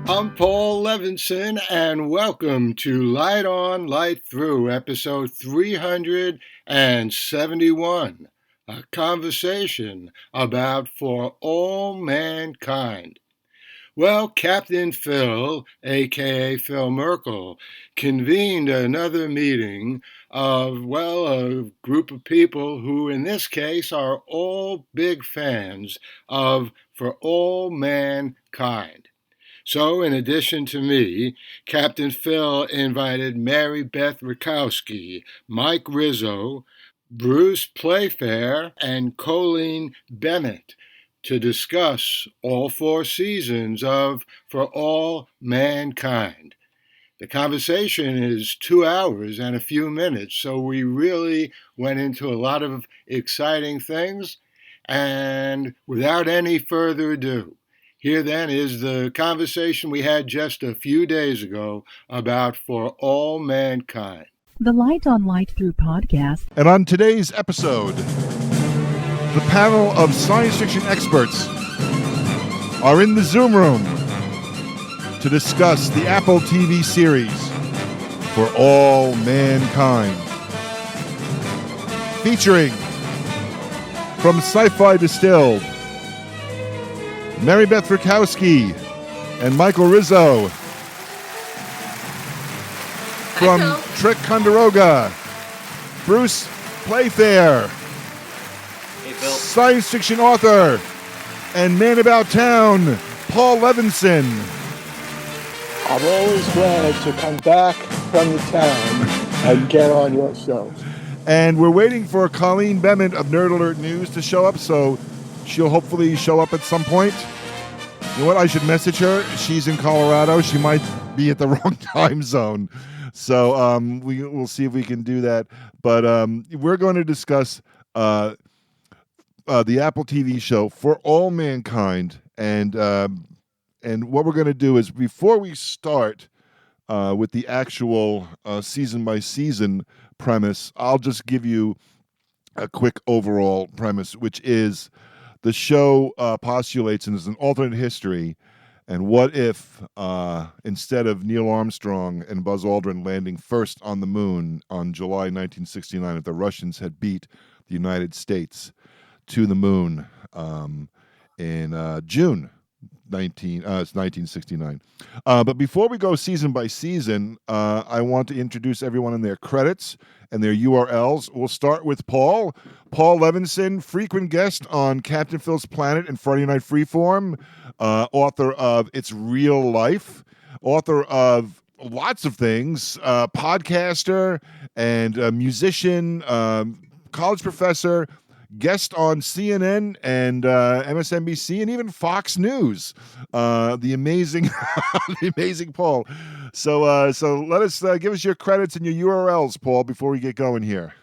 I'm Paul Levinson, and welcome to Light On, Light Through, episode 371, a conversation about For All Mankind. Well, Captain Phil, a.k.a. Phil Merkel, convened another meeting of, a group of people who, in this case, are all big fans of For All Mankind. So, in addition to me, Captain Phil invited Marybeth Ritkouski, Mike Rizzo, Bruce Playfair, and Colleen Bement to discuss all 4 seasons of For All Mankind. The conversation is 2 hours and a few minutes, so we really went into a lot of exciting things. And without any further ado, here then is the conversation we had just a few days ago about For All Mankind. The Light on Light Through podcast. And on today's episode, the panel of science fiction experts are in the Zoom room to discuss the Apple TV series For All Mankind. Featuring from Sci-Fi Distilled, Marybeth Ritkouski and Michael Rizzo. From Ticonderoga, Bruce Playfair. Hey, Phil. Science fiction author and man about town, Paul Levinson. I'm always glad to come back from the town and get on your show. And we're waiting for Colleen Bement of Nerd Alert News to show up, so she'll hopefully show up at some point. You know what? I should message her. She's in Colorado. She might be at the wrong time zone. So we'll see if we can do that. But we're going to discuss the Apple TV show For All Mankind. And what we're going to do is, before we start with the actual season-by-season premise, I'll just give you a quick overall premise, which is the show postulates and is an alternate history. And what if, instead of Neil Armstrong and Buzz Aldrin landing first on the moon on July 1969, if the Russians had beat the United States to the moon in June 1969. But before we go season by season, I want to introduce everyone in their credits and their URLs. We'll start with Paul. Paul Levinson, frequent guest on Captain Phil's Planet and Friday Night Freeform, author of It's Real Life, author of lots of things, podcaster and musician, college professor, guest on CNN and MSNBC and even Fox News. The amazing, the amazing Paul. So let us give us your credits and your URLs, Paul, before we get going here.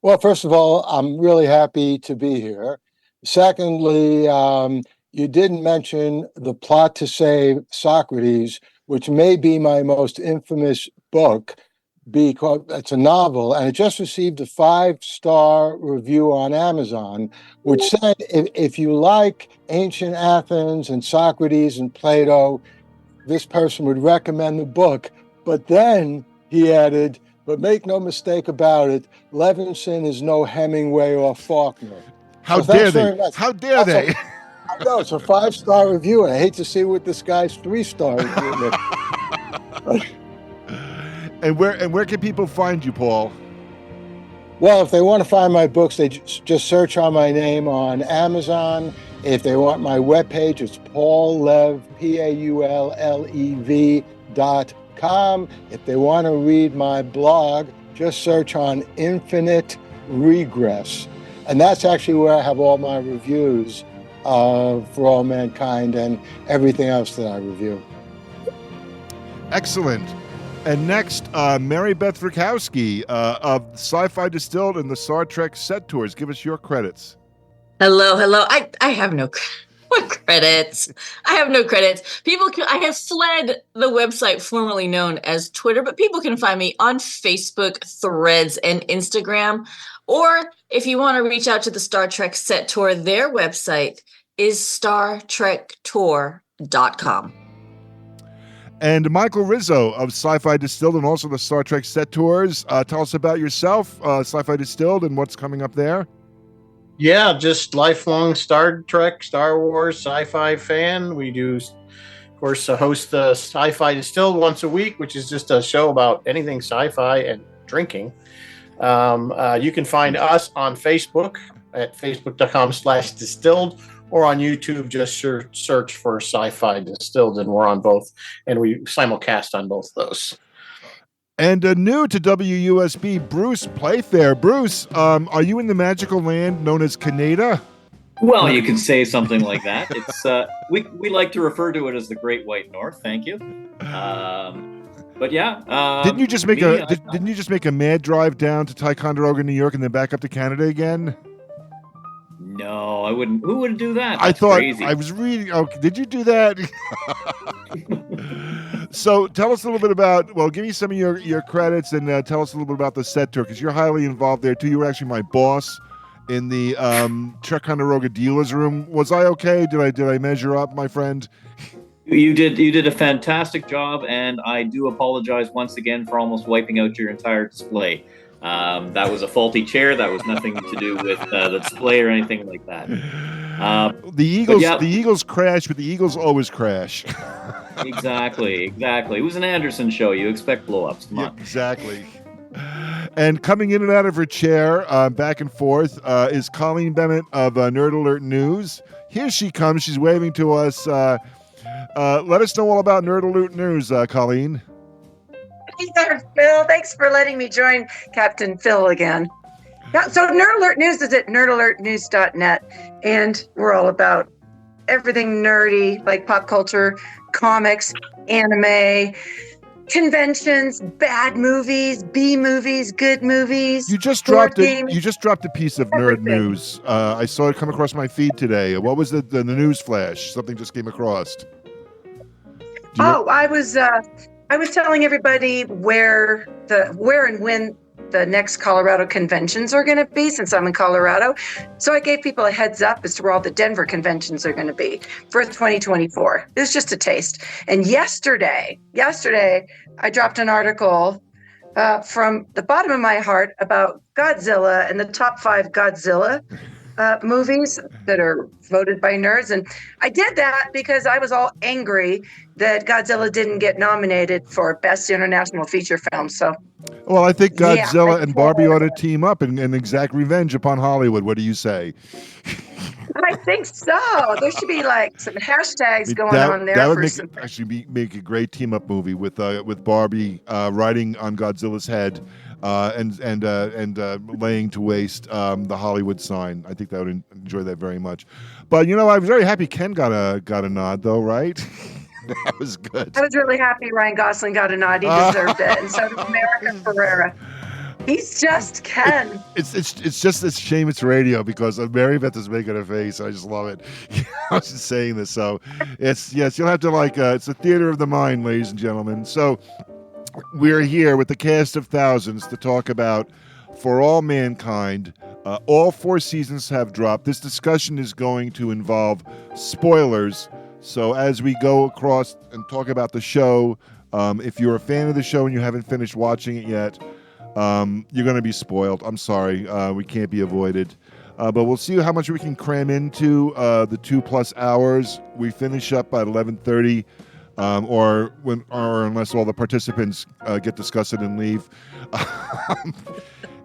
Well, first of all, I'm really happy to be here. Secondly, you didn't mention The Plot to Save Socrates, which may be my most infamous book, because it's a novel, and it just received a 5-star review on Amazon, which said if you like ancient Athens and Socrates and Plato, this person would recommend the book. But then he added, but make no mistake about it, Levinson is no Hemingway or Faulkner. How dare they? How dare they? I know, it's a 5-star review, and I hate to see what this guy's 3-star review is. And where can people find you, Paul? Well, if they want to find my books, they just search on my name on Amazon. If they want my webpage, it's paullev, PAULLEV.com. If they want to read my blog, just search on Infinite Regress. And that's actually where I have all my reviews For All Mankind and everything else that I review. Excellent. And next, Marybeth Ritkouski of Sci-Fi Distilled and the Star Trek Set Tours. Give us your credits. Hello. I have no credits. I have no credits. I have fled the website formerly known as Twitter, but people can find me on Facebook, Threads, and Instagram. Or if you want to reach out to the Star Trek Set Tour, their website is StarTrekTour.com. And Michael Rizzo of Sci-Fi Distilled and also the Star Trek Set Tours. Tell us about yourself, Sci-Fi Distilled, and what's coming up there. Yeah, just lifelong Star Trek, Star Wars, sci-fi fan. We do, of course, host the Sci-Fi Distilled once a week, which is just a show about anything sci-fi and drinking. You can find us on Facebook at facebook.com/distilled, or on YouTube, just search for Sci-Fi Distilled, and we're on both, and we simulcast on both those. And new to WUSB, Bruce Playfair. Bruce, are you in the magical land known as Canada? Well, you can say something like that. It's we like to refer to it as the Great White North. Thank you. But yeah, didn't you just make a mad drive down to Ticonderoga, New York, and then back up to Canada again? No, I wouldn't. Who would do that? That's I thought crazy. I was reading. Oh, did you do that? So tell us a little bit about. Well, give me some of your credits and tell us a little bit about the set tour, because you're highly involved there too. You were actually my boss in the Ticonderoga dealers room. Was I okay? Did I measure up, my friend? You did a fantastic job, and I do apologize once again for almost wiping out your entire display. That was a faulty chair. That was nothing to do with the display or anything like that. The Eagles crash, but the Eagles always crash. Exactly. It was an Anderson show. You expect blow-ups. Come on. Exactly. And coming in and out of her chair, back and forth, is Colleen Bement of Nerd Alert News. Here she comes. She's waving to us. Let us know all about Nerd Alert News, Colleen. Hey there, Phil. Thanks for letting me join Captain Phil again. Yeah, so Nerd Alert News is at nerdalertnews.net, and we're all about everything nerdy, like pop culture, comics, anime, conventions, bad movies, B movies, good movies. You just dropped a piece of nerd news. I saw it come across my feed today. What was the news flash? Something just came across. I was telling everybody where and when the next Colorado conventions are going to be, since I'm in Colorado. So I gave people a heads up as to where all the Denver conventions are going to be for 2024. It was just a taste. And yesterday, I dropped an article from the bottom of my heart about Godzilla and the top 5 Godzilla movies that are voted by nerds. And I did that because I was all angry that Godzilla didn't get nominated for Best International Feature Film. So, well, I think Godzilla and Barbie ought to team up and exact revenge upon Hollywood. What do you say? I think so. There should be like some hashtags going on there. That would make a great team up movie with Barbie riding on Godzilla's head. And laying to waste the Hollywood sign. I think I would enjoy that very much. But I was very happy Ken got a nod, though, right? That was good. I was really happy Ryan Gosling got a nod. He deserved it, and so did America Ferrera. He's just Ken. It's just a shame it's radio, because Marybeth is making a face. I just love it. I was just saying this, so you'll have to it's a theater of the mind, ladies and gentlemen. So. We're here with the cast of thousands to talk about For All Mankind. All 4 seasons have dropped. This discussion is going to involve spoilers. So as we go across and talk about the show, if you're a fan of the show and you haven't finished watching it yet, you're going to be spoiled. I'm sorry. We can't be avoided. But we'll see how much we can cram into the 2+ hours. We finish up at 11:30. Or unless all the participants get disgusted and leave.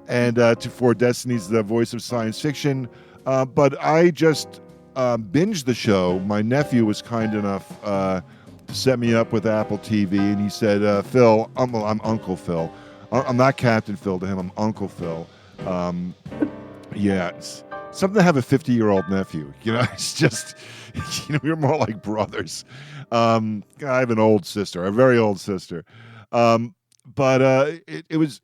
And for Destiny's the voice of science fiction. But I just binged the show. My nephew was kind enough to set me up with Apple TV, and he said, Phil, I'm Uncle Phil. I'm not Captain Phil to him. I'm Uncle Phil. It's something to have a 50-year-old nephew. It's just, we're more like brothers. I have an older sister, a very old sister. But it was,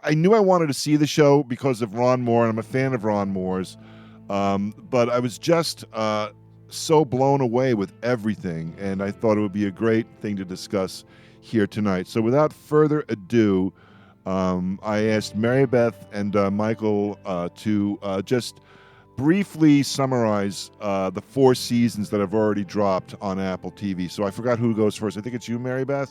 I knew I wanted to see the show because of Ron Moore, and I'm a fan of Ron Moore's. But I was just so blown away with everything, and I thought it would be a great thing to discuss here tonight. So without further ado, I asked Marybeth and Michael to just briefly summarize the 4 seasons that have already dropped on Apple TV. So I forgot who goes first. I think it's you, Marybeth.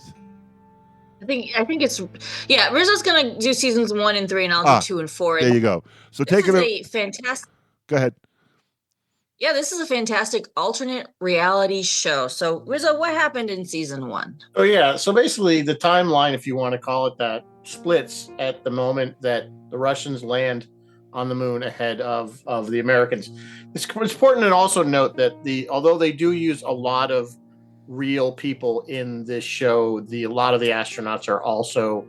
I think it's Rizzo's gonna do seasons 1 and 3, and I'll do 2 and 4. There you go. So this is a fantastic. Go ahead. Yeah, this is a fantastic alternate reality show. So, Rizzo, what happened in season 1? Oh, yeah. So basically, the timeline, if you want to call it that, splits at the moment that the Russians land on the moon ahead of the Americans. It's important to also note that although they do use a lot of real people in this show, a lot of the astronauts are also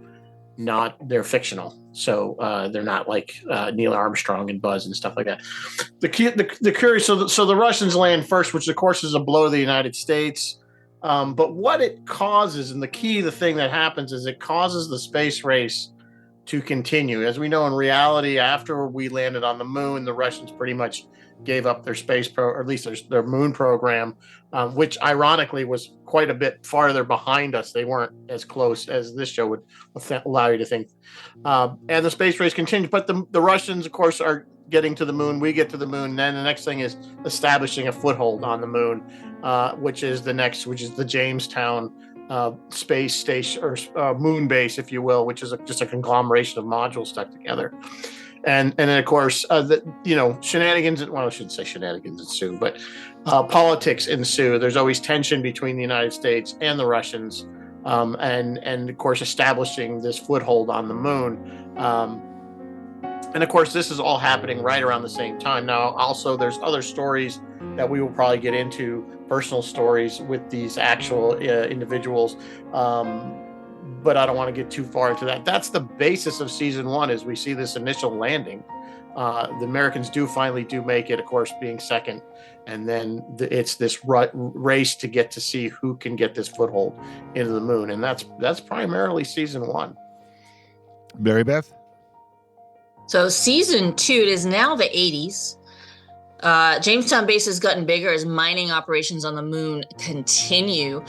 they're fictional. So they're not like Neil Armstrong and Buzz and stuff like that. The curious, so the Russians land first, which of course is a blow to the United States. But what it causes, and the thing that happens is it causes the space race to continue. As we know, in reality, after we landed on the moon, the Russians pretty much gave up their or at least their moon program, which ironically was quite a bit farther behind us. They weren't as close as this show would allow you to think. And the space race continues, but the Russians, of course, are getting to the moon. We get to the moon. And then the next thing is establishing a foothold on the moon, which is the Jamestown space station or moon base, if you will, which is just a conglomeration of modules stuck together. And then, of course, shenanigans, well, I shouldn't say shenanigans ensue, but politics ensue. There's always tension between the United States and the Russians, and of course, establishing this foothold on the moon. And, of course, this is all happening right around the same time. Now, also, there's other stories that we will probably get into, personal stories with these actual individuals. But I don't want to get too far into that. That's the basis of season 1, as we see this initial landing. The Americans finally make it, of course, being second. And then it's this race to get to see who can get this foothold into the moon. And that's primarily season 1. Marybeth? So season 2, it is now the 80s. Jamestown base has gotten bigger as mining operations on the moon continue.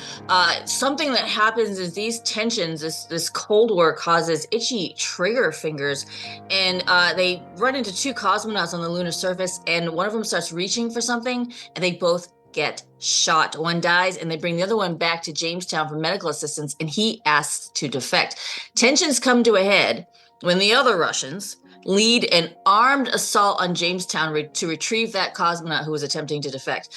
Something that happens is these tensions, this Cold War causes itchy trigger fingers, and they run into 2 cosmonauts on the lunar surface, and one of them starts reaching for something, and they both get shot. One dies, and they bring the other one back to Jamestown for medical assistance, and he asks to defect. Tensions come to a head when the other Russians lead an armed assault on Jamestown to retrieve that cosmonaut who was attempting to defect.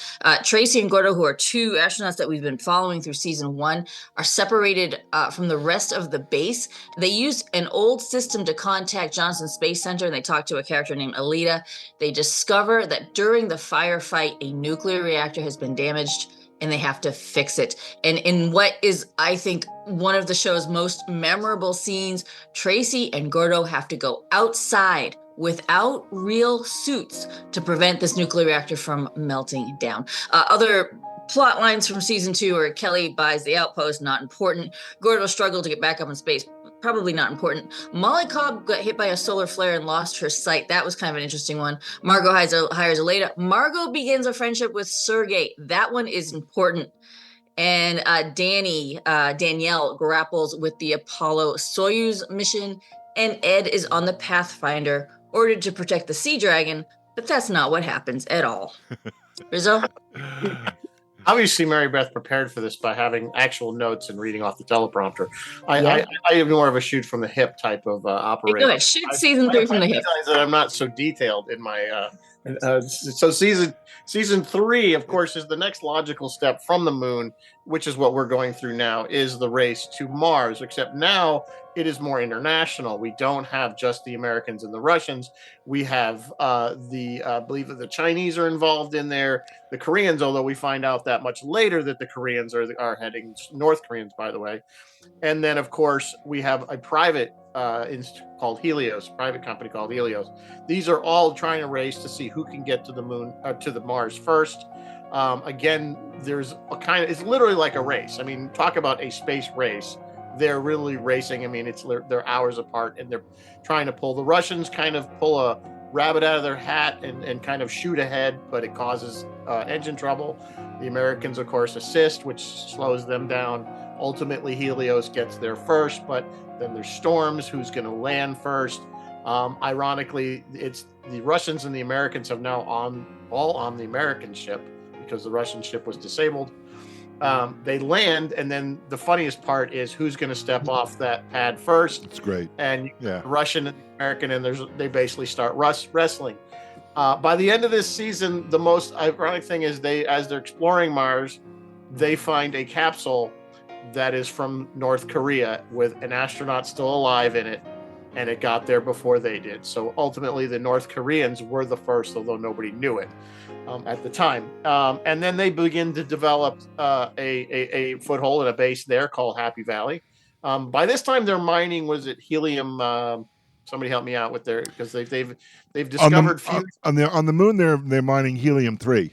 Tracy and Gordo, who are 2 astronauts that we've been following through season 1, are separated from the rest of the base. They use an old system to contact Johnson Space Center, and they talk to a character named Alita. They discover that during the firefight, a nuclear reactor has been damaged, and they have to fix it. And in what is, I think, one of the show's most memorable scenes, Tracy and Gordo have to go outside without real suits to prevent this nuclear reactor from melting down. Other plot lines from season 2 are Kelly buys the outpost, not important. Gordo struggled to get back up in space, probably not important. Molly Cobb got hit by a solar flare and lost her sight. That was kind of an interesting one. Margot hires Alita. Margot begins a friendship with Sergei. That one is important. And Danielle grapples with the Apollo-Soyuz mission, and Ed is on the Pathfinder, ordered to protect the Sea Dragon, but that's not what happens at all. Rizzo? Obviously, Marybeth prepared for this by having actual notes and reading off the teleprompter. I am more of a shoot from the hip type of operator. Hey, go ahead, shoot season 3 from the hip. That I'm not so detailed in my. So season 3, of course, is the next logical step from the moon, which is what we're going through now, is the race to Mars, except now it is more international. We don't have just the Americans and the Russians. We have I believe that the Chinese are involved in there, the Koreans, although we find out that much later that the Koreans are heading, North Koreans, by the way. And then, of course, we have a private called Helios, private company called Helios. These are all trying to race to see who can get to the moon, to the Mars first. Again, there's it's literally like a race. I mean, talk about a space race. They're really racing. I mean, they're hours apart, and they're trying to pull. The Russians kind of pull a rabbit out of their hat and kind of shoot ahead, but it causes engine trouble. The Americans, of course, assist, which slows them down. Ultimately, Helios gets there first, but then there's storms. Who's going to land first? Ironically, it's the Russians and the Americans have now all on the American ship because the Russian ship was disabled. They land, and then the funniest part is who's going to step off that pad first. It's great. And the Russian and the American, and they basically start wrestling. By the end of this season, the most ironic thing is as they're exploring Mars, they find a capsule that is from North Korea with an astronaut still alive in it, and it got there before they did. So ultimately, the North Koreans were the first, although nobody knew it at the time. And then they begin to develop a foothold and a base there called Happy Valley. By this time, they're mining. Was it helium? Somebody help me out with their, because they've discovered on the moon. They're mining helium-3.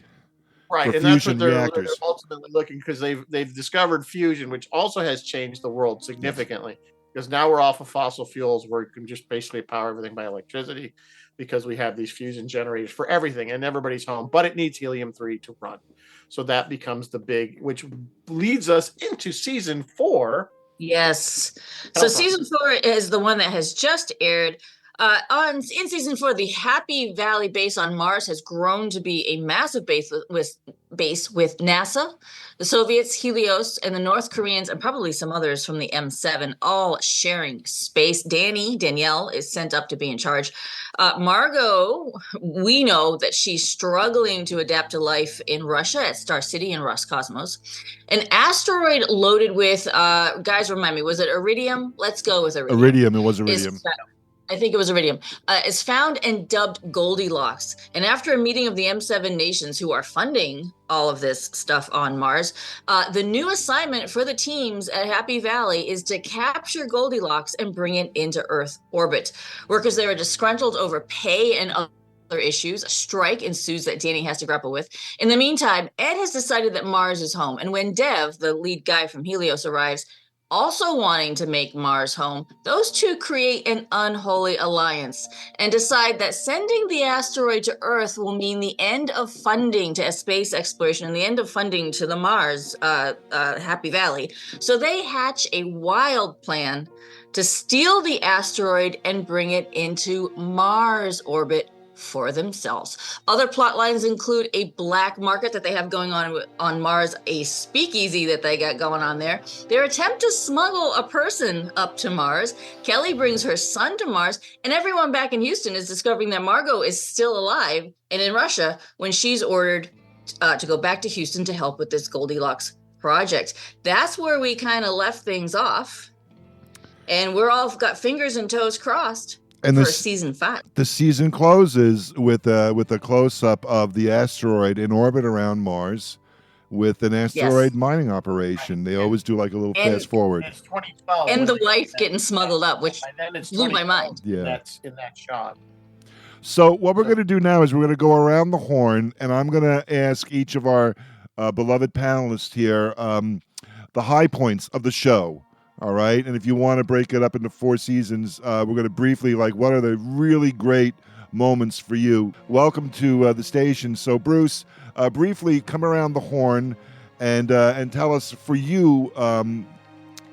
Right, and that's what they're ultimately looking, because they've discovered fusion, which also has changed the world significantly. Because now we're off of fossil fuels, where you can just basically power everything by electricity, because we have these fusion generators for everything, and everybody's home. But it needs helium-3 to run, so that becomes the big, which leads us into season 4. Yes, so season 4 is the one that has just aired. In season 4, the Happy Valley base on Mars has grown to be a massive base with NASA, the Soviets, Helios, and the North Koreans, and probably some others from the M7, all sharing space. Danielle is sent up to be in charge. Margot, we know that she's struggling to adapt to life in Russia at Star City and Roscosmos. An asteroid loaded with, guys, remind me, was it iridium? Let's go with iridium. Iridium, it was iridium. I think it was iridium, is found and dubbed Goldilocks. And after a meeting of the M7 nations who are funding all of this stuff on Mars, the new assignment for the teams at Happy Valley is to capture Goldilocks and bring it into Earth orbit. Workers there are disgruntled over pay and other issues. A strike ensues that Danny has to grapple with. In the meantime, Ed has decided that Mars is home. And when Dev, the lead guy from Helios, arrives, also wanting to make Mars home, those two create an unholy alliance and decide that sending the asteroid to Earth will mean the end of funding to space exploration and the end of funding to the Mars Happy Valley. So they hatch a wild plan to steal the asteroid and bring it into Mars orbit for themselves. Other plot lines include a black market that they have going on Mars, a speakeasy that they got going on there, their attempt to smuggle a person up to Mars, Kelly brings her son to Mars, and everyone back in Houston is discovering that Margot is still alive and in Russia when she's ordered to go back to Houston to help with this Goldilocks project. That's where we kind of left things off, and we're all got fingers and toes crossed. And for season 5. The season closes with a close-up of the asteroid in orbit around Mars with an asteroid mining operation. They always do like a little fast forward. It's 2012. And the wife getting smuggled up, which blew my mind. Yeah. That's in that shot. So what we're going to do now is we're going to go around the horn, and I'm going to ask each of our beloved panelists here the high points of the show. All right, and if you want to break it up into 4 seasons, we're going to briefly, what are the really great moments for you? Welcome to the station. So, Bruce, briefly come around the horn and tell us for you,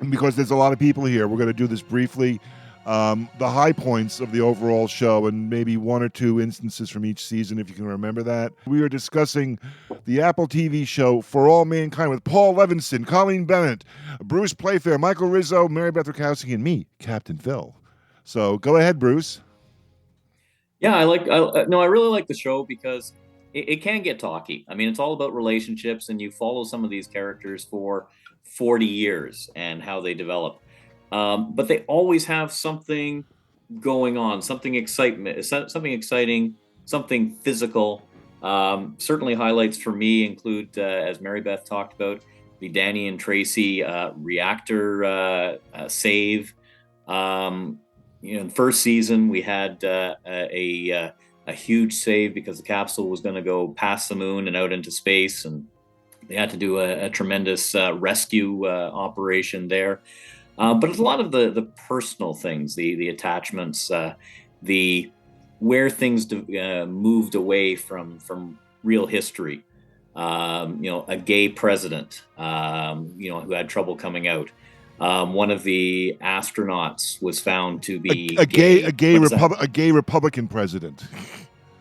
because there's a lot of people here, we're going to do this briefly, the high points of the overall show and maybe 1 or 2 instances from each season, if you can remember that. We are discussing the Apple TV show For All Mankind with Paul Levinson, Colleen Bement, Bruce Playfair, Michael Rizzo, Marybeth Ritkouski, and me, Captain Phil. So go ahead, Bruce. Yeah, I really like the show because it can get talky. I mean, it's all about relationships, and you follow some of these characters for 40 years and how they develop. But they always have something going on, something exciting, something physical. Certainly highlights for me include, as Marybeth talked about, the Danny and Tracy reactor save. In the first season, we had a huge save because the capsule was going to go past the moon and out into space, and they had to do a tremendous rescue operation there. But it's a lot of the personal things, the attachments, where things moved away from real history. A gay president, who had trouble coming out. One of the astronauts was found to be a gay gay Republican president.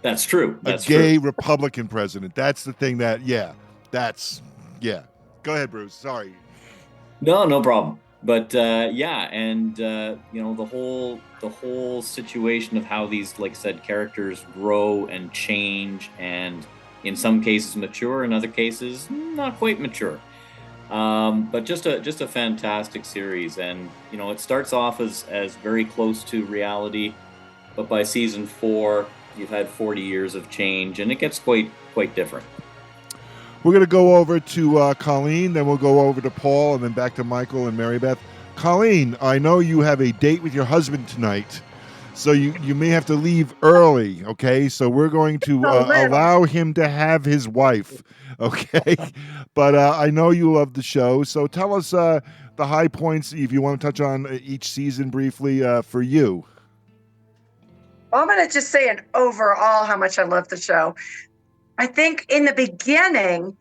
That's true. That's a gay Republican president. That's the thing that, Go ahead, Bruce. Sorry. No problem. But the whole situation of how these, like I said, characters grow and change, and in some cases mature, in other cases not quite mature. But just a fantastic series, and it starts off as very close to reality, but by season 4, you've had 40 years of change, and it gets quite different. We're going to go over to Colleen, then we'll go over to Paul, and then back to Michael and Marybeth. Colleen, I know you have a date with your husband tonight, so you may have to leave early, okay? So we're going to allow him to have his wife, okay? But I know you love the show, so tell us the high points, if you want to touch on each season briefly for you. Well, I'm going to just say an overall how much I love the show. I think in the beginning,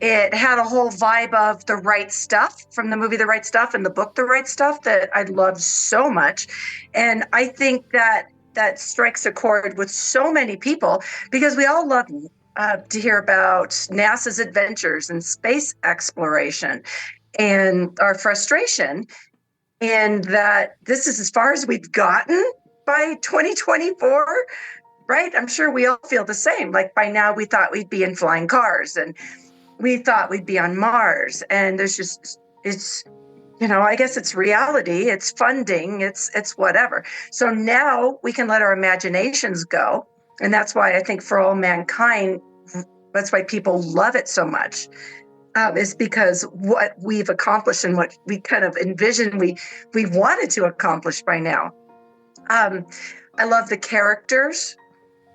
it had a whole vibe of The Right Stuff from the movie The Right Stuff and the book The Right Stuff that I loved so much. And I think that strikes a chord with so many people because we all love to hear about NASA's adventures and space exploration and our frustration. And that this is as far as we've gotten by 2024. Right? I'm sure we all feel the same. Like by now we thought we'd be in flying cars and we thought we'd be on Mars. And there's it's I guess it's reality, it's funding, it's whatever. So now we can let our imaginations go. And that's why I think For All Mankind, that's why people love it so much, is because what we've accomplished and what we kind of envisioned we wanted to accomplish by now. I love the characters.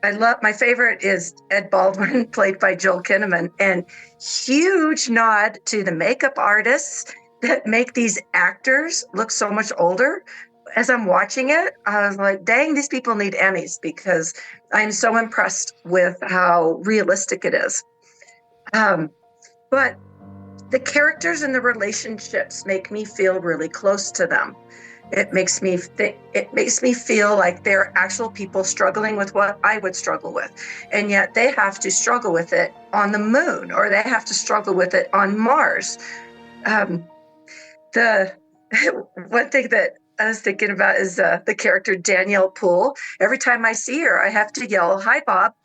My favorite is Ed Baldwin, played by Joel Kinnaman, and huge nod to the makeup artists that make these actors look so much older. As I'm watching it, I was like, dang, these people need Emmys because I'm so impressed with how realistic it is. But the characters and the relationships make me feel really close to them. It makes me feel like they're actual people struggling with what I would struggle with. And yet they have to struggle with it on the moon, or they have to struggle with it on Mars. The one thing that I was thinking about is the character Danielle Poole. Every time I see her, I have to yell, "Hi, Bob."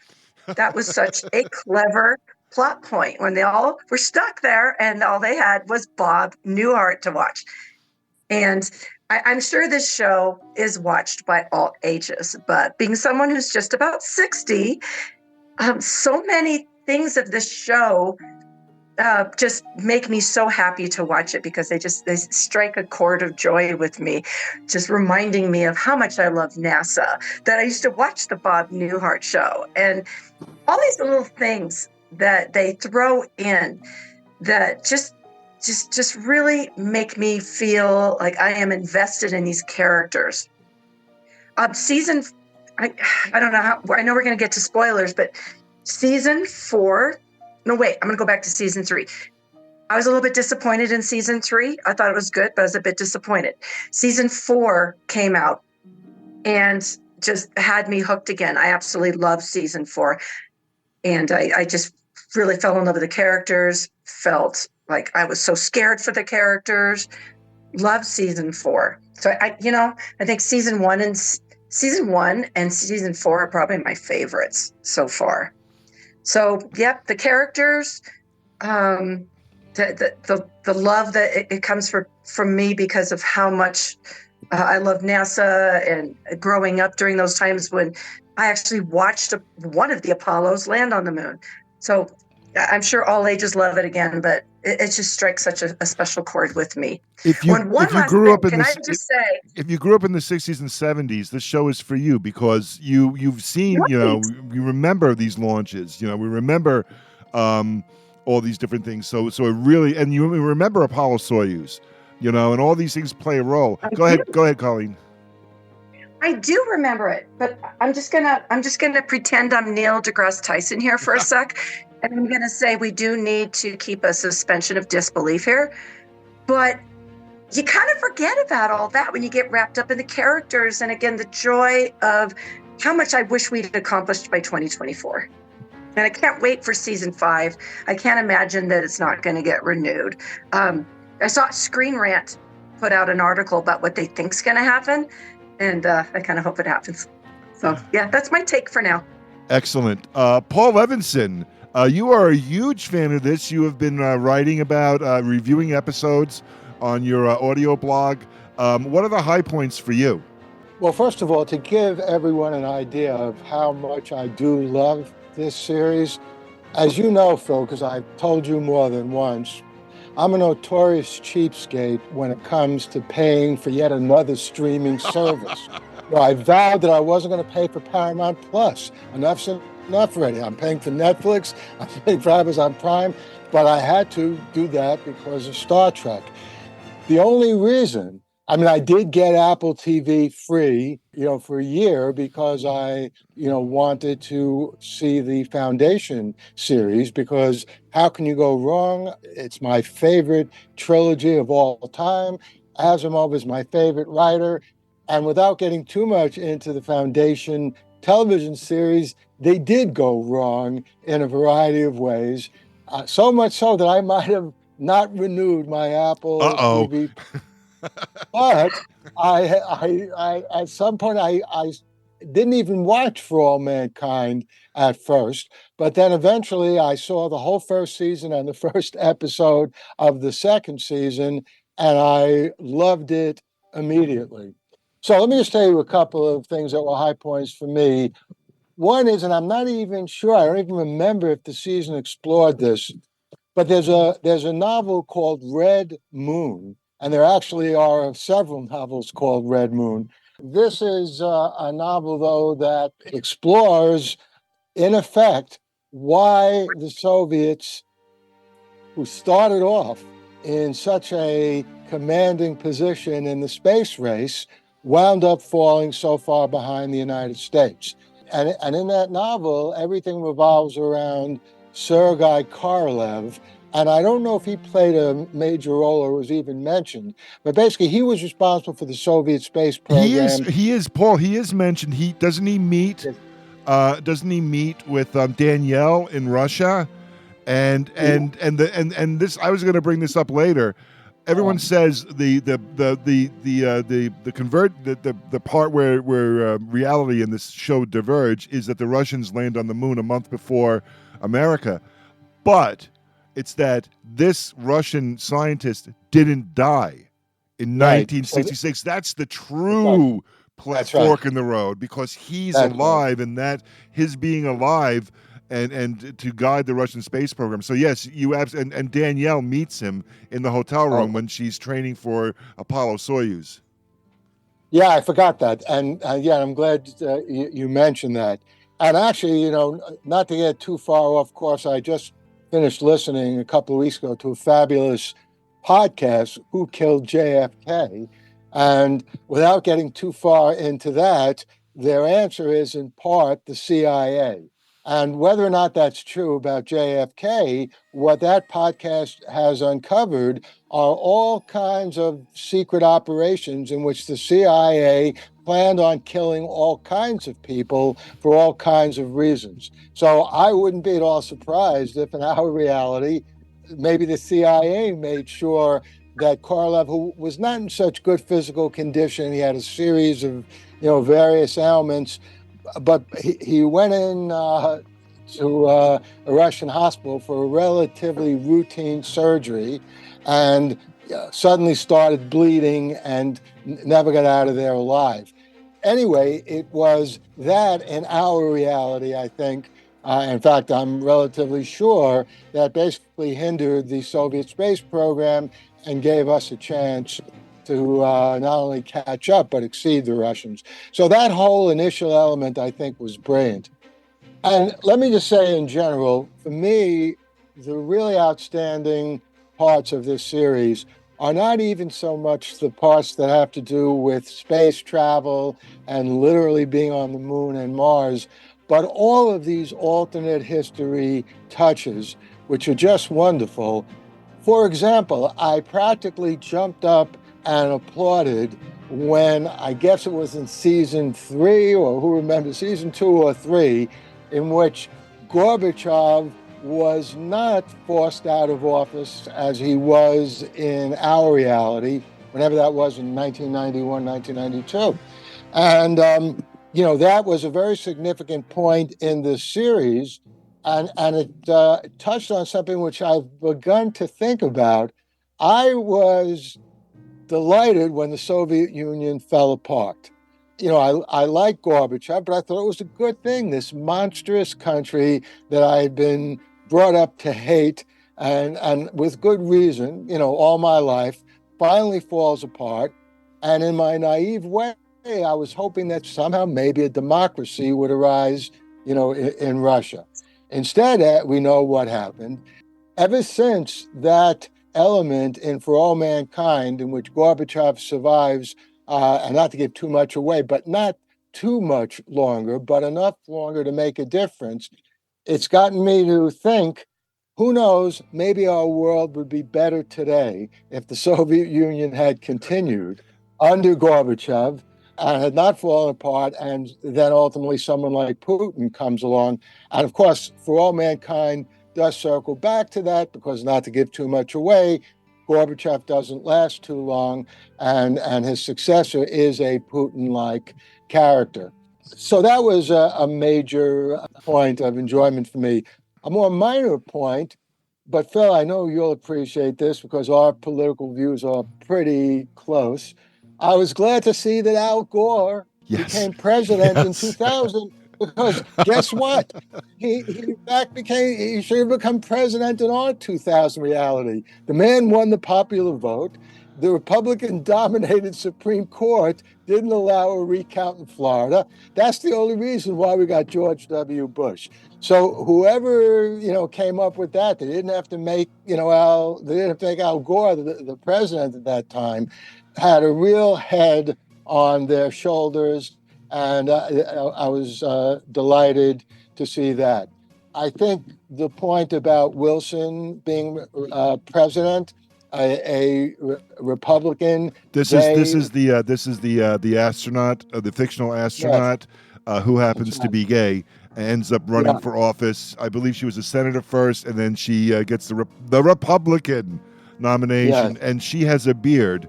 That was such a clever plot point when they all were stuck there and all they had was Bob Newhart to watch. And I'm sure this show is watched by all ages, but being someone who's just about 60, so many things of this show just make me so happy to watch it because they strike a chord of joy with me, just reminding me of how much I love NASA, that I used to watch the Bob Newhart show, and all these little things that they throw in that just really make me feel like I am invested in these characters. I don't know how, I know we're going to get to spoilers, but season 4, no, wait, I'm going to go back to season 3. I was a little bit disappointed in season 3. I thought it was good, but I was a bit disappointed. Season 4 came out and just had me hooked again. I absolutely love season 4. And I just really fell in love with the characters, felt like I was so scared for the characters. Love season 4. So I think season 1 and season 4 are probably my favorites so far. So, yep, the characters, the love that it comes from me because of how much I love NASA, and growing up during those times when I actually watched one of the Apollos land on the moon. So I'm sure all ages love it again, but it just strikes such a special chord with me. If you grew up in the 60s and 70s, this show is for you because you've seen, right. You remember these launches, we remember all these different things. So it really, and you remember Apollo Soyuz, and all these things play a role. Go ahead, Colleen. I do remember it, but I'm just gonna pretend I'm Neil deGrasse Tyson here for a sec. And I'm going to say we do need to keep a suspension of disbelief here. But you kind of forget about all that when you get wrapped up in the characters. And again, the joy of how much I wish we'd accomplished by 2024. And I can't wait for season 5. I can't imagine that it's not going to get renewed. I saw Screen Rant put out an article about what they think's going to happen. And I kind of hope it happens. So, yeah, that's my take for now. Excellent. Paul Levinson, you are a huge fan of this. You have been writing about reviewing episodes on your audio blog. What are the high points for you? Well, first of all, to give everyone an idea of how much I do love this series, as you know, Phil, because I've told you more than once, I'm a notorious cheapskate when it comes to paying for yet another streaming service. I vowed that I wasn't going to pay for Paramount Plus. Enough's enough already. I'm paying for Netflix, I'm paying for Amazon Prime, but I had to do that because of Star Trek. The only reason, I did get Apple TV free, for a year because I, wanted to see the Foundation series, because how can you go wrong? It's my favorite trilogy of all time. Asimov is my favorite writer. And without getting too much into the Foundation television series, they did go wrong in a variety of ways. So much so that I might have not renewed my Apple TV. But I at some point I didn't even watch For All Mankind at first, but then eventually I saw the whole first season and the first episode of the second season, and I loved it immediately. So let me just tell you a couple of things that were high points for me. One is, and I'm not even sure, I don't even remember if the season explored this, but there's a novel called Red Moon, and there actually are several novels called Red Moon. This is a novel, though, that explores, in effect, why the Soviets, who started off in such a commanding position in the space race, wound up falling so far behind the United States. And in that novel, everything revolves around Sergei Korolev. And I don't know if he played a major role or was even mentioned, but basically he was responsible for the Soviet space program. He is Paul. He is mentioned. Doesn't he meet with Danielle in Russia, and this. I was going to bring this up later. Everyone says the part where reality and this show diverge is that the Russians land on the moon a month before America, but it's that this Russian scientist didn't die in 1966. That's the true fork in the road, because he's alive, and that his being alive and to guide the Russian space program. So yes, and Danielle meets him in the hotel room when she's training for Apollo Soyuz. Yeah, I forgot that, and I'm glad you mentioned that. And actually, not to get too far off course, I just finished listening a couple of weeks ago to a fabulous podcast, Who Killed JFK? And without getting too far into that, their answer is in part the CIA. And whether or not that's true about JFK, what that podcast has uncovered are all kinds of secret operations in which the CIA planned on killing all kinds of people for all kinds of reasons. So I wouldn't be at all surprised if in our reality, maybe the CIA made sure that Korolev, who was not in such good physical condition, he had a series of, various ailments, but he went in to a Russian hospital for a relatively routine surgery, and suddenly started bleeding and never got out of there alive. Anyway, it was that in our reality, I think, in fact, I'm relatively sure, that basically hindered the Soviet space program and gave us a chance to not only catch up, but exceed the Russians. So that whole initial element, I think, was brilliant. And let me just say in general, for me, the really outstanding parts of this series are not even so much the parts that have to do with space travel and literally being on the moon and Mars, but all of these alternate history touches, which are just wonderful. For example, I practically jumped up and applauded when, I guess it was in season 3, or who remembers, season 2 or 3, in which Gorbachev was not forced out of office as he was in our reality, whenever that was in 1991, 1992. And, that was a very significant point in the series. And it touched on something which I've begun to think about. I was delighted when the Soviet Union fell apart. I like Gorbachev, but I thought it was a good thing. This monstrous country that I had been brought up to hate, and with good reason, all my life, finally falls apart. And in my naive way, I was hoping that somehow maybe a democracy would arise, in Russia. Instead, we know what happened. Ever since that element in For All Mankind, in which Gorbachev survives, and not to give too much away, but not too much longer, but enough longer to make a difference, it's gotten me to think, who knows, maybe our world would be better today if the Soviet Union had continued under Gorbachev and had not fallen apart, and then ultimately someone like Putin comes along. And of course, For All Mankind does circle back to that, because not to give too much away, Gorbachev doesn't last too long, and his successor is a Putin-like character. So that was a major point of enjoyment for me. A more minor point, but Phil, I know you'll appreciate this because our political views are pretty close. I was glad to see that Al Gore became president in 2000, because guess what? He should have become president in our 2000 reality. The man won the popular vote. The Republican-dominated Supreme Court didn't allow a recount in Florida. That's the only reason why we got George W. Bush. So whoever, came up with that, they didn't have to make, they didn't have to make Al Gore the president at that time, had a real head on their shoulders. And I was delighted to see that. I think the point about Wilson being president, a Republican. This is the astronaut, the fictional astronaut, who happens to be gay, ends up running for office. I believe she was a senator first, and then she gets the Republican nomination, and she has a beard.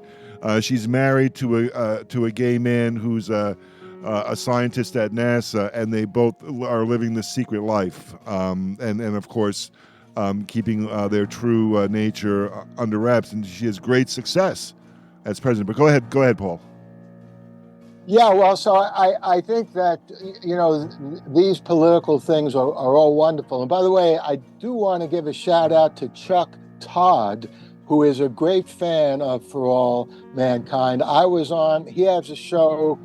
She's married to a gay man who's a scientist at NASA, and they both are living this secret life, and of course, keeping their true nature under wraps. And she has great success as president. But go ahead, Paul. Yeah, well, so I think that, these political things are all wonderful. And by the way, I do want to give a shout out to Chuck Todd, who is a great fan of For All Mankind. He has a show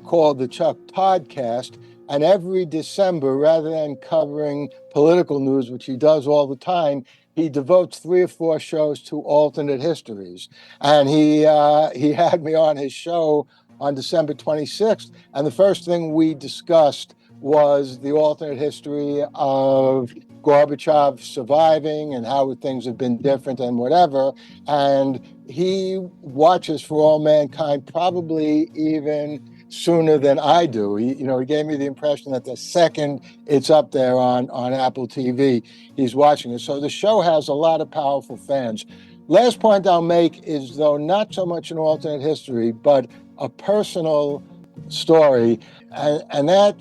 called the Chuck Toddcast, and every December, rather than covering political news, which he does all the time, he devotes 3 or 4 shows to alternate histories. And he had me on his show on December 26th, and the first thing we discussed was the alternate history of Gorbachev surviving and how things have been different and whatever. And he watches For All Mankind probably even sooner than I do. He gave me the impression that the second it's up there on Apple TV, he's watching it. So the show has a lot of powerful fans. Last point I'll make is, though, not so much an alternate history, but a personal story. And that,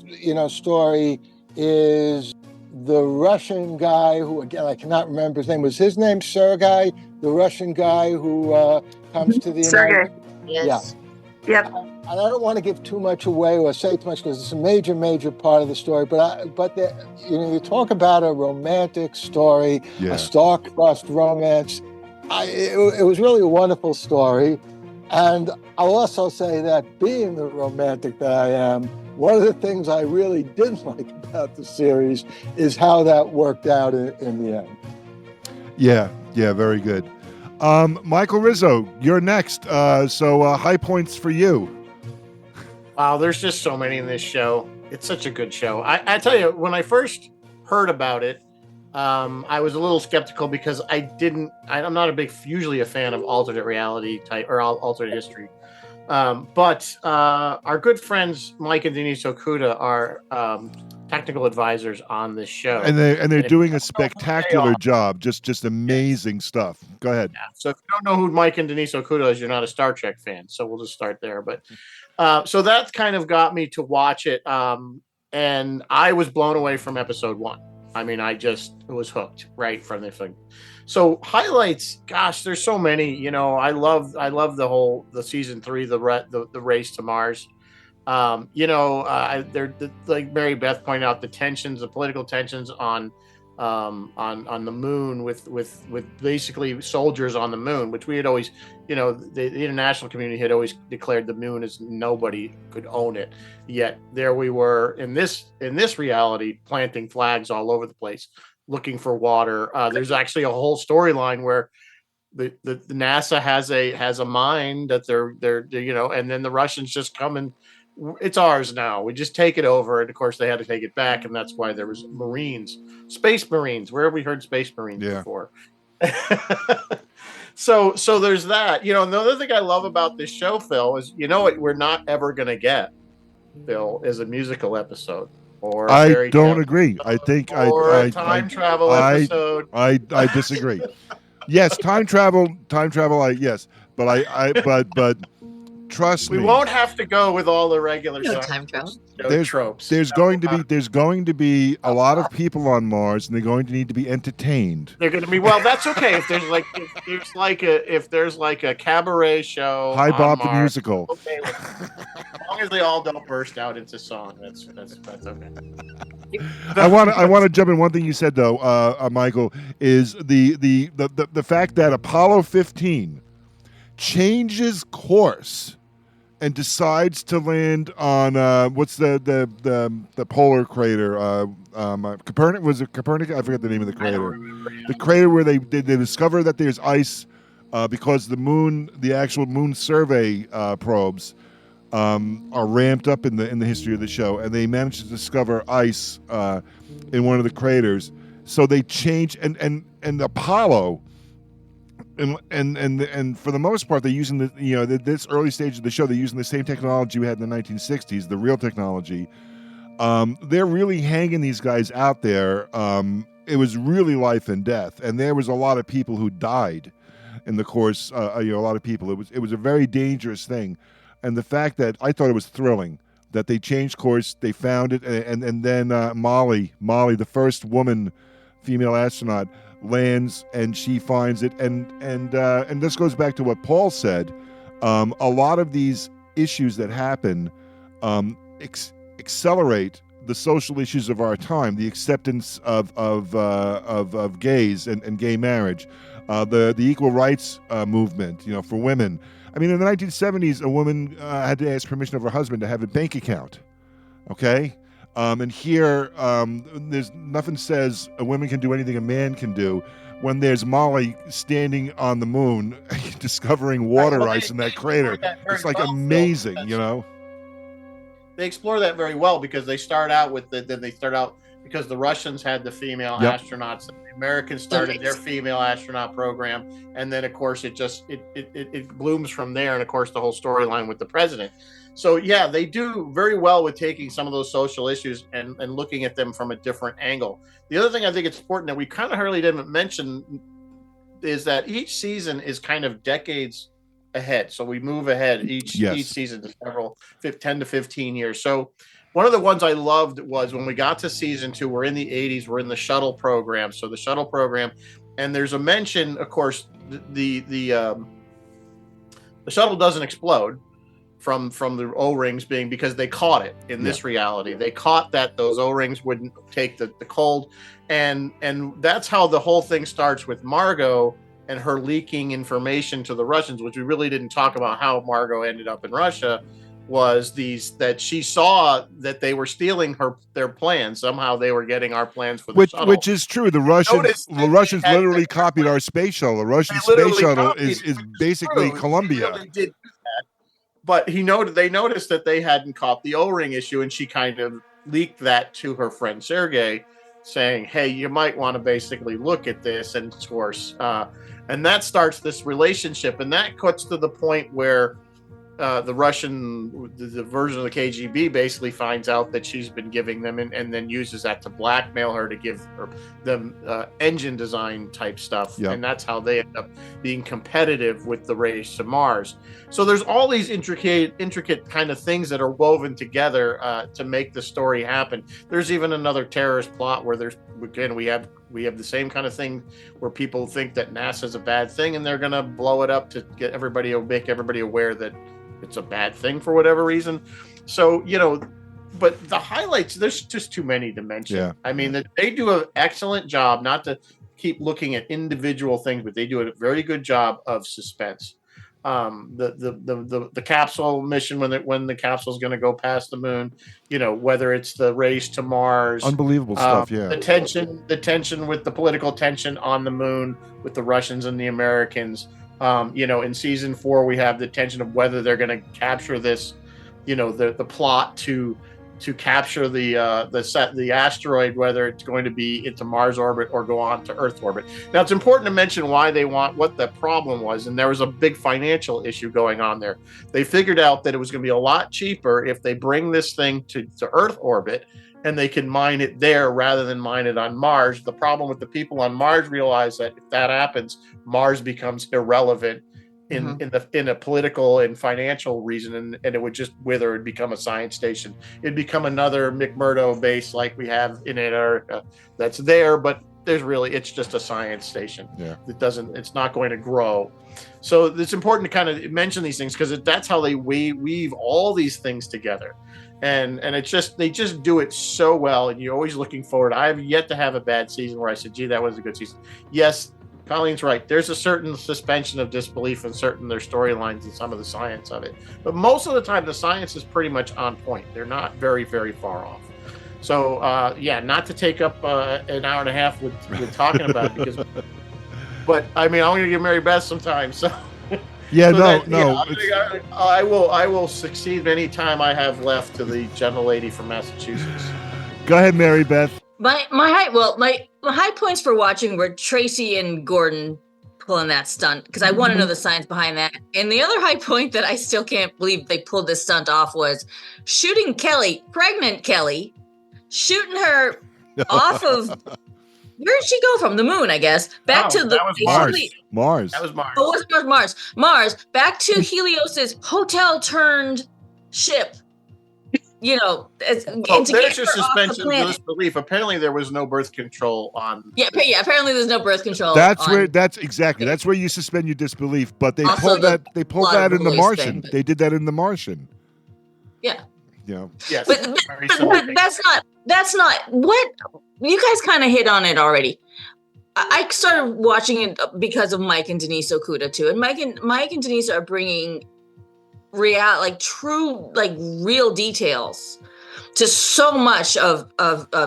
story is the Russian guy who, again, I cannot remember his name. Was his name Sergei? The Russian guy who comes to the Sergei. Yes. Yeah. Yep. And I don't want to give too much away or say too much, because it's a major, major part of the story. But you talk about a romantic story, a star-crossed romance. It was really a wonderful story. And I'll also say that, being the romantic that I am, one of the things I really didn't like about the series is how that worked out in the end. Yeah, very good. Michael Rizzo, you're next. So high points for you. Wow, there's just so many in this show. It's such a good show. I tell you, when I first heard about it, I was a little skeptical because I'm not usually a fan of alternate reality type or alternate history. But our good friends Mike and Denise Okuda are technical advisors on this show, and they're doing a spectacular job. Just amazing stuff. Go ahead. Yeah. So if you don't know who Mike and Denise Okuda is, you're not a Star Trek fan. So we'll just start there. But so that kind of got me to watch it, and I was blown away from episode 1. I mean, I just was hooked right from the thing. So highlights, gosh, there's so many. You know, I love the season 3, the race to Mars. They're like Marybeth pointed out, the political tensions on the moon with basically soldiers on the moon, which we had always, the international community had always declared the moon as nobody could own it. Yet there we were in this reality, planting flags all over the place, looking for water. There's actually a whole storyline where the NASA has a mine that they're and then the Russians just come and it's ours now. We just take it over, and of course they had to take it back, and that's why there was Space Marines. Where have we heard Space Marines before? So there's that. Another thing I love about this show, Phil, is what we're not ever gonna get, Phil, is a musical episode. Or I don't agree. I think a time travel episode. I disagree. Yes, time travel. Yes, but trust me. We won't have to go with all the regular time travel. Tropes. There's going to be a lot of people on Mars, and they're going to need to be entertained. They're going to be that's okay if there's like a cabaret show. Hi, Bob Mars, the musical. Okay, as long as they all don't burst out into song, that's okay. I want to jump in. One thing you said though, Michael, is the fact that Apollo 15 changes course and decides to land on what's the polar crater? Copernicus, was it Copernicus? I forget the name of the crater. The crater where they discover that there's ice because the actual moon survey probes are ramped up in the history of the show, and they managed to discover ice in one of the craters. So they change and Apollo. And for the most part, they're using this early stage of the show. They're using the same technology we had in the 1960s, the real technology. They're really hanging these guys out there. It was really life and death, and there was a lot of people who died in the course. A lot of people. It was a very dangerous thing, and the fact that I thought it was thrilling that they changed course, they found it, and then Molly, the first female astronaut, lands and she finds it, and this goes back to what Paul said. A lot of these issues that happen accelerate the social issues of our time, the acceptance of gays and gay marriage, the equal rights movement, for women. I mean, in the 1970s, a woman had to ask permission of her husband to have a bank account. Okay. And here, there's nothing says a woman can do anything a man can do when there's Molly standing on the moon discovering water ice in that crater. It's like amazing, They explore that very well because they start out because the Russians had the female astronauts, and the Americans started their female astronaut program, and then of course it blooms from there, and of course the whole storyline with the president. So yeah, they do very well with taking some of those social issues and looking at them from a different angle. The other thing I think it's important that we kind of hardly didn't mention is that each season is kind of decades ahead. So we move ahead each season to 10 to 15 years. So one of the ones I loved was when we got to season 2, we're in the 80s, we're in the shuttle program. So the shuttle program, and there's a mention, of course, the shuttle doesn't explode from the O-rings being because they caught it in this reality. They caught that those O-rings wouldn't take the cold. And that's how the whole thing starts with Margot and her leaking information to the Russians, which we really didn't talk about how Margot ended up in Russia, was that she saw that they were stealing their plans. Somehow they were getting our plans for the shuttle. Which is true. The Russians literally copied our space shuttle. The Russian space shuttle is basically Columbia. They did do that. But they noticed that they hadn't caught the O-ring issue, and she kind of leaked that to her friend Sergei. saying, hey, you might want to basically look at this and source. And that starts this relationship. And that cuts to the point where the Russian, the version of the KGB basically finds out that she's been giving them and then uses that to blackmail her to give them engine design type stuff. Yep. And that's how they end up being competitive with the race to Mars. So there's all these intricate kind of things that are woven together to make the story happen. There's even another terrorist plot where we have the same kind of thing where people think that NASA's a bad thing and they're going to blow it up to make everybody aware that it's a bad thing for whatever reason. So, but the highlights, there's just too many to mention. Yeah. I mean, they do an excellent job, not to keep looking at individual things, but they do a very good job of suspense. The capsule mission when the capsule is going to go past the moon, whether it's the race to Mars, unbelievable stuff. Yeah, the tension with the political tension on the moon with the Russians and the Americans. In season 4, we have the tension of whether they're going to capture this, the plot to capture the asteroid, whether it's going to be into Mars orbit or go on to Earth orbit. Now, it's important to mention why they want what the problem was, and there was a big financial issue going on there. They figured out that it was going to be a lot cheaper if they bring this thing to Earth orbit and they can mine it there rather than mine it on Mars. The problem with the people on Mars realize that if that happens, Mars becomes irrelevant in a political and financial reason, and it would just wither and become a science station. It'd become another McMurdo base like we have in Antarctica that's there, but it's just a science station. Yeah. It's not going to grow. So it's important to kind of mention these things because that's how they weave all these things together. And they just do it so well, and you're always looking forward. I've yet to have a bad season where I said, gee, that was a good season. Yes, Colleen's right. There's a certain suspension of disbelief in certain their storylines and some of the science of it. But most of the time, the science is pretty much on point. They're not very, very far off. So, not to take up an hour and a half with talking about it, but I mean, I'm going to give Marybeth some time. So. I will succeed any time I have left to the gentle lady from Massachusetts. Go ahead, Marybeth. My high points for watching were Tracy and Gordon pulling that stunt because I want to know the science behind that. And the other high point that I still can't believe they pulled this stunt off was shooting pregnant Kelly, shooting her off of. Where did she go from? The moon, I guess. Back to the Mars. That was Mars. Oh, it was Mars. Back to Helios's hotel turned ship. There's your suspension of disbelief. Apparently, there was no birth control on. Yeah. Apparently, there's no birth control. That's where you suspend your disbelief. But they pulled that in The Martian. They did that in The Martian. Yeah. Yeah. Yes. But that's not what you guys kind of hit on it already. I started watching it because of Mike and Denise Okuda too, and Mike and Denise are bringing real details to so much of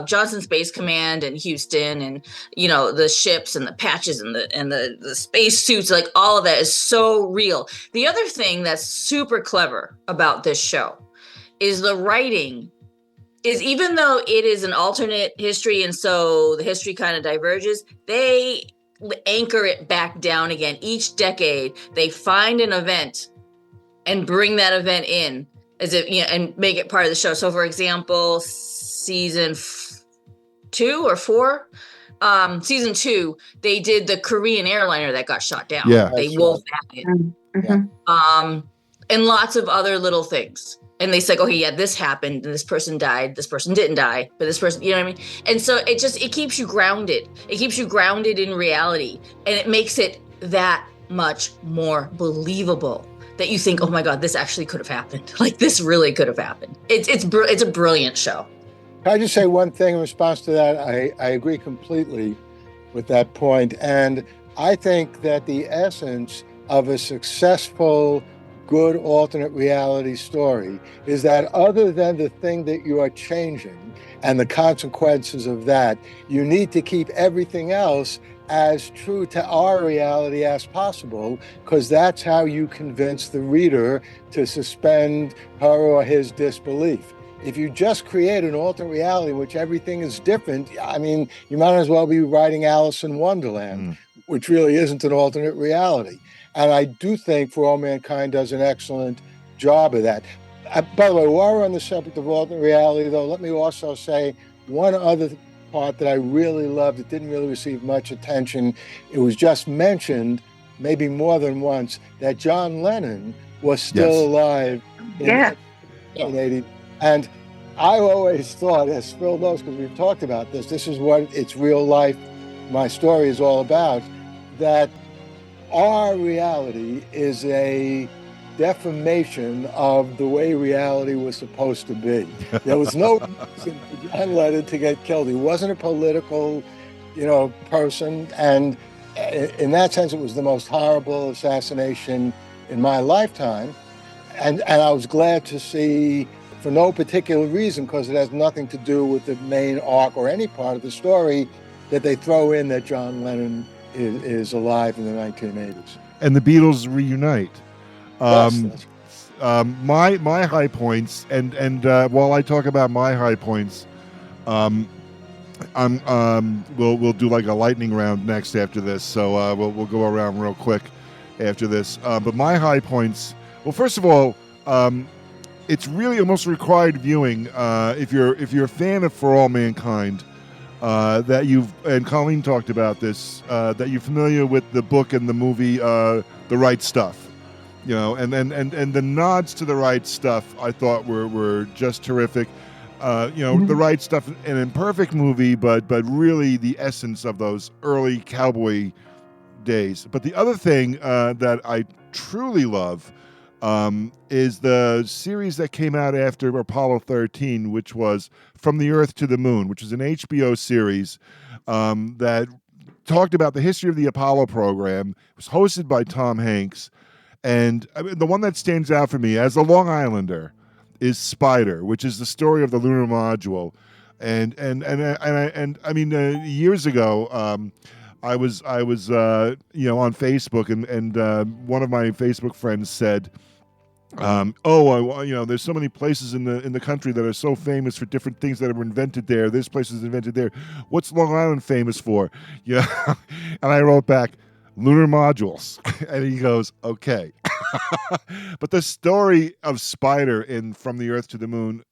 Johnson Space Command and Houston, and the ships and the patches and the space suits. Like all of that is so real. The other thing that's super clever about this show is the writing. Is even though it is an alternate history and so the history kind of diverges, they anchor it back down again. Each decade, they find an event and bring that event in as if, and make it part of the show. So, for example, season 2 or 4, season 2, they did the Korean airliner that got shot down. Yeah, they wove that in. Mm-hmm. And lots of other little things. And they say, okay, yeah, this happened, and this person died, this person didn't die, but this person, you know what I mean? And so it keeps you grounded. It keeps you grounded in reality, and it makes it that much more believable that you think, oh my God, this actually could have happened. Like this really could have happened. It's a brilliant show. Can I just say one thing in response to that? I agree completely with that point. And I think that the essence of a successful good alternate reality story is that other than the thing that you are changing and the consequences of that, you need to keep everything else as true to our reality as possible, because that's how you convince the reader to suspend her or his disbelief. if you just create an alternate reality in which everything is different, I mean, you might as well be writing Alice in Wonderland, which really isn't an alternate reality. And I do think For All Mankind does an excellent job of that. By the way, while we're on the subject of alternate reality, though, let me also say one other part that I really loved. It didn't really receive much attention. It was just mentioned, maybe more than once, that John Lennon was still alive in 1980. And I always thought, as Phil knows, because we've talked about this is what it's real life, my story is all about, that our reality is a defamation of the way reality was supposed to be. There was no reason for John Lennon to get killed. He wasn't a political, person. And in that sense, it was the most horrible assassination in my lifetime. And I was glad to see, for no particular reason, because it has nothing to do with the main arc or any part of the story, that they throw in that John Lennon is alive in the 1980s. And the Beatles reunite. Yes, My high points, and while I talk about my high points, we'll do like a lightning round next after this. So we'll go around real quick after this. But my high points. Well, first of all, it's really almost required viewing if you're a fan of For All Mankind. That and Colleen talked about this, that you're familiar with the book and the movie The Right Stuff, and the nods to The Right Stuff I thought were just terrific. The Right Stuff, an imperfect movie, but really the essence of those early cowboy days. But the other thing that I truly love is the series that came out after Apollo 13, which was From the Earth to the Moon, which is an HBO series that talked about the history of the Apollo program. It was hosted by Tom Hanks. And the one that stands out for me as a Long Islander is Spider, which is the story of the lunar module. And I mean, years ago, I was on Facebook, and one of my Facebook friends said, there's so many places in the country that are so famous for different things that were invented there. This place is invented there. What's Long Island famous for? Yeah, and I wrote back, lunar modules, and he goes, okay. But the story of Spider in From the Earth to the Moon,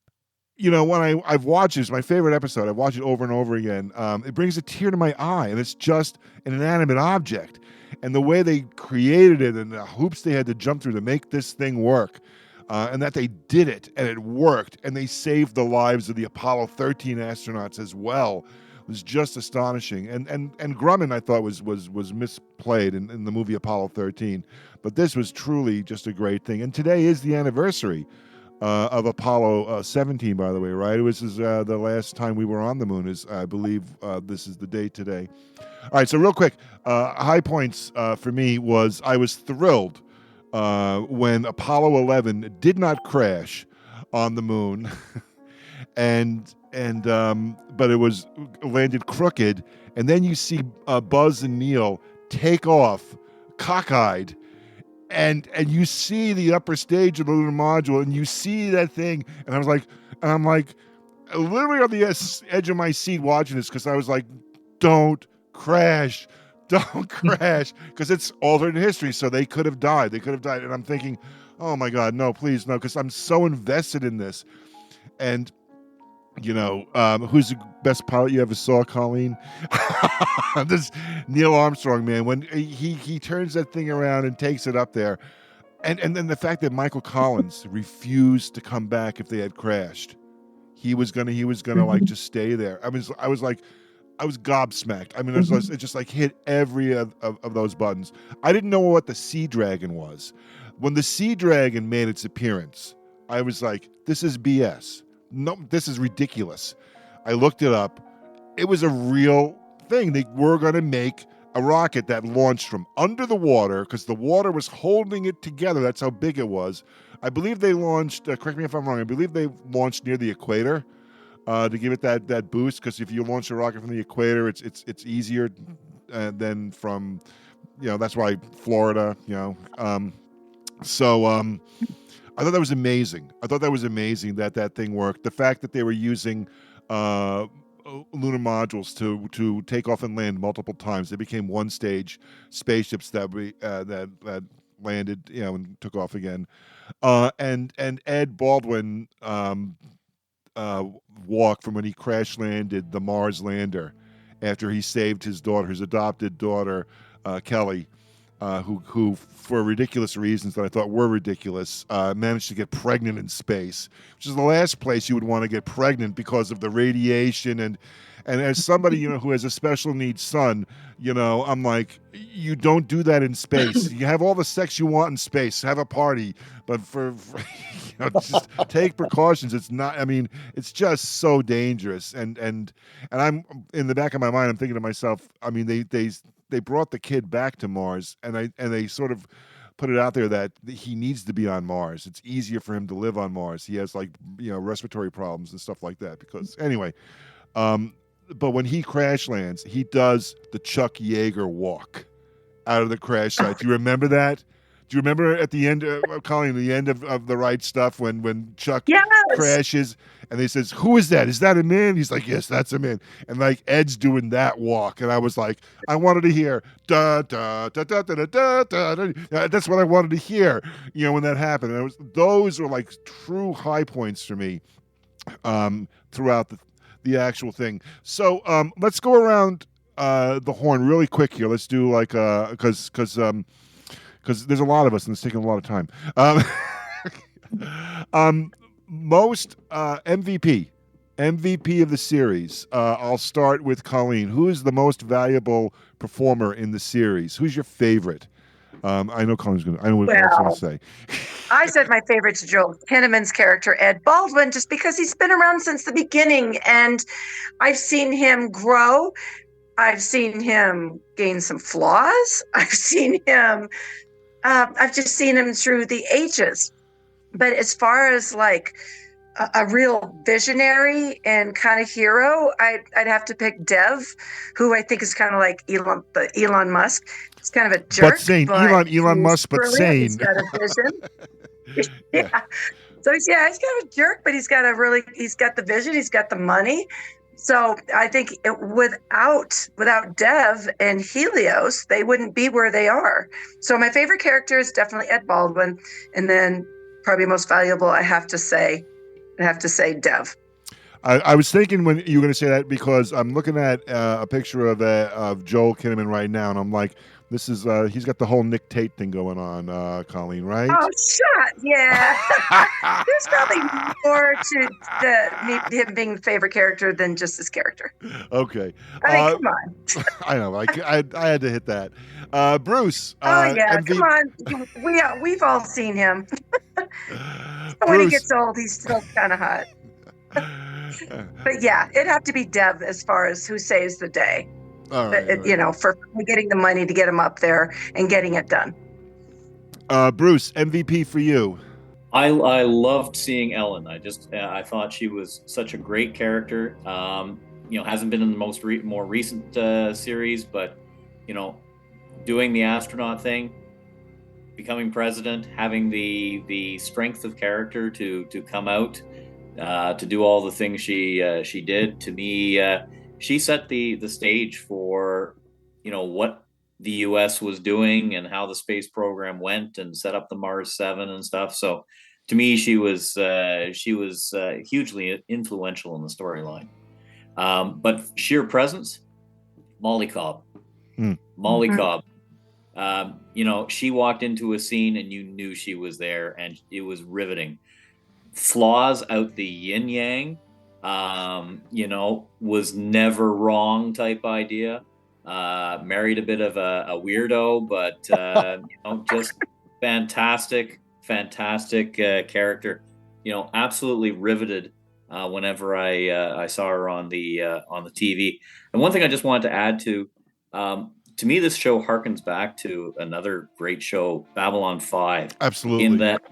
when I've watched it, it's my favorite episode. I've watched it over and over again. It brings a tear to my eye, and it's just an inanimate object. And the way they created it and the hoops they had to jump through to make this thing work, and that they did it, and it worked, and they saved the lives of the Apollo 13 astronauts as well, was just astonishing. And Grumman, I thought, was misplayed in the movie Apollo 13. But this was truly just a great thing. And today is the anniversary of Apollo 17, by the way, right? This is the last time we were on the moon. I believe this is the date today. All right, so real quick, high points for me was I was thrilled when Apollo 11 did not crash on the moon, but it was landed crooked, and then you see Buzz and Neil take off cockeyed, and you see the upper stage of the lunar module, and you see that thing, and I'm like, literally on the edge of my seat watching this, because I was like, don't crash, because it's alternate history, so they could have died, and I'm thinking, oh my God, no, please, no, because I'm so invested in this. And who's the best pilot you ever saw, Colleen? This Neil Armstrong, man, when he turns that thing around and takes it up there, and then the fact that Michael Collins refused to come back if they had crashed. He was gonna like just stay there. I was gobsmacked. I mean, it just like hit every of those buttons. I didn't know what the Sea Dragon was. When the Sea Dragon made its appearance, I was like, this is BS. No, this is ridiculous. I looked it up. It was a real thing. They were going to make a rocket that launched from under the water because the water was holding it together. That's how big it was. I believe they launched, correct me if I'm wrong, I believe they launched near the equator to give it that boost, because if you launch a rocket from the equator, it's easier than from, that's why Florida, I thought that was amazing. That that thing worked. The fact that they were using lunar modules to take off and land multiple times. They became one-stage spaceships that landed, and took off again. And Ed Baldwin walk from when he crash landed the Mars lander after he saved his adopted daughter, Kelly, who for ridiculous reasons that I thought were ridiculous, managed to get pregnant in space, which is the last place you would want to get pregnant because of the radiation. And as somebody, who has a special needs son, I'm like, you don't do that in space. You have all the sex you want in space, have a party, but for just take precautions. It's not, it's just so dangerous. And I'm, in the back of my mind, I'm thinking to myself, they brought the kid back to Mars, and they sort of put it out there that he needs to be on Mars. It's easier for him to live on Mars. He has respiratory problems and stuff like that. Because anyway, but when he crash lands, he does the Chuck Yeager walk out of the crash site. Do you remember that? Do you remember at the end, Colleen, the end of The Right Stuff when Chuck crashes and he says, "Who is that? Is that a man?" He's like, "Yes, that's a man." And Ed's doing that walk, and I was like, I wanted to hear da da da da da da da da. That's what I wanted to hear, when that happened. And those were like true high points for me throughout the actual thing. So let's go around the horn really quick here. Let's do because there's a lot of us and it's taking a lot of time. Most MVP of the series. I'll start with Colleen. Who is the most valuable performer in the series? Who's your favorite? I know Colleen's going to. I know what Colin's going to say. I said my favorite's Joel Kinnaman's character, Ed Baldwin, just because he's been around since the beginning, and I've seen him grow. I've seen him gain some flaws. I've seen him. I've just seen him through the ages. But as far as a real visionary and kind of hero, I'd have to pick Dev, who I think is kind of like Elon Musk. He's kind of a jerk, but sane. Elon Musk, but sane. He's got a vision. Yeah. So he's kind of a jerk, but he's got the vision. He's got the money. So I think without Dev and Helios, they wouldn't be where they are. So my favorite character is definitely Ed Baldwin, and then probably most valuable, I have to say Dev. I was thinking when you were going to say that because I'm looking at a picture of Joel Kinnaman right now, and I'm like, this is he's got the whole Nick Tate thing going on, Colleen, right? Oh, shut! Yeah, there's probably more to him being the favorite character than just his character. Okay, come on. I know, I had to hit that. Bruce. Come on. We've all seen him. When he gets old, he's still kind of hot. But yeah, it'd have to be Dev as far as who saves the day. All right, for getting the money to get him up there and getting it done. Bruce, MVP for you. I loved seeing Ellen. I thought she was such a great character. Hasn't been in the more recent series, but doing the astronaut thing, becoming president, having the strength of character to come out, to do all the things she did. To me, she set the stage for what the U.S. was doing and how the space program went, and set up the Mars 7 and stuff. So to me, she was hugely influential in the storyline. But sheer presence, Molly Cobb. Molly Cobb. She walked into a scene and you knew she was there, and it was riveting. Flaws out the yin yang, was never wrong type idea. Married a bit of a weirdo, but just fantastic character. Absolutely riveted whenever I saw her on the TV. And one thing I just wanted to add to me, this show harkens back to another great show, Babylon 5. Absolutely. In that,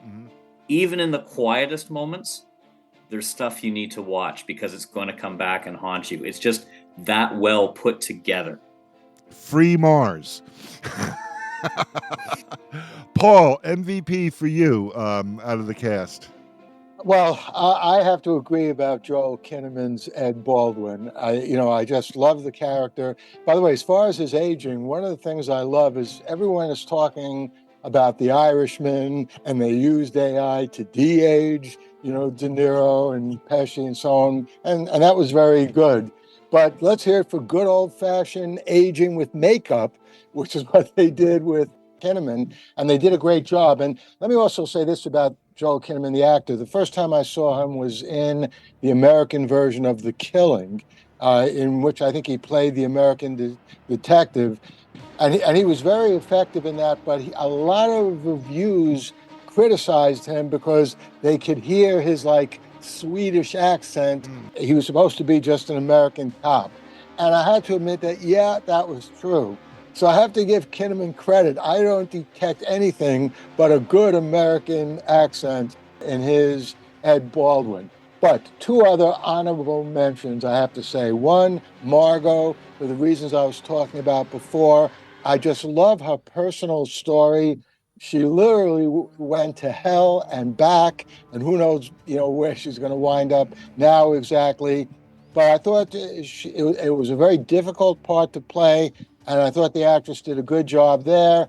even in the quietest moments, there's stuff you need to watch because it's going to come back and haunt you. It's just that well put together. Free Mars. Paul, MVP for you out of the cast. Well, I have to agree about Joel Kinnaman's Ed Baldwin. I just love the character. By the way, as far as his aging, one of the things I love is everyone is talking about The Irishman, and they used AI to de-age, De Niro and Pesci and so on, and that was very good. But let's hear it for good old-fashioned aging with makeup, which is what they did with Kinnaman, and they did a great job. And let me also say this about Joel Kinnaman, the actor. The first time I saw him was in the American version of The Killing, in which I think he played the American detective. And he was very effective in that, but a lot of reviews criticized him because they could hear his, Swedish accent. He was supposed to be just an American cop. And I had to admit that, that was true. So I have to give Kinnaman credit. I don't detect anything but a good American accent in his Ed Baldwin. But two other honorable mentions, I have to say. One, Margot, for the reasons I was talking about before. I just love her personal story. She literally went to hell and back, and who knows, where she's going to wind up now exactly. But I thought it was a very difficult part to play, and I thought the actress did a good job there.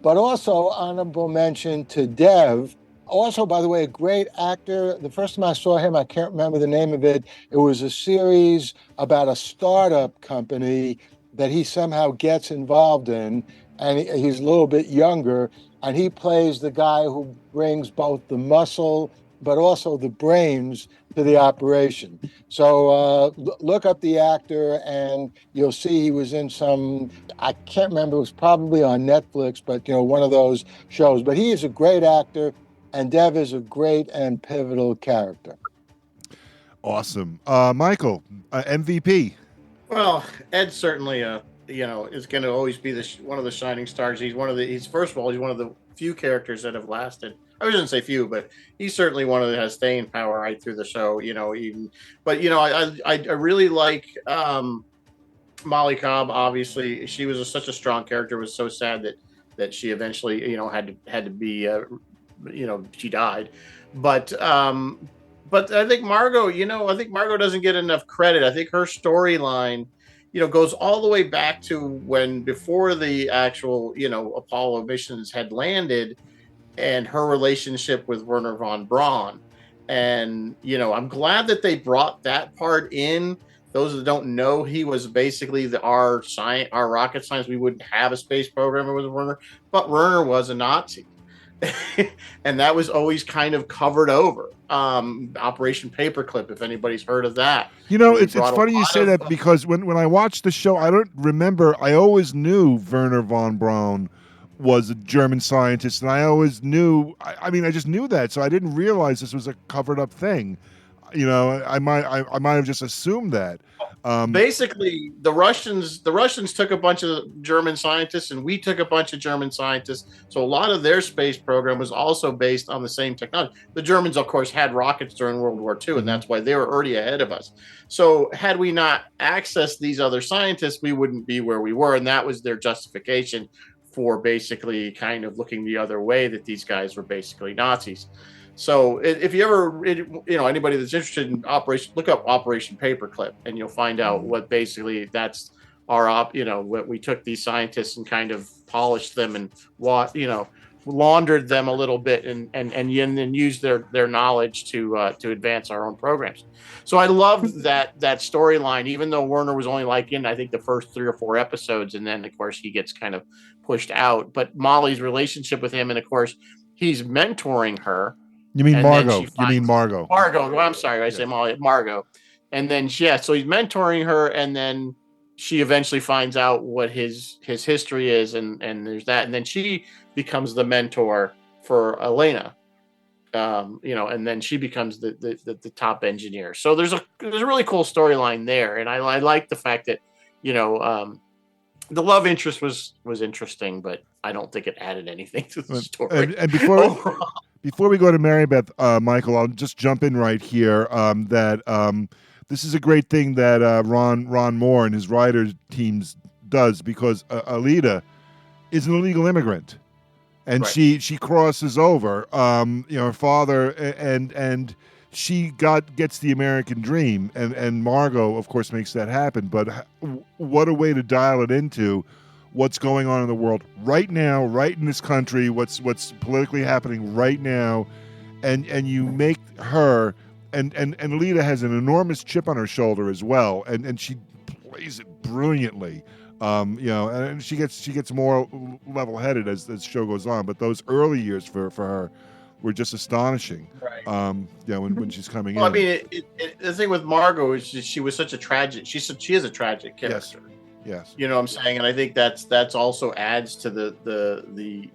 But also, honorable mention to Dev. Also, by the way, a great actor. The first time I saw him, I can't remember the name of it. It was a series about a startup company that he somehow gets involved in, and he's a little bit younger, and he plays the guy who brings both the muscle but also the brains to the operation. So look up the actor, and you'll see he was in some, I can't remember, it was probably on Netflix, but one of those shows. But he is a great actor, and Dev is a great and pivotal character. Awesome. Michael, MVP. Well, Ed certainly, is going to always be one of the shining stars. First of all, he's one of the few characters that have lasted. I shouldn't say few, but he's certainly one that has staying power right through the show. I really like Molly Cobb. Obviously, she was such a strong character. It was so sad that she eventually, had to be, she died. But I think Margot doesn't get enough credit. I think her storyline, goes all the way back to before the actual, Apollo missions had landed, and her relationship with Wernher von Braun. And, I'm glad that they brought that part in. Those that don't know, he was basically our rocket science. We wouldn't have a space program with Wernher, but Wernher was a Nazi. And that was always kind of covered over. Operation Paperclip, if anybody's heard of that. It's funny you say that, because when I watched the show, I don't remember. I always knew Wernher von Braun was a German scientist, and I always knew. I just knew that, so I didn't realize this was a covered up thing. I might have just assumed that. Basically, the Russians took a bunch of German scientists, and we took a bunch of German scientists. So a lot of their space program was also based on the same technology. The Germans, of course, had rockets during World War II, and that's why they were already ahead of us. So had we not accessed these other scientists, we wouldn't be where we were, and that was their justification for basically kind of looking the other way, that these guys were basically Nazis. So if you ever, anybody that's interested in look up Operation Paperclip, and you'll find out what basically that's what we took these scientists and kind of polished them and laundered them a little bit and used their knowledge to advance our own programs. So I love that storyline, even though Wernher was only in, I think, the first 3 or 4 episodes, and then of course he gets kind of pushed out. But Molly's relationship with him, and of course he's mentoring her. You mean Margot? Margot. Margot. Well, I'm sorry, I say Molly. Margot. And then so he's mentoring her, and then she eventually finds out what his history is, and there's that, and then she becomes the mentor for Elena. And then she becomes the top engineer. So there's a really cool storyline there, and I like the fact that the love interest was interesting, but I don't think it added anything to the story. And before we go to Marybeth, Michael, I'll just jump in right here. This is a great thing that Ron Moore and his writers teams does, because Alita is an illegal immigrant. and Right. she crosses over. Her father and she gets the American dream, and Margot, of course, makes that happen. But what a way to dial it into what's going on in the world right now, right in this country, what's politically happening right now, and you make her and Lita has an enormous chip on her shoulder as well, and she plays it brilliantly. And she gets more level-headed as the show goes on. But those early years for her were just astonishing. Right. When she's coming Well, in. I mean, the thing with Margot is she was such a tragic. She is a tragic character. Yes. You know what I'm saying, and I think that's also adds to the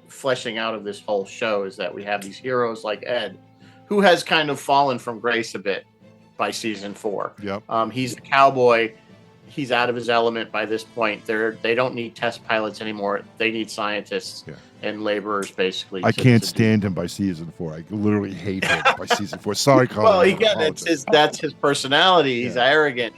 fleshing out of this whole show, is that we have these heroes like Ed, who has kind of fallen from grace a bit by season 4. Yep. He's a cowboy. He's out of his element by this point. They don't need test pilots anymore. They need scientists and laborers, basically. I can't stand him by season 4. I literally hate him by season 4. Sorry, Colleen. Well, again, that's his personality. He's arrogant.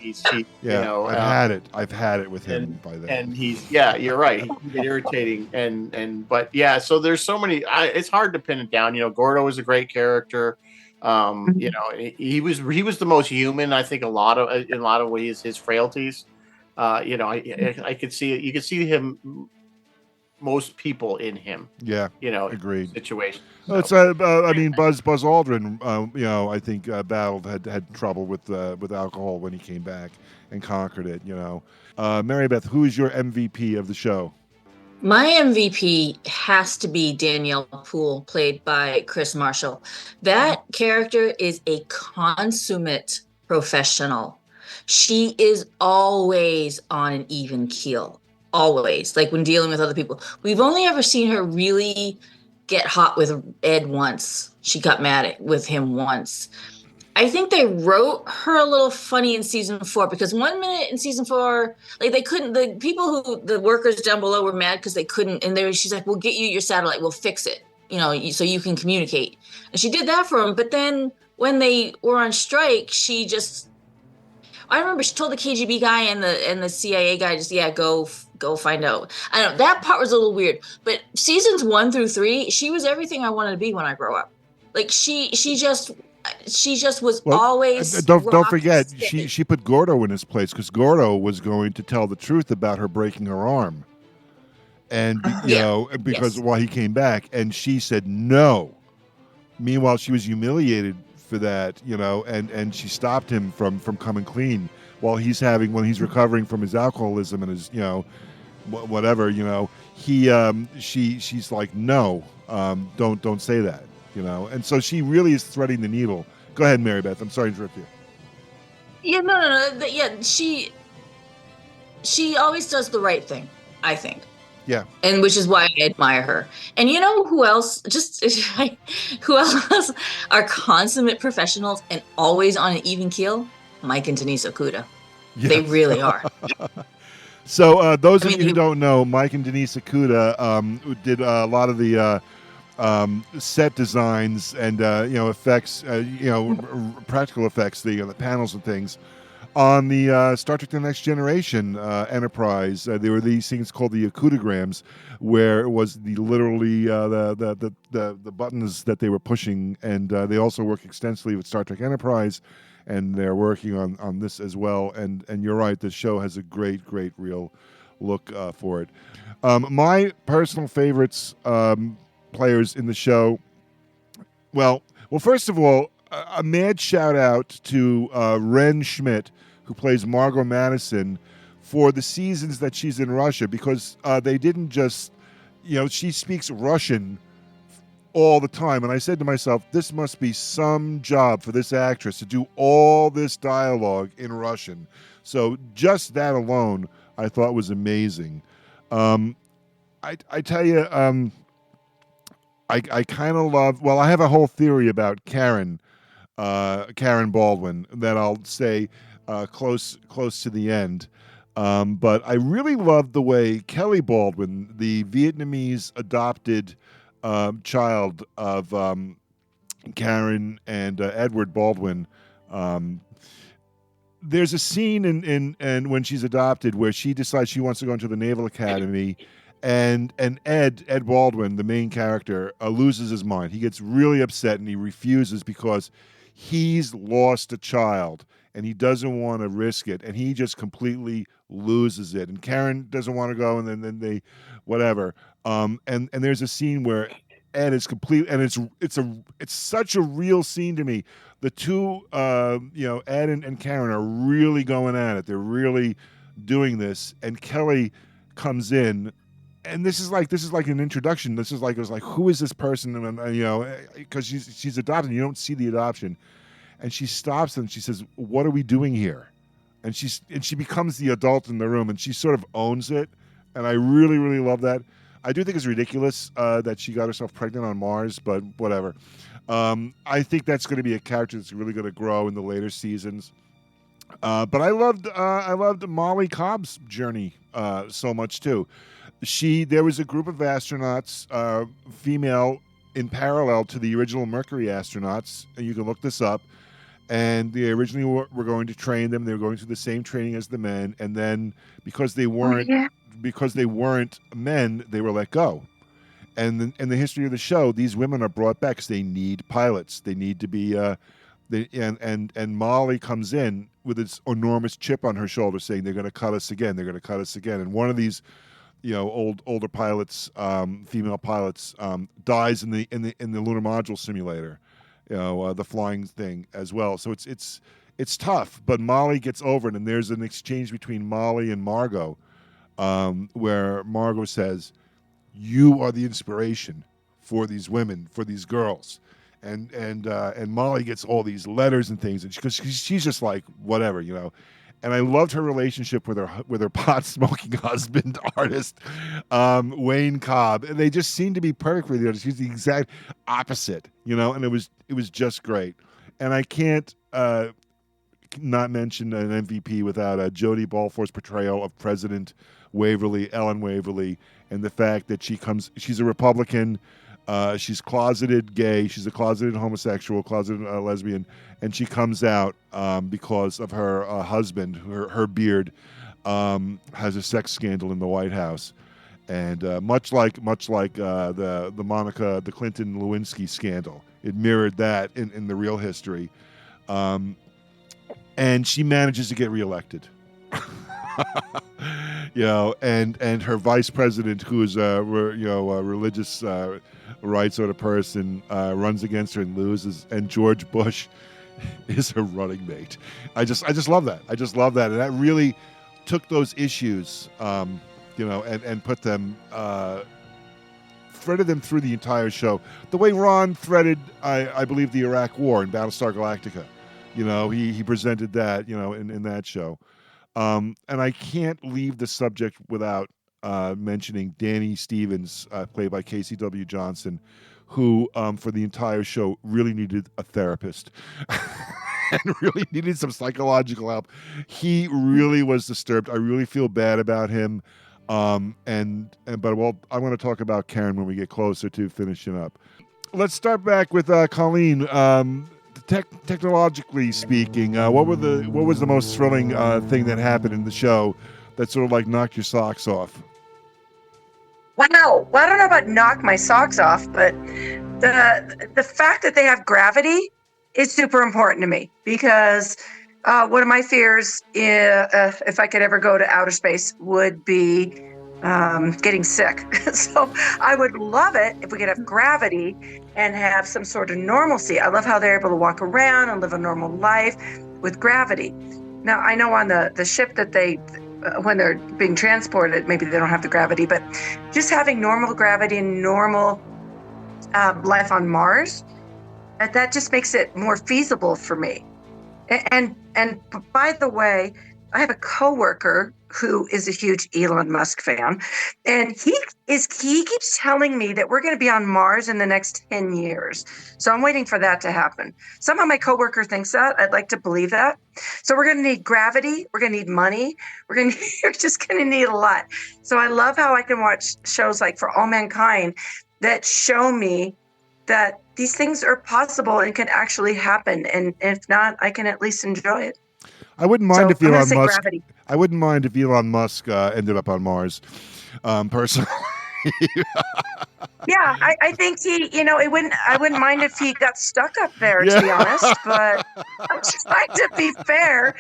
I've had it with him by then. And you're right. He can get irritating. But so there's so many. It's hard to pin it down. Gordo is a great character. He was the most human. I think in a lot of ways, his frailties. I could see it. You could see him. Most people in him. Yeah. Agreed. Situation. So. It's Buzz Aldrin. I think battled had trouble with alcohol when he came back and conquered it. Marybeth, who is your MVP of the show? My MVP has to be Danielle Poole, played by Chris Marshall. That character is a consummate professional. She is always on an even keel. Always, like when dealing with other people. We've only ever seen her really get hot with Ed once. She got mad with him once. I think they wrote her a little funny in season 4, because 1 minute in season 4, like the workers down below were mad because they couldn't, and she's like, we'll get you your satellite, we'll fix it, so you can communicate. And she did that for them, but then when they were on strike, I remember she told the KGB guy and the CIA guy, go find out. I don't know, that part was a little weird, but seasons 1 through 3, she was everything I wanted to be when I grow up. Like she just was always. Don't forget, she put Gordo in his place, because Gordo was going to tell the truth about her breaking her arm, and while he came back, and she said no. Meanwhile, she was humiliated for that, and she stopped him from coming clean while he's recovering from his alcoholism and his whatever. She's like, no, don't say that. And so she really is threading the needle. Go ahead, Marybeth. I'm sorry to interrupt you. Yeah, no. Yeah, she always does the right thing, I think. Yeah. And which is why I admire her. And who else? Who else are consummate professionals and always on an even keel? Mike and Denise Okuda. Yes. They really are. So those of you who don't know, Mike and Denise Okuda did a lot of the set designs and effects, practical effects, the panels and things on the Star Trek: The Next Generation Enterprise. There were these things called the Okudograms, where it was literally the buttons that they were pushing, and they also work extensively with Star Trek Enterprise, and they're working on this as well. And you're right, the show has a great real look for it. My personal favorites. Players in the show. Well, first of all, a mad shout out to Ren Schmidt, who plays Margot Madison, for the seasons that she's in Russia, because they didn't just, she speaks Russian all the time. And I said to myself, this must be some job for this actress to do all this dialogue in Russian. So just that alone, I thought was amazing. I tell you, I kind of love. Well, I have a whole theory about Karen Baldwin that I'll say close to the end. But I really love the way Kelly Baldwin, the Vietnamese adopted child of Karen and Edward Baldwin. There's a scene in when she's adopted where she decides she wants to go into the Naval Academy. And Ed Baldwin, the main character, loses his mind. He gets really upset and he refuses because he's lost a child and he doesn't want to risk it, and he just completely loses it. And Karen doesn't want to go, and then they whatever. And there's a scene where Ed is complete, and it's such a real scene to me. The two, Ed and Karen are really going at it. They're really doing this, and Kelly comes in. And this is like an introduction. It was like, who is this person? And because she's adopted, you don't see the adoption, and she stops and she says, "What are we doing here?" And she becomes the adult in the room, and she sort of owns it. And I really, really love that. I do think it's ridiculous that she got herself pregnant on Mars, but whatever. I think that's going to be a character that's really going to grow in the later seasons. But I loved Molly Cobb's journey so much too. There was a group of astronauts, female, in parallel to the original Mercury astronauts, and you can look this up. And they originally were going to train them. They were going through the same training as the men, and then because they weren't men, they were let go. And in the history of the show, these women are brought back because they need pilots. They need to be. And Molly comes in with this enormous chip on her shoulder, saying they're going to cut us again. They're going to cut us again. And one of these, older pilots, female pilots, dies in the lunar module simulator, the flying thing as well. So it's tough, but Molly gets over it, and there's an exchange between Molly and Margot, where Margot says, "You are the inspiration for these women, for these girls." And Molly gets all these letters and things, and because she's just like whatever, And I loved her relationship with her pot smoking husband, artist Wayne Cobb. And they just seemed to be perfect for the other. She's the exact opposite, And it was just great. And I can't not mention an MVP without Jodie Balfour's portrayal of President Waverly, Ellen Waverly, and the fact that she's a Republican. She's closeted gay. She's a closeted homosexual, closeted lesbian, and she comes out because of her husband. Her beard has a sex scandal in the White House, and much like the Monica, the Clinton Lewinsky scandal, it mirrored that in the real history, and she manages to get reelected. And her vice president, who's a religious right sort of person, runs against her and loses. And George Bush is her running mate. I just love that. I just love that, and that really took those issues, and put them, threaded them through the entire show. The way Ron threaded, I believe, the Iraq War in Battlestar Galactica. He presented that, in that show. And I can't leave the subject without mentioning Danny Stevens, played by Casey W. Johnson, who, for the entire show, really needed a therapist and really needed some psychological help. He really was disturbed. I really feel bad about him. But I'm going to talk about Karen when we get closer to finishing up. Let's start back with Colleen. Technologically speaking, what was the most thrilling thing that happened in the show that sort of like knocked your socks off? Wow. Well, I don't know about knock my socks off, but the fact that they have gravity is super important to me, because one of my fears, if I could ever go to outer space, would be getting sick. So I would love it if we could have gravity and have some sort of normalcy. I love how they're able to walk around and live a normal life with gravity. Now, I know on the ship that they, when they're being transported, maybe they don't have the gravity, but just having normal gravity and normal life on Mars, that just makes it more feasible for me. And by the way, I have a coworker who is a huge Elon Musk fan, and he keeps telling me that we're going to be on Mars in the next 10 years. So I'm waiting for that to happen. Somehow my coworker thinks that. I'd like to believe that. So we're going to need gravity. We're going to need money. We're just going to need a lot. So I love how I can watch shows like For All Mankind that show me that these things are possible and can actually happen. And if not, I can at least enjoy it. I wouldn't mind if Elon Musk. Gravity. I wouldn't mind if Elon Musk ended up on Mars, personally. Yeah, I think I wouldn't mind if he got stuck up there, Yeah. to be honest, but I'm just trying to be fair.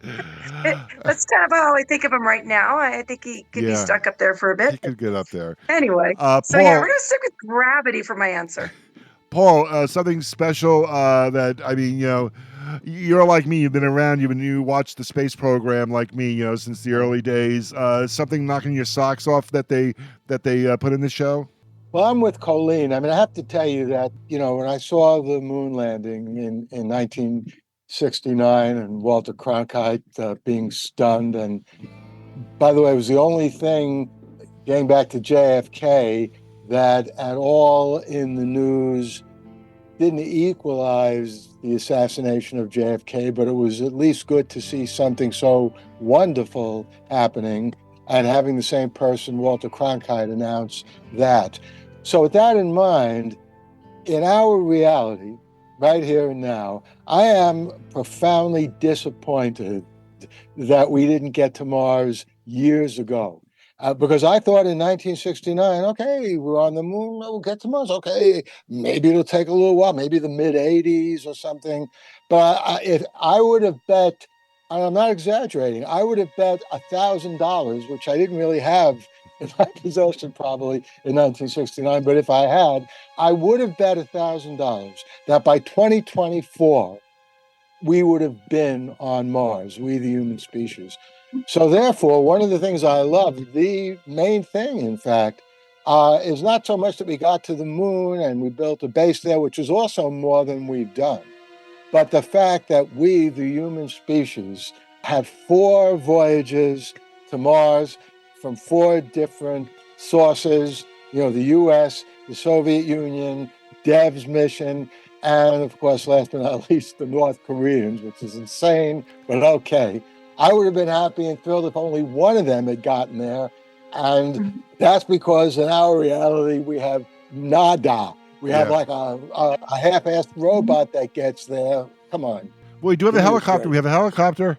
That's kind of how I think of him right now. I think he could be Yeah. stuck up there for a bit. He could get up there. Anyway, so Paul, yeah, we're going to stick with gravity for my answer. Paul, something special that, I mean, you're like me. You've been around. You watched the space program like me, since the early days. Something knocking your socks off that they put in the show? Well, I'm with Colleen. I mean, I have to tell you that, when I saw the moon landing in 1969 and Walter Cronkite being stunned, and by the way, it was the only thing, getting back to JFK, that at all in the news didn't equalize the assassination of JFK, but it was at least good to see something so wonderful happening and having the same person, Walter Cronkite, announce that. So with that in mind, in our reality, right here and now, I am profoundly disappointed that we didn't get to Mars years ago. Because I thought in 1969, okay, we're on the moon, we'll get to Mars. Okay, maybe it'll take a little while, maybe the mid-'80s or something. But if I would have bet, and I'm not exaggerating, I would have bet $1,000, which I didn't really have in my possession probably in 1969. But if I had, I would have bet $1,000 that by 2024, we would have been on Mars, we the human species. So therefore, one of the things I love, the main thing, in fact, is not so much that we got to the moon and we built a base there, which is also more than we've done, but the fact that we, the human species, had 4 voyages to Mars from 4 different sources, the US, the Soviet Union, Dev's mission, and of course, last but not least, the North Koreans, which is insane, but okay. I would have been happy and thrilled if only one of them had gotten there. And that's because in our reality, we have nada. We have like a half-assed robot that gets there. Come on. Well, we do have a helicopter. We have a helicopter.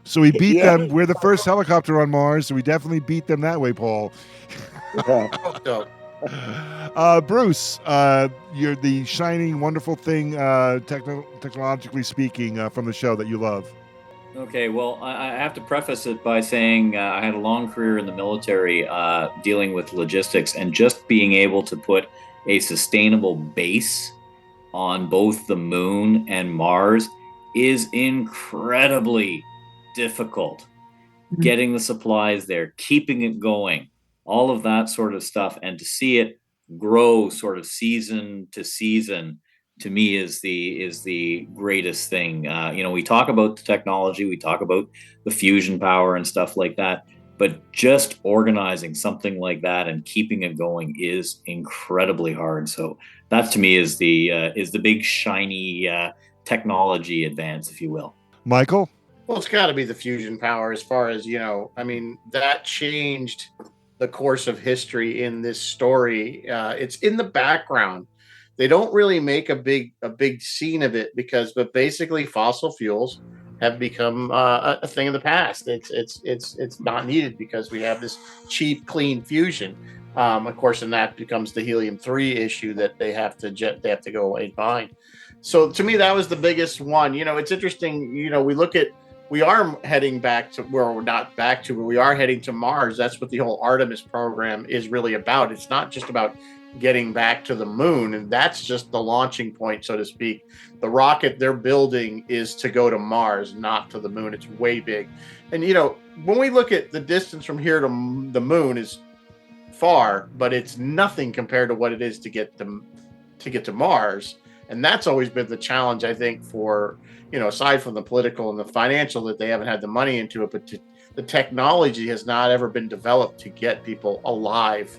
So we beat them. We're the first helicopter on Mars, so we definitely beat them that way, Paul. Bruce, you're the shining, wonderful thing, technologically speaking, from the show that you love. Okay, well, I have to preface it by saying I had a long career in the military dealing with logistics, and just being able to put a sustainable base on both the moon and Mars is incredibly difficult. Getting the supplies there, keeping it going, all of that sort of stuff, and to see it grow sort of season to season, to me is the greatest thing. We talk about the technology, we talk about the fusion power and stuff like that, but just organizing something like that and keeping it going is incredibly hard. So that to me is the big shiny technology advance, if you will. Michael? Well, it's got to be the fusion power, as far as, that changed the course of history in this story. It's in the background. They don't really make a big scene of it but basically fossil fuels have become a thing of the past. It's not needed because we have this cheap, clean fusion. Of course, and that becomes the helium-3 issue that they have to go away and find. So to me, that was the biggest one. It's interesting. We are heading back to where we're not back to, but we are heading to Mars. That's what the whole Artemis program is really about. It's not just about getting back to the moon, and that's just the launching point, so to speak. The rocket they're building is to go to Mars, not to the moon. It's way big. And when we look at the distance from here to the moon is far, but it's nothing compared to what it is to get to Mars. And that's always been the challenge, I think, for aside from the political and the financial, that they haven't had the money into it, but the technology has not ever been developed to get people alive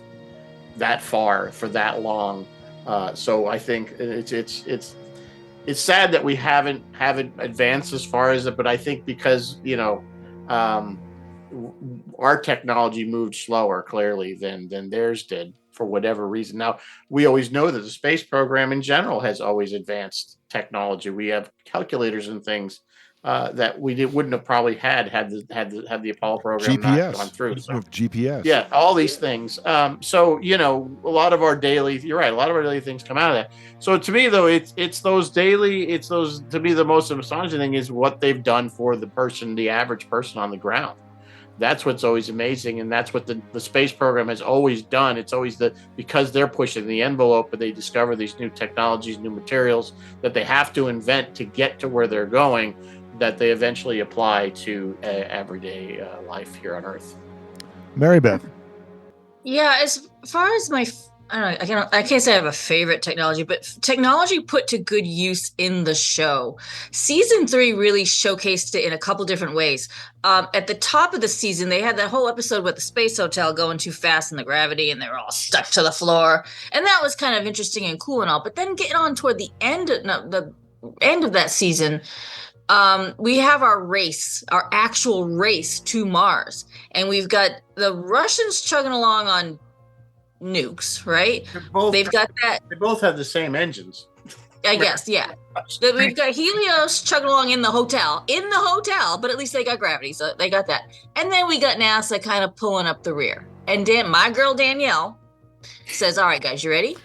that far for that long. So I think it's sad that we haven't advanced as far as it, but I think because our technology moved slower clearly than theirs did for whatever reason. Now, we always know that the space program in general has always advanced technology. We have calculators and things that we wouldn't have probably had the Apollo program not gone through. So GPS. Yeah, all these things. So a lot of our daily. You're right. A lot of our daily things come out of that. So to me, though, it's those daily. It's those. To me, the most astonishing thing is what they've done for the average person on the ground. That's what's always amazing, and that's what the space program has always done. It's always because they're pushing the envelope, but they discover these new technologies, new materials that they have to invent to get to where they're going, that they eventually apply to everyday life here on Earth. Marybeth. Yeah, as far as I can't say I have a favorite technology, but technology put to good use in the show. Season 3 really showcased it in a couple different ways. At the top of the season, they had that whole episode with the space hotel going too fast in the gravity, and they were all stuck to the floor. And that was kind of interesting and cool and all. But then getting on toward the end of that season, we have our actual race to Mars. And we've got the Russians chugging along on nukes, right? They've got that. They both have the same engines. I guess, yeah. We've got Helios chugging along in the hotel, but at least they got gravity, so they got that. And then we got NASA kind of pulling up the rear. And my girl Danielle says, "All right, guys, you ready?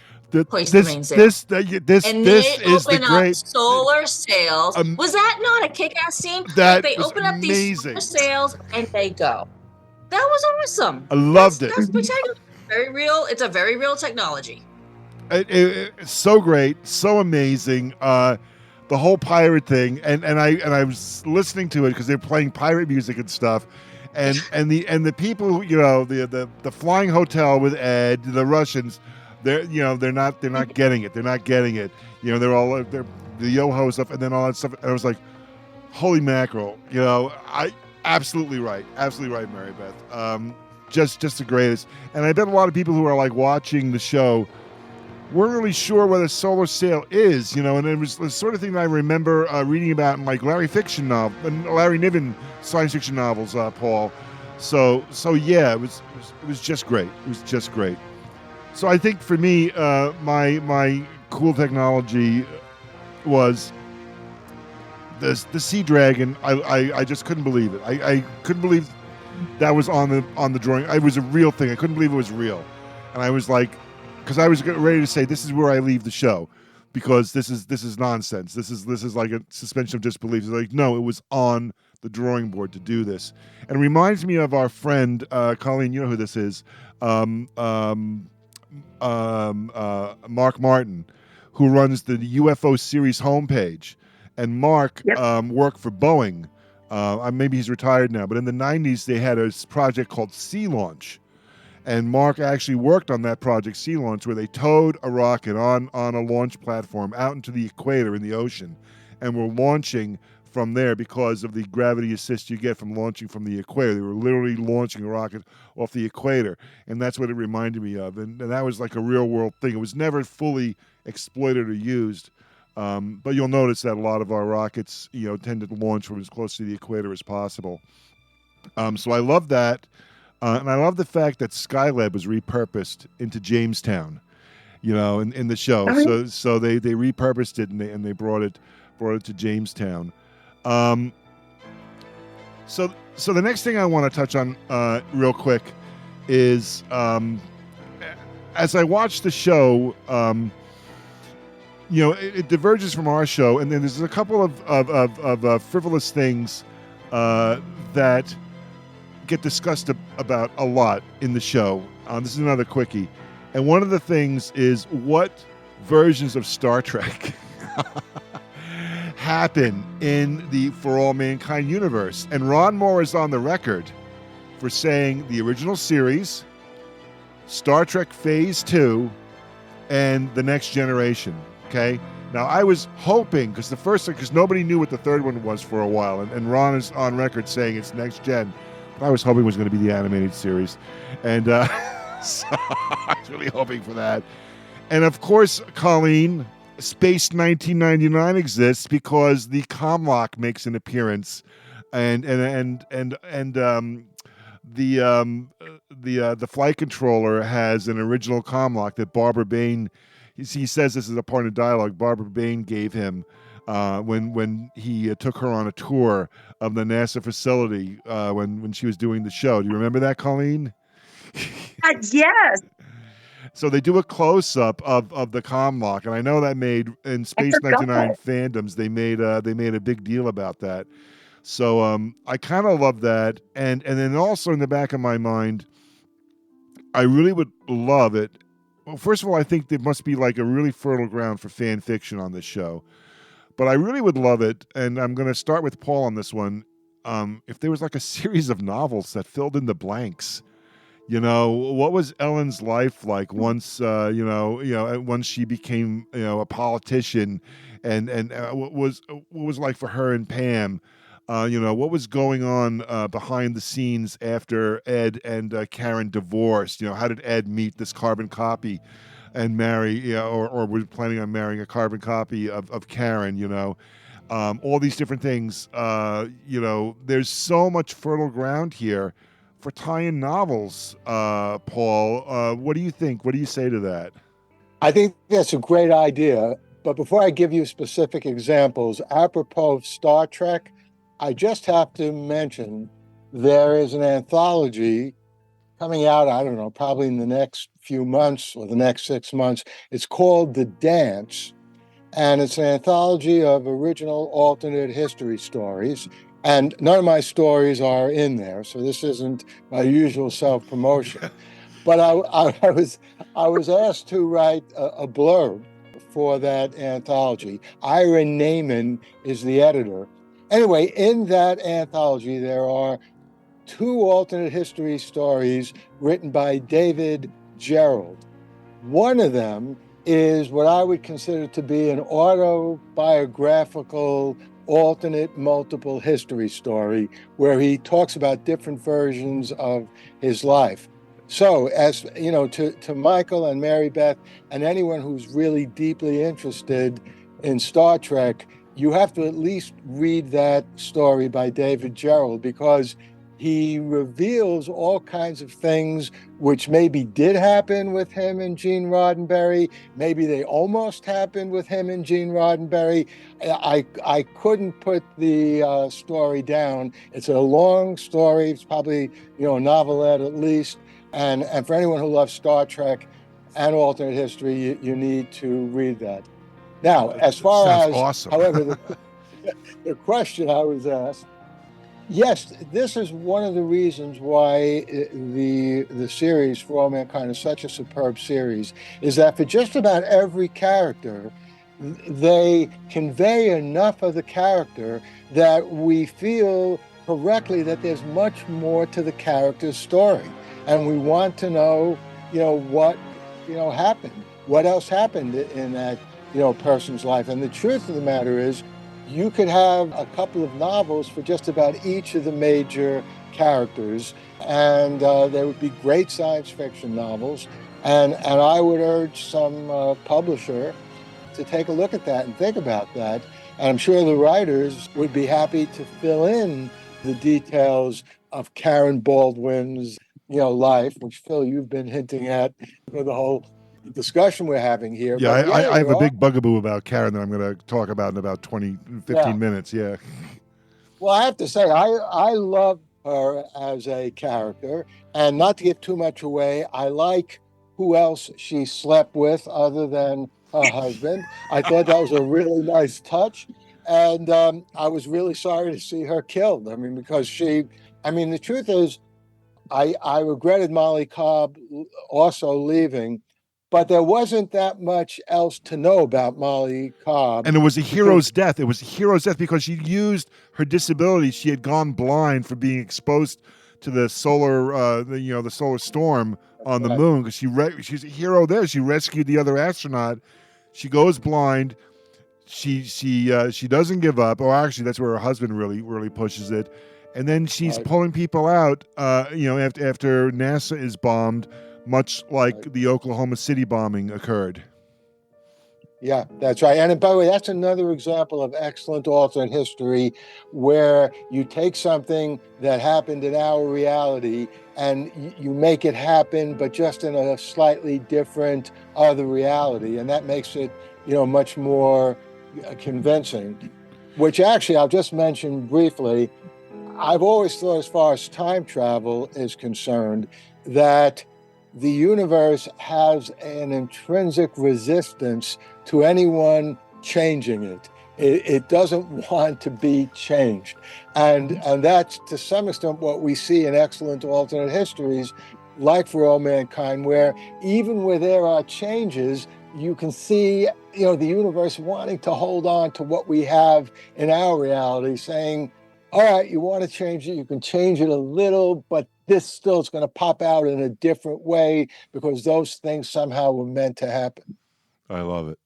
Hoist the mainsail." This is the great solar sails. Was that not a kick-ass scene? That they was open up amazing. these solar sails and they go. That was awesome. I loved it. That's spectacular. Very real. It's a very real technology. It's so great, so amazing. The whole pirate thing, and I was listening to it because they're playing pirate music and stuff, and the people, the flying hotel with Ed, the Russians, they're not getting it. They're not getting it. They're the yo-ho stuff, and then all that stuff. And I was like, holy mackerel! Absolutely right, Marybeth. Just the greatest. And I bet a lot of people who are like watching the show weren't really sure what a solar sail is, and it was the sort of thing that I remember reading about in like Larry Niven science fiction novels, Paul. So yeah, it was just great. It was just great. So I think for me, my cool technology was the Sea Dragon. I just couldn't believe it. I couldn't believe that was on the drawing. It was a real thing. I couldn't believe it was real. And I was like, because I was ready to say, this is where I leave the show, because this is nonsense. This is like a suspension of disbelief. It's like, no, it was on the drawing board to do this. And it reminds me of our friend, Colleen, you know who this is, Mark Martin, who runs the UFO series homepage. And Mark worked for Boeing. Maybe he's retired now, but in the 90s, they had a project called Sea Launch. And Mark actually worked on that project, Sea Launch, where they towed a rocket on a launch platform out into the equator in the ocean, and were launching from there because of the gravity assist you get from launching from the equator. They were literally launching a rocket off the equator, and that's what it reminded me of. And that was like a real-world thing. It was never fully exploited or used, but you'll notice that a lot of our rockets, tend to launch from as close to the equator as possible. So I love that. And I love the fact that Skylab was repurposed into Jamestown, in the show. So they repurposed it and they brought it to Jamestown. So the next thing I want to touch on real quick is as I watch the show, it diverges from our show, and then there's a couple of frivolous things that get discussed about a lot in the show. This is another quickie. And one of the things is what versions of Star Trek happen in the For All Mankind universe. And Ron Moore is on the record for saying the original series, Star Trek Phase 2, and The Next Generation. Okay? Now, I was hoping, because nobody knew what the third one was for a while, and Ron is on record saying it's Next Gen. I was hoping it was going to be the animated series. And so I was really hoping for that. And of course, Colleen, Space 1999 exists because the Comlock makes an appearance, and the flight controller has an original Comlock that Barbara Bain. He says this is a part of dialogue Barbara Bain gave him when he took her on a tour of the NASA facility when she was doing the show. Do you remember that, Colleen? Yes. So they do a close-up of the comm and I know that made in Space 99 fandoms they made a big deal about that. So I kind of love that, and then also in the back of my mind, I really would love it. Well, first of all, I think there must be like a really fertile ground for fan fiction on this show, but I really would love it, and I'm going to start with Paul on this one. If there was like a series of novels that filled in the blanks. You know, what was Ellen's life like once, once she became, a politician, and what was like for her and Pam, what was going on behind the scenes after Ed and Karen divorced? How did Ed meet this carbon copy and marry, or was planning on marrying a carbon copy of Karen? All these different things. There's so much fertile ground here for tie-in novels, Paul. What do you think? What do you say to that? I think that's a great idea. But before I give you specific examples, apropos of Star Trek, I just have to mention there is an anthology coming out, I don't know, probably in the next few months or the next 6 months. It's called The Dance, and it's an anthology of original alternate history stories. And none of my stories are in there, so this isn't my usual self-promotion. But I was asked to write a blurb for that anthology. Ira Naiman is the editor. Anyway, in that anthology, there are 2 alternate history stories written by David Gerald. One of them is what I would consider to be an autobiographical alternate multiple history story where he talks about different versions of his life. So, as you know, to Michael and Marybeth and anyone who's really deeply interested in Star Trek, you have to at least read that story by David Gerald, because he reveals all kinds of things which maybe did happen with him and Gene Roddenberry. Maybe they almost happened with him and Gene Roddenberry. I couldn't put the story down. It's a long story. It's probably, a novelette at least. And for anyone who loves Star Trek and alternate history, you need to read that. Now, as far as, awesome. However, the question I was asked, yes, this is one of the reasons why the series For All Mankind is such a superb series, is that for just about every character, they convey enough of the character that we feel correctly that there's much more to the character's story. And we want to know, what, happened. What else happened in that, person's life. And the truth of the matter is, you could have a couple of novels for just about each of the major characters, and they would be great science fiction novels. And I would urge some publisher to take a look at that and think about that. And I'm sure the writers would be happy to fill in the details of Karen Baldwin's, life, which, Phil, you've been hinting at for the whole discussion we're having here. Yeah, I have a big bugaboo about Karen that I'm going to talk about in about 15 minutes. Yeah. Well, I have to say, I love her as a character, and not to give too much away, I like who else she slept with other than her husband. I thought that was a really nice touch, and I was really sorry to see her killed. Because the truth is, I regretted Molly Cobb also leaving, but there wasn't that much else to know about Molly Cobb. And it was a hero's death. It was a hero's death because she used her disability. She had gone blind from being exposed to the solar, the solar storm on the moon. Because she's a hero there. She rescued the other astronaut. She goes blind. She doesn't give up. Or actually, that's where her husband really pushes it. And then she's pulling people out. After NASA is bombed, much like the Oklahoma City bombing occurred. Yeah, that's right. And by the way, that's another example of excellent alternate history where you take something that happened in our reality and you make it happen, but just in a slightly different other reality. And that makes it, much more convincing, which actually I'll just mention briefly. I've always thought, as far as time travel is concerned, that the universe has an intrinsic resistance to anyone changing it. It doesn't want to be changed. And that's, to some extent, what we see in excellent alternate histories, like For All Mankind, where even where there are changes, you can see, the universe wanting to hold on to what we have in our reality, saying, all right, you want to change it, you can change it a little, but this still is going to pop out in a different way because those things somehow were meant to happen. I love it.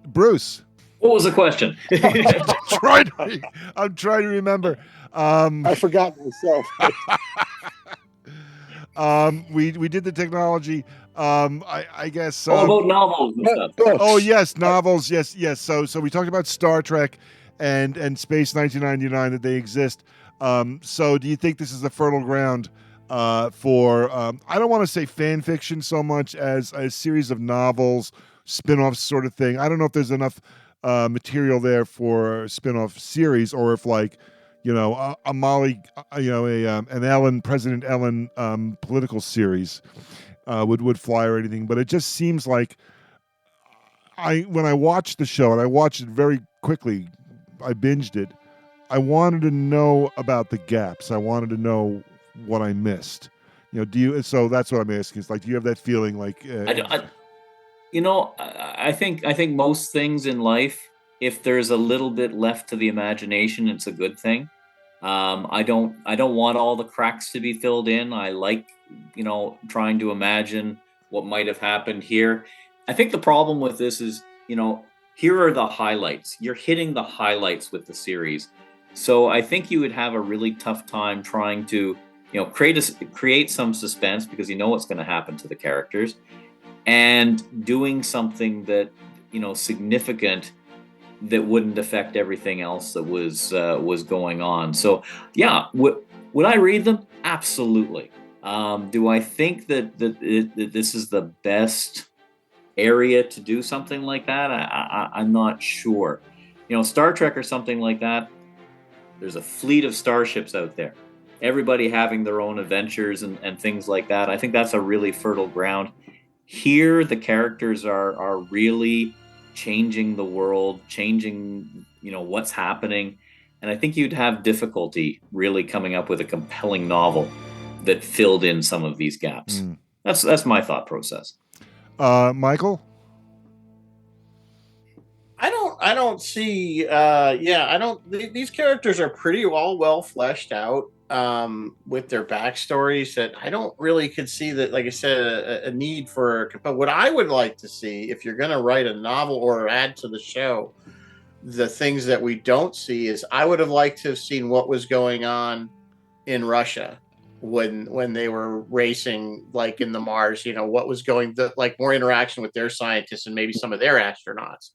Bruce. What was the question? I'm trying to remember. I forgot myself. We did the technology. I guess. About novels and stuff. Oh yes, novels. Yes. So we talked about Star Trek and Space 1999, that they exist. So do you think this is a fertile ground for, I don't want to say fan fiction so much as a series of novels, spin-offs sort of thing? I don't know if there's enough material there for a spin-off series, or if a Molly, an Ellen, President Ellen political series would fly or anything. But it just seems like when I watched the show, and I watched it very quickly, I binged it, I wanted to know about the gaps. I wanted to know what I missed. So that's what I'm asking. Is do you have that feeling I think most things in life, if there's a little bit left to the imagination, it's a good thing. I don't want all the cracks to be filled in. I like, trying to imagine what might have happened here. I think the problem with this is, here are the highlights. You're hitting the highlights with the series. So I think you would have a really tough time trying to, create some suspense, because what's going to happen to the characters, and doing something that, significant, that wouldn't affect everything else that was going on. So yeah, would I read them? Absolutely. Do I think that this is the best area to do something like that? I'm not sure. Star Trek or something like that, there's a fleet of starships out there, everybody having their own adventures and things like that. I think that's a really fertile ground. Here, the characters are really changing the world, changing, what's happening. And I think you'd have difficulty really coming up with a compelling novel that filled in some of these gaps. That's my thought process. Michael? I don't see, these characters are pretty well fleshed out with their backstories, that I don't really could see that, like I said, a need for, but what I would like to see, if you're going to write a novel or add to the show, the things that we don't see, is I would have liked to have seen what was going on in Russia when they were racing, like in the Mars, what was more interaction with their scientists and maybe some of their astronauts.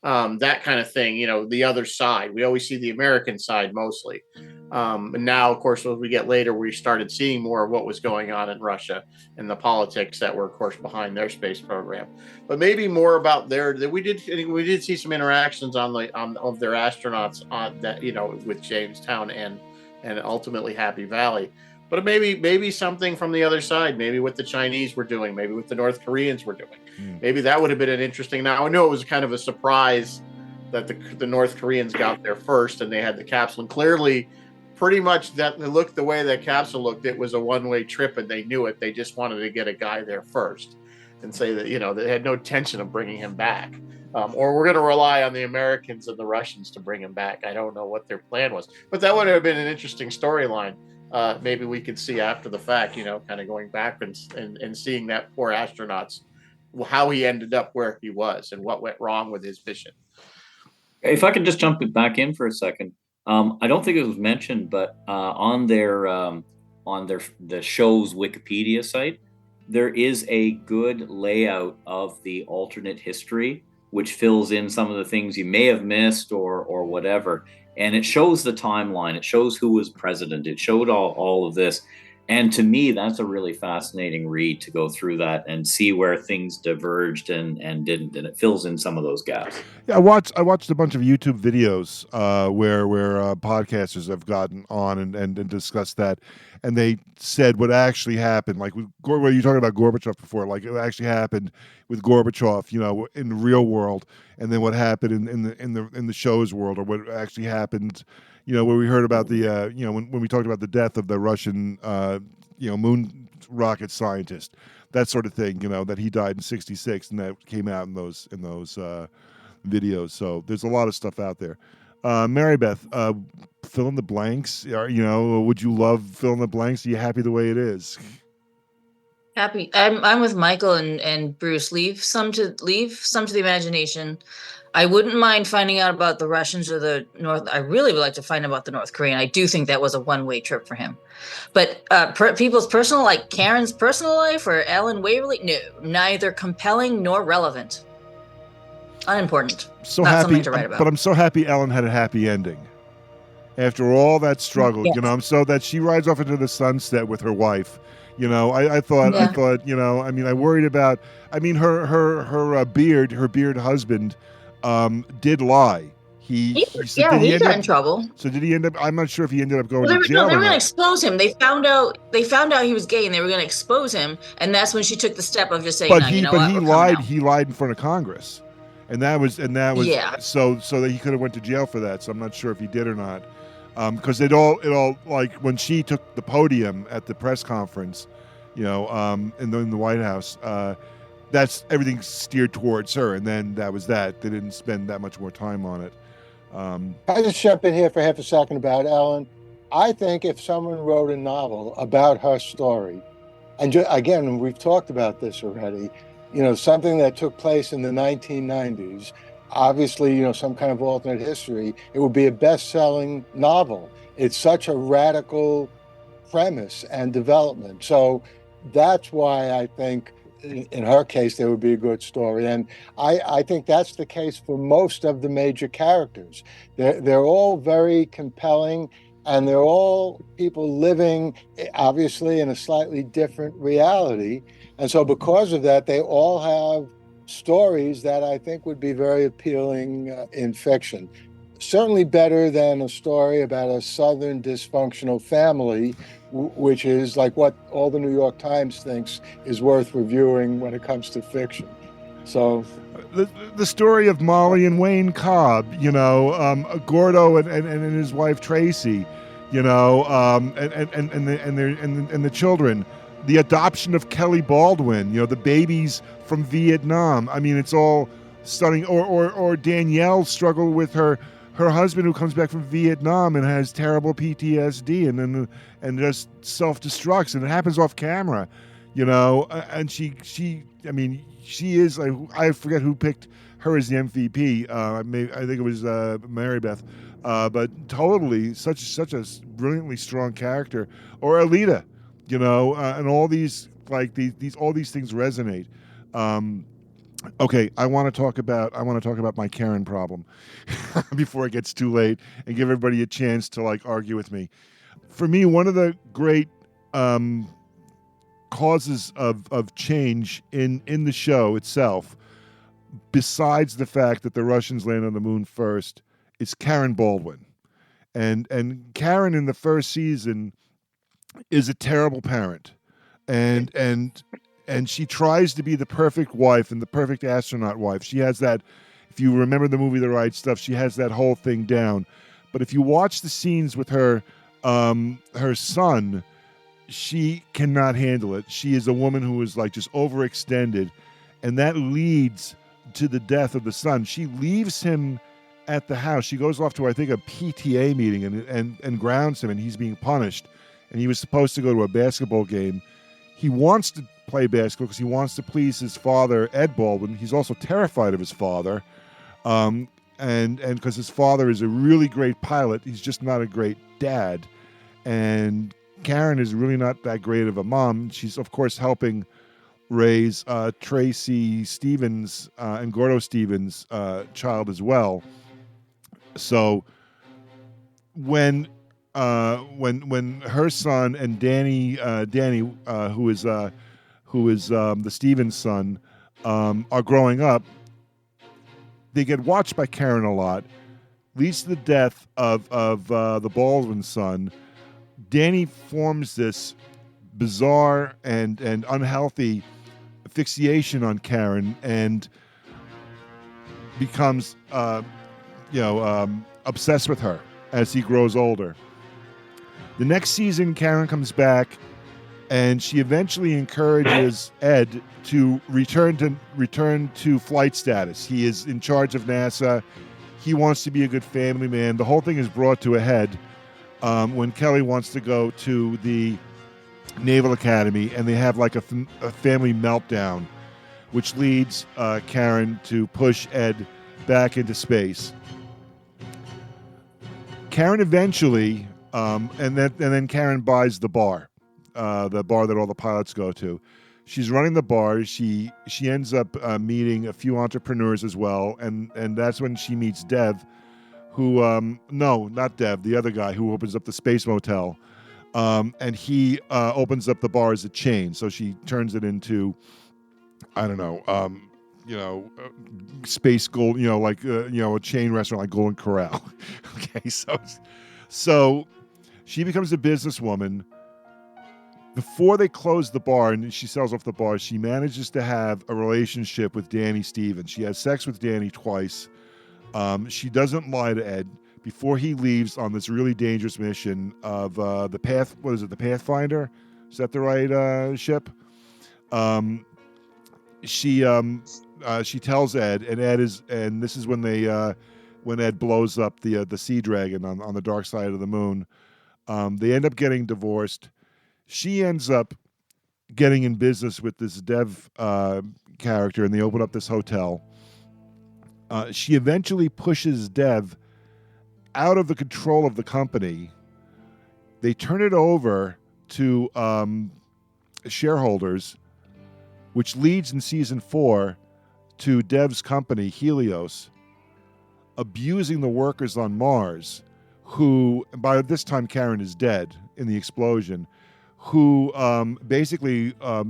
That kind of thing, the other side. We always see the American side mostly. And now, of course, as we get later, we started seeing more of what was going on in Russia and the politics that were, of course, behind their space program. But maybe more about we did see some interactions of their astronauts on that, with Jamestown and ultimately Happy Valley. But maybe something from the other side, maybe what the Chinese were doing, maybe what the North Koreans were doing. Maybe that would have been an interesting. Now, I know it was kind of a surprise that the North Koreans got there first and they had the capsule. And clearly, pretty much that looked the way that capsule looked, it was a one-way trip and they knew it. They just wanted to get a guy there first and say that, they had no intention of bringing him back. Or we're going to rely on the Americans and the Russians to bring him back. I don't know what their plan was. But that would have been an interesting storyline. Maybe we could see after the fact, kind of going back and seeing that poor astronaut's, how he ended up where he was and what went wrong with his mission. If I could just jump back in for a second. I don't think it was mentioned, but on the show's Wikipedia site, there is a good layout of the alternate history, which fills in some of the things you may have missed or whatever. And it shows the timeline. It shows who was president. It showed all of this. And to me, that's a really fascinating read to go through that and see where things diverged and didn't, and it fills in some of those gaps. Yeah, I watched a bunch of YouTube videos where podcasters have gotten on and discussed that, and they said what actually happened. Like with you were talking about Gorbachev before, like it actually happened with Gorbachev, in the real world, and then what happened in the show's world, or what actually happened. Where we heard about the, when we talked about the death of the Russian, moon rocket scientist, that sort of thing, that he died in '66, and that came out in those videos. So there's a lot of stuff out there. Marybeth, fill in the blanks. Would you love fill in the blanks? Are you happy the way it is? Happy. I'm with Michael and Bruce. Leave some to the imagination. I wouldn't mind finding out about the Russians or the North. I really would like to find out about the North Korean. I do think that was a one-way trip for him. But people's personal, like Karen's personal life or Ellen Waverly, no, neither compelling nor relevant. Unimportant. So not happy, something to write about. But I'm so happy Ellen had a happy ending. After all that struggle, Yes. I'm so that she rides off into the sunset with her wife. I thought, I worried about, her beard husband did lie. He got in trouble. So did he end up? I'm not sure if he ended up going to jail. No, they were going to expose him. They found out he was gay, and they were going to expose him. And that's when she took the step of just saying, he lied. He lied in front of Congress, and that was so that he could have went to jail for that. So I'm not sure if he did or not. Because it all like when she took the podium at the press conference, in the White House, that's everything steered towards her, and then that was that. They didn't spend that much more time on it. I just jump in here for half a second about Ellen. I think if someone wrote a novel about her story, and again, we've talked about this already, something that took place in the 1990s, obviously, some kind of alternate history, it would be a best-selling novel. It's such a radical premise and development. So that's why I think in her case, there would be a good story. And I think that's the case for most of the major characters. They're all very compelling, and they're all people living, obviously, in a slightly different reality. And so because of that, they all have stories that I think would be very appealing in fiction. Certainly better than a story about a Southern dysfunctional family, which is like what all the New York Times thinks is worth reviewing when it comes to fiction. So the story of Molly and Wayne Cobb, Gordo and his wife Tracy, and the children, the adoption of Kelly Baldwin, the babies from Vietnam. I mean, it's all stunning. Or Danielle's struggle with her husband who comes back from Vietnam and has terrible PTSD and just self-destructs, and it happens off camera, and she is, I forget who picked her as the MVP. I think it was Marybeth, but totally such a brilliantly strong character. Or Alita, and all these all these things resonate. Okay, I want to talk about my Karen problem before it gets too late, and give everybody a chance to argue with me. For me, one of the great causes of change in the show itself, besides the fact that the Russians land on the moon first, is Karen Baldwin. And Karen in the first season is a terrible parent. And she tries to be the perfect wife and the perfect astronaut wife. She has that, if you remember the movie The Right Stuff, she has that whole thing down. But if you watch the scenes with her son, she cannot handle it. She is a woman who is just overextended, and that leads to the death of the son. She leaves him at the house. She goes off to, I think, a PTA meeting and grounds him, and he's being punished. And he was supposed to go to a basketball game. He wants to play basketball because he wants to please his father, Ed Baldwin. He's also terrified of his father, and because his father is a really great pilot, he's just not a great dad. And Karen is really not that great of a mom. She's, of course, helping raise Tracy Stevens and Gordo Stevens' child as well. So when when her son and Danny, who is the Stevens son, are growing up, they get watched by Karen a lot. Leads to the death of the Baldwin son. Danny forms this bizarre and unhealthy fixation on Karen and becomes obsessed with her as he grows older. The next season, Karen comes back, and she eventually encourages Ed to return to flight status. He is in charge of NASA. He wants to be a good family man. The whole thing is brought to a head when Kelly wants to go to the Naval Academy, and they have like a family meltdown, which leads Karen to push Ed back into space. Karen eventually, and then Karen buys the bar that all the pilots go to. She's running the bar. She ends up meeting a few entrepreneurs as well, and that's when she meets Dev, who no, not Dev, the other guy who opens up the space motel, and he opens up the bar as a chain. So she turns it into, I don't know, space gold, a chain restaurant like Golden Corral. Okay, so she becomes a businesswoman. Before they close the bar and she sells off the bar, she manages to have a relationship with Danny Stevens. She has sex with Danny twice. She doesn't lie to Ed. Before he leaves on this really dangerous mission of the Pathfinder? Is that the right ship? She tells Ed, and this is when when Ed blows up the Sea Dragon on the dark side of the moon. They end up getting divorced. She ends up getting in business with this Dev character, and they open up this hotel. She eventually pushes Dev out of the control of the company. They turn it over to shareholders, which leads in season 4 to Dev's company, Helios, abusing the workers on Mars, who, by this time Karen is dead in the explosion, who basically are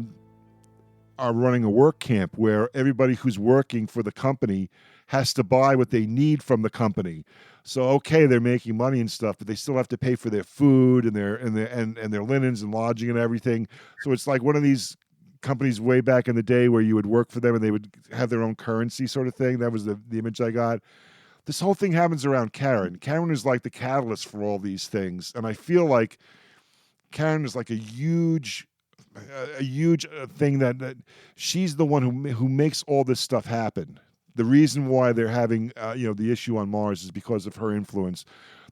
running a work camp where everybody who's working for the company has to buy what they need from the company. So okay, they're making money and stuff, but they still have to pay for their food and their linens and lodging and everything. So it's like one of these companies way back in the day where you would work for them and they would have their own currency sort of thing. That was the image I got. This whole thing happens around Karen. Karen is like the catalyst for all these things, and I feel like Karen is like a huge thing that she's the one who makes all this stuff happen. The reason why they're having the issue on Mars is because of her influence.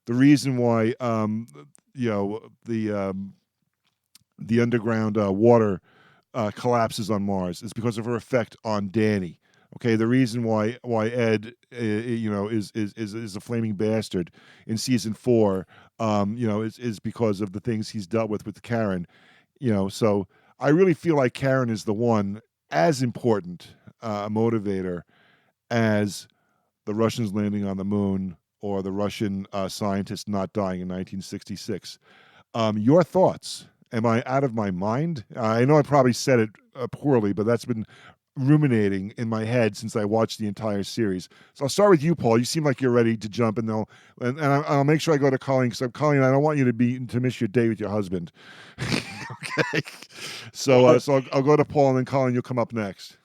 The reason why the underground water collapses on Mars is because of her effect on Danny. Okay, the reason why Ed is a flaming bastard in season 4 is because of the things he's dealt with Karen. So I really feel like Karen is the one as important a motivator as the Russians landing on the moon or the Russian scientists not dying in 1966. Your thoughts? Am I out of my mind? I know I probably said it poorly, but that's been ruminating in my head since I watched the entire series. So I'll start with you, Paul. You seem like you're ready to jump, and I'll make sure I go to Colleen, because Colleen, I don't want you to miss your date with your husband. Okay. So I'll go to Paul, and then Colleen, you'll come up next.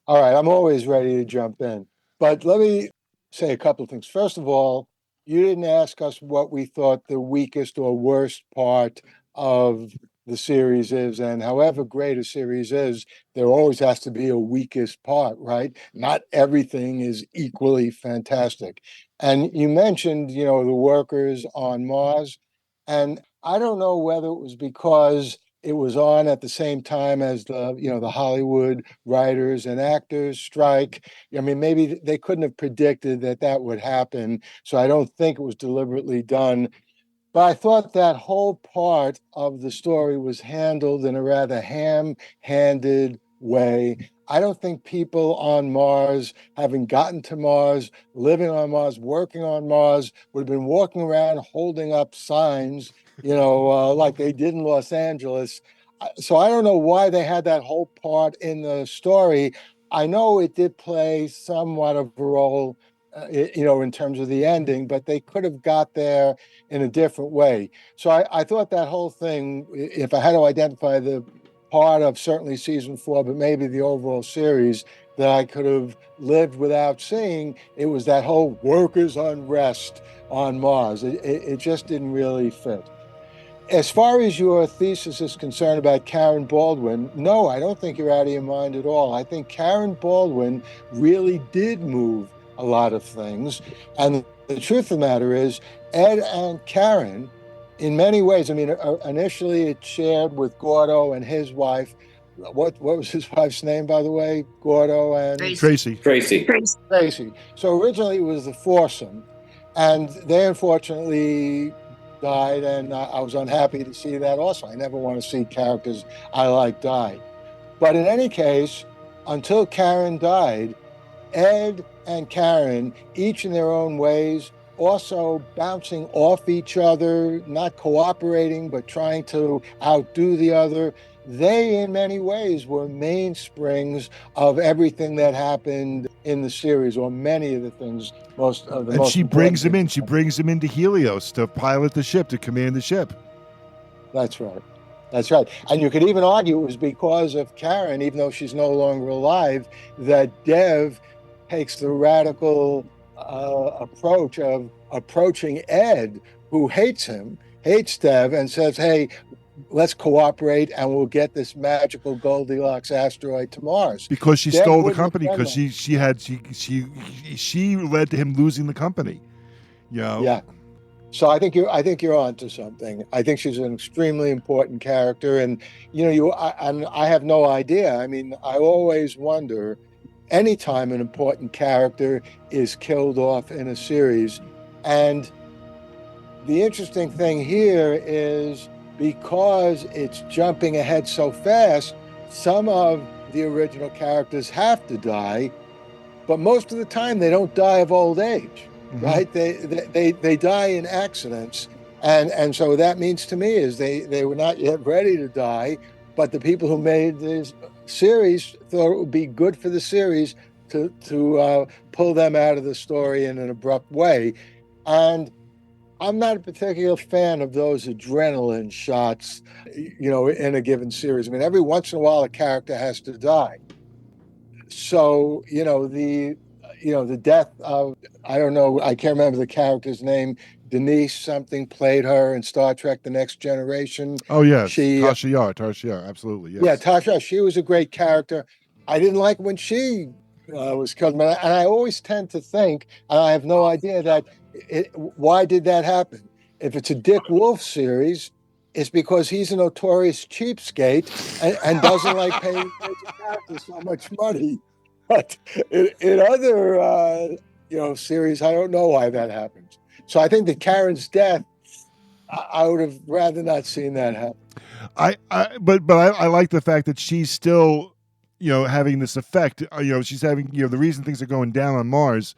All right, I'm always ready to jump in. But let me say a couple of things. First of all, you didn't ask us what we thought the weakest or worst part of the series is, and however great a series is, there always has to be a weakest part, right? Not everything is equally fantastic. And you mentioned, the workers on Mars, and I don't know whether it was because it was on at the same time as the Hollywood writers and actors strike. I mean, maybe they couldn't have predicted that would happen, so I don't think it was deliberately done. But I thought that whole part of the story was handled in a rather ham-handed way. I don't think people on Mars, having gotten to Mars, living on Mars, working on Mars, would have been walking around holding up signs, like they did in Los Angeles. So I don't know why they had that whole part in the story. I know it did play somewhat of a role, in terms of the ending, but they could have got there in a different way. So I thought that whole thing, if I had to identify the part of certainly season 4, but maybe the overall series that I could have lived without seeing, it was that whole workers' unrest on Mars. It just didn't really fit. As far as your thesis is concerned about Karen Baldwin, no, I don't think you're out of your mind at all. I think Karen Baldwin really did move a lot of things. And the truth of the matter is, Ed and Karen, in many ways, I mean, initially it shared with Gordo and his wife. What was his wife's name, by the way? Gordo and Tracy. So originally it was the foursome, and they unfortunately died, and I was unhappy to see that also. I never want to see characters I like die. But in any case, until Karen died, Ed and Karen, each in their own ways, also bouncing off each other, not cooperating, but trying to outdo the other. They, in many ways, were mainsprings of everything that happened in the series, or many of the things. And she brings him in. She brings him into Helios to pilot the ship, to command the ship. That's right. That's right. And you could even argue it was because of Karen, even though she's no longer alive, that Dev takes the radical approach of approaching Ed, who hates Dev, and says, hey, let's cooperate and we'll get this magical Goldilocks asteroid to Mars. Because she stole the company, because she led to him losing the company. Yeah. So I think you're onto something. I think she's an extremely important character, and I have no idea. I mean, I always wonder, anytime an important character is killed off in a series, and the interesting thing here is, because it's jumping ahead so fast, some of the original characters have to die, but most of the time they don't die of old age, right? They die in accidents, and so that means to me is they were not yet ready to die, but the people who made this series thought it would be good for the series to pull them out of the story in an abrupt way. And I'm not a particular fan of those adrenaline shots, in a given series. I mean, every once in a while, a character has to die. So, the death of, I don't know, I can't remember the character's name, Denise something played her in Star Trek The Next Generation. Oh, yes. Tasha Yar, absolutely, yes. Yeah, Tasha, she was a great character. I didn't like when she was killed. And I always tend to think, and I have no idea why did that happen? If it's a Dick Wolf series, it's because he's a notorious cheapskate and doesn't like paying characters so much money. But in other series, I don't know why that happens. So I think that Karen's death, I would have rather not seen that happen. But I like the fact that she's still, having this effect. She's having, the reason things are going down on Mars.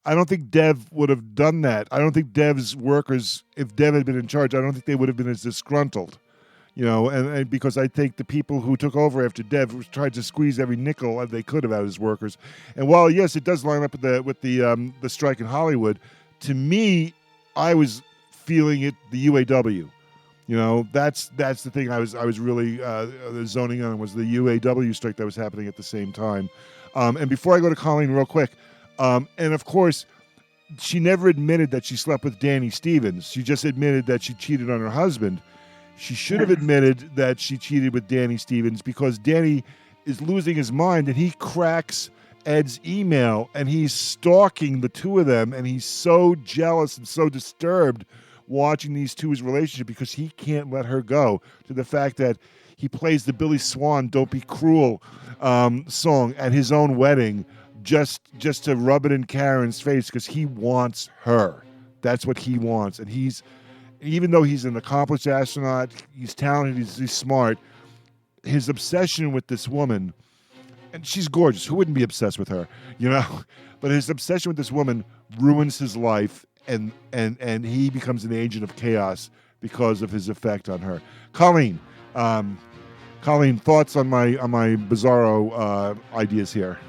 I don't think Dev would have done that. I don't think Dev's workers, if Dev had been in charge, I don't think they would have been as disgruntled. And because I think the people who took over after Dev tried to squeeze every nickel they could have out of his workers. And while, yes, it does line up with the strike in Hollywood, to me, I was feeling it the UAW. That's the thing I was really zoning on, was the UAW strike that was happening at the same time. And before I go to Colleen real quick, and of course, she never admitted that she slept with Danny Stevens. She just admitted that she cheated on her husband. She should have admitted that she cheated with Danny Stevens, because Danny is losing his mind and he cracks Ed's email and he's stalking the two of them, and he's so jealous and so disturbed watching these two's relationship because he can't let her go, to the fact that he plays the Billy Swan "Don't Be Cruel" song at his own wedding just to rub it in Karen's face, because he wants her. That's what he wants. And even though he's an accomplished astronaut, he's talented, he's smart, his obsession with this woman and she's gorgeous. Who wouldn't be obsessed with her? You know, but his obsession with this woman ruins his life, and he becomes an agent of chaos because of his effect on her. Colleen, thoughts on my bizarro ideas here?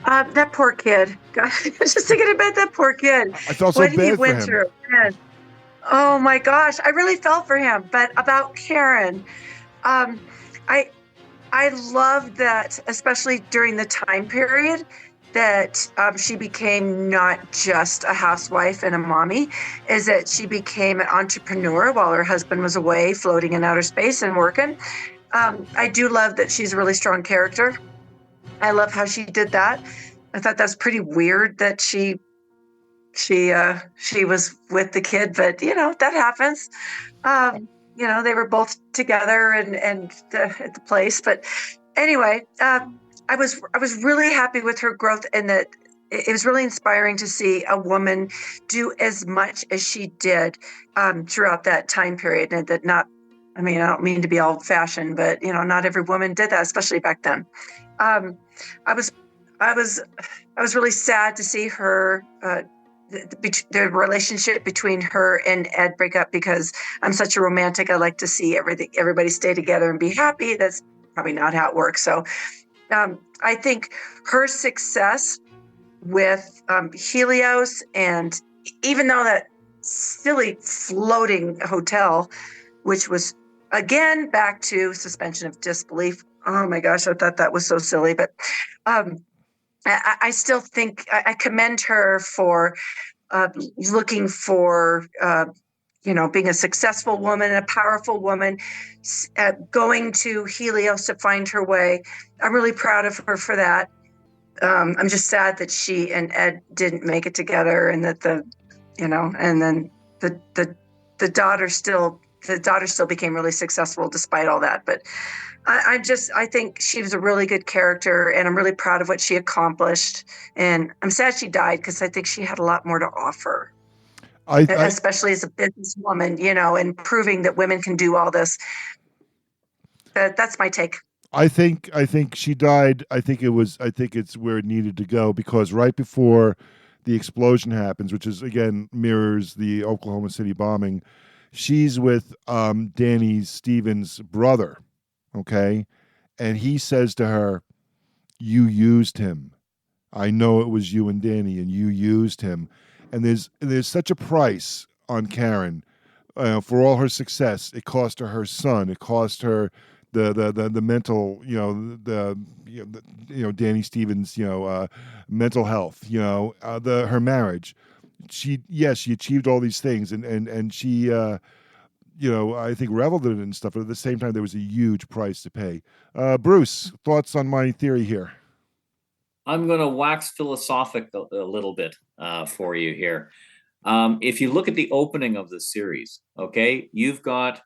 That poor kid. God, I was just thinking about that poor kid. I felt so what bad he for went him. through. Man. Oh my gosh, I really felt for him. But about Karen, I love that, especially during the time period that she became not just a housewife and a mommy, is that she became an entrepreneur while her husband was away floating in outer space and working. I do love that she's a really strong character. I love how she did that. I thought that's pretty weird that she was with the kid, but that happens. They were both together and at the place. But anyway, I was really happy with her growth, and that it was really inspiring to see a woman do as much as she did throughout that time period, and that I don't mean to be old fashioned, but not every woman did that, especially back then. I was really sad to see her the relationship between her and Ed break up, because I'm such a romantic. I like to see everybody stay together and be happy. That's probably not how it works. So I think her success with Helios, and even though that silly floating hotel, which was again back to suspension of disbelief. Oh my gosh, I thought that was so silly. But I still think I commend her for looking for, being a successful woman, a powerful woman, going to Helios to find her way. I'm really proud of her for that. I'm just sad that she and Ed didn't make it together, and that and then the daughter still became really successful despite all that. But I think she was a really good character, and I'm really proud of what she accomplished. And I'm sad she died, because I think she had a lot more to offer, especially as a businesswoman, and proving that women can do all this. That's my take. I think she died. I think it's where it needed to go, because right before the explosion happens, which is again mirrors the Oklahoma City bombing, she's with Danny Stevens' brother. Okay. And he says to her, "You used him. I know it was you and Danny, and you used him." And there's such a price on Karen for all her success. It cost her son. It cost her the mental, Danny Stevens, mental health, her marriage. She achieved all these things, and she, I think reveled in it and stuff, but at the same time, there was a huge price to pay. Bruce, thoughts on my theory here? I'm going to wax philosophic a little bit for you here. If you look at the opening of the series, okay, you've got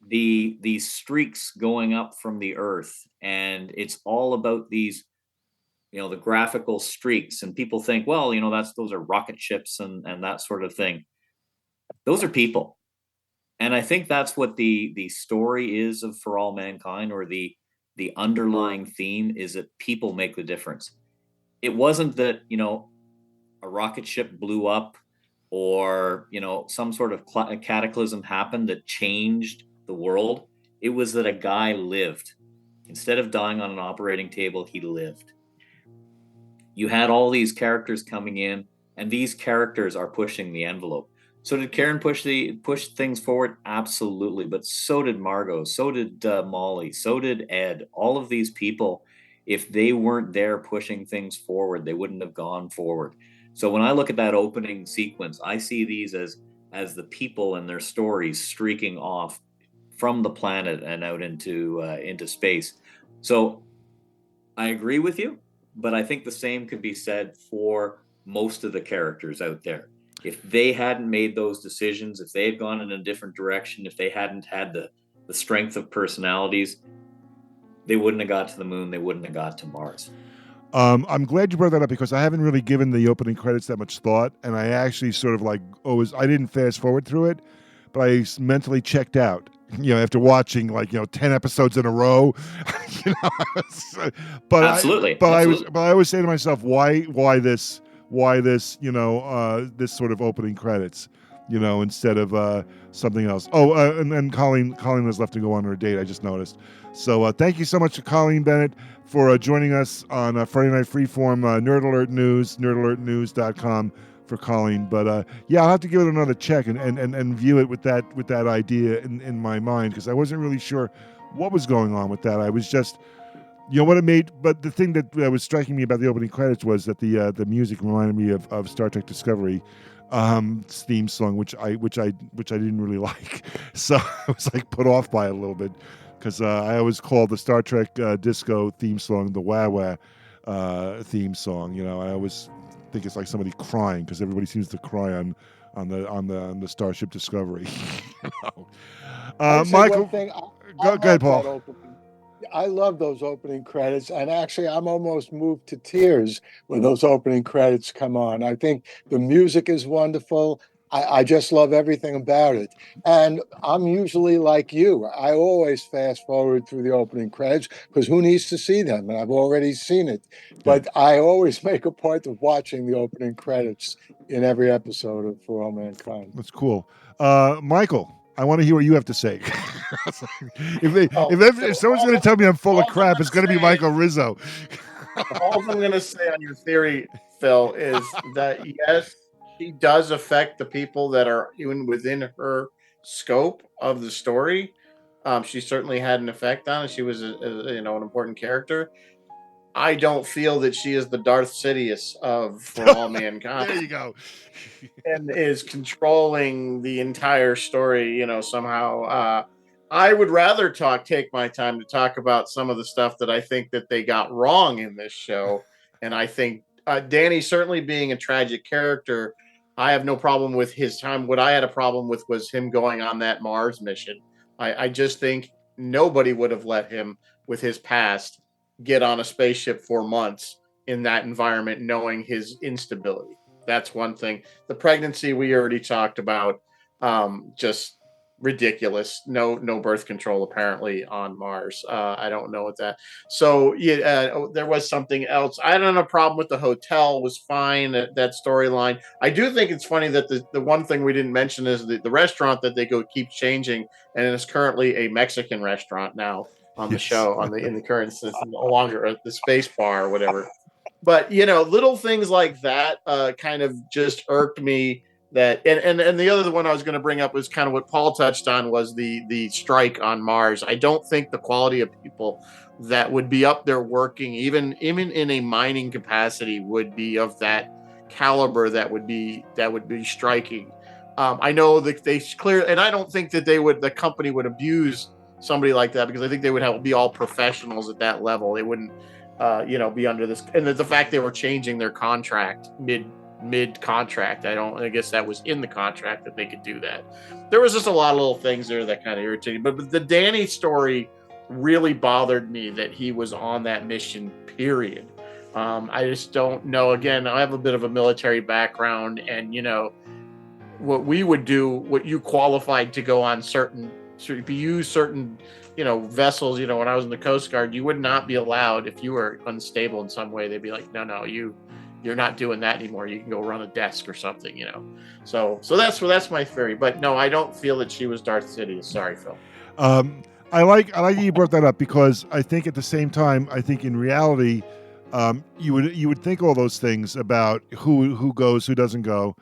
these streaks going up from the earth, and it's all about these, the graphical streaks, and people think, well, those are rocket ships and that sort of thing. Those are people. And I think that's what the story is of For All Mankind, or the underlying theme is that people make the difference. It wasn't that, a rocket ship blew up, or, some sort of cataclysm happened that changed the world. It was that a guy lived. Instead of dying on an operating table, he lived. You had all these characters coming in, and these characters are pushing the envelope. So did Karen push things forward? Absolutely. But so did Margot. So did Molly. So did Ed. All of these people, if they weren't there pushing things forward, they wouldn't have gone forward. So when I look at that opening sequence, I see these as the people and their stories streaking off from the planet and out into space. So I agree with you, but I think the same could be said for most of the characters out there. If they hadn't made those decisions, if they had gone in a different direction, if they hadn't had the strength of personalities, they wouldn't have got to the moon. They wouldn't have got to Mars. I'm glad you brought that up, because I haven't really given the opening credits that much thought. And I actually sort of I didn't fast forward through it, but I mentally checked out. after watching 10 episodes in a row. But Absolutely. I always say to myself, why this this sort of opening credits, instead of something else. And Colleen has left to go on her date, I just noticed. So thank you so much to Colleen Bennett for joining us on Friday Night Freeform, Nerd Alert News, nerdalertnews.com for Colleen. But I'll have to give it another check and view it with that idea in my mind, because I wasn't really sure what was going on with that. I was just, what it made. But the thing that was striking me about the opening credits was that the music reminded me of Star Trek Discovery theme song, which I didn't really like. So I was put off by it a little bit, because I always call the Star Trek disco theme song the Wah Wah theme song. I always think it's like somebody crying, because everybody seems to cry on the Starship Discovery. Michael, go ahead, Paul. I love those opening credits, and actually I'm almost moved to tears when those opening credits come on. I think the music is wonderful. I just love everything about it. And I'm usually like you. I always fast forward through the opening credits, because who needs to see them? And I've already seen it. But I always make a point of watching the opening credits in every episode of For All Mankind. That's cool. Michael, I want to hear what you have to say. If someone's going to tell me I'm full of crap, it's going to be Michael Rizzo. All I'm going to say on your theory, Phil, is that yes, she does affect the people that are even within her scope of the story. She certainly had an effect on it. She was an important character. I don't feel that she is the Darth Sidious of For All Mankind. There you go. And is controlling the entire story, somehow. I would rather take my time to talk about some of the stuff that I think that they got wrong in this show. And I think Danny certainly being a tragic character, I have no problem with his time. What I had a problem with was him going on that Mars mission. I just think nobody would have let him, with his past, get on a spaceship for months in that environment, knowing his instability. That's one thing. The pregnancy we already talked about, just ridiculous. No birth control apparently on Mars. I don't know what that. So there was something else. I don't have a problem with the hotel. Was fine. That storyline. I do think it's funny that the one thing we didn't mention is the restaurant that they go keep changing, and it's currently a Mexican restaurant now on the show in the current system, no longer the space bar or whatever. But little things like that kind of just irked me. That and the other one I was going to bring up was kind of what Paul touched on, was the strike on Mars. I don't think the quality of people that would be up there working, even in a mining capacity, would be of that caliber that would be striking. I know that they and I don't think that the company would abuse somebody like that, because I think they would be all professionals at that level. They wouldn't be under this, and the fact they were changing their contract mid contract, I guess that was in the contract that they could do that. There was just a lot of little things there that kind of irritated, but the Danny story really bothered me, that he was on that mission, period. I just don't know. Again, I have a bit of a military background, and what we would do, what you qualified to go on certain vessels, when I was in the Coast Guard, you would not be allowed, if you were unstable in some way, they'd be like, no, you're not doing that anymore. You can go run a desk or something, So that's my theory. But no, I don't feel that she was Darth Sidious. Sorry, Phil. I like that you brought that up, because I think at the same time, I think in reality, you would think all those things about who goes, who doesn't go.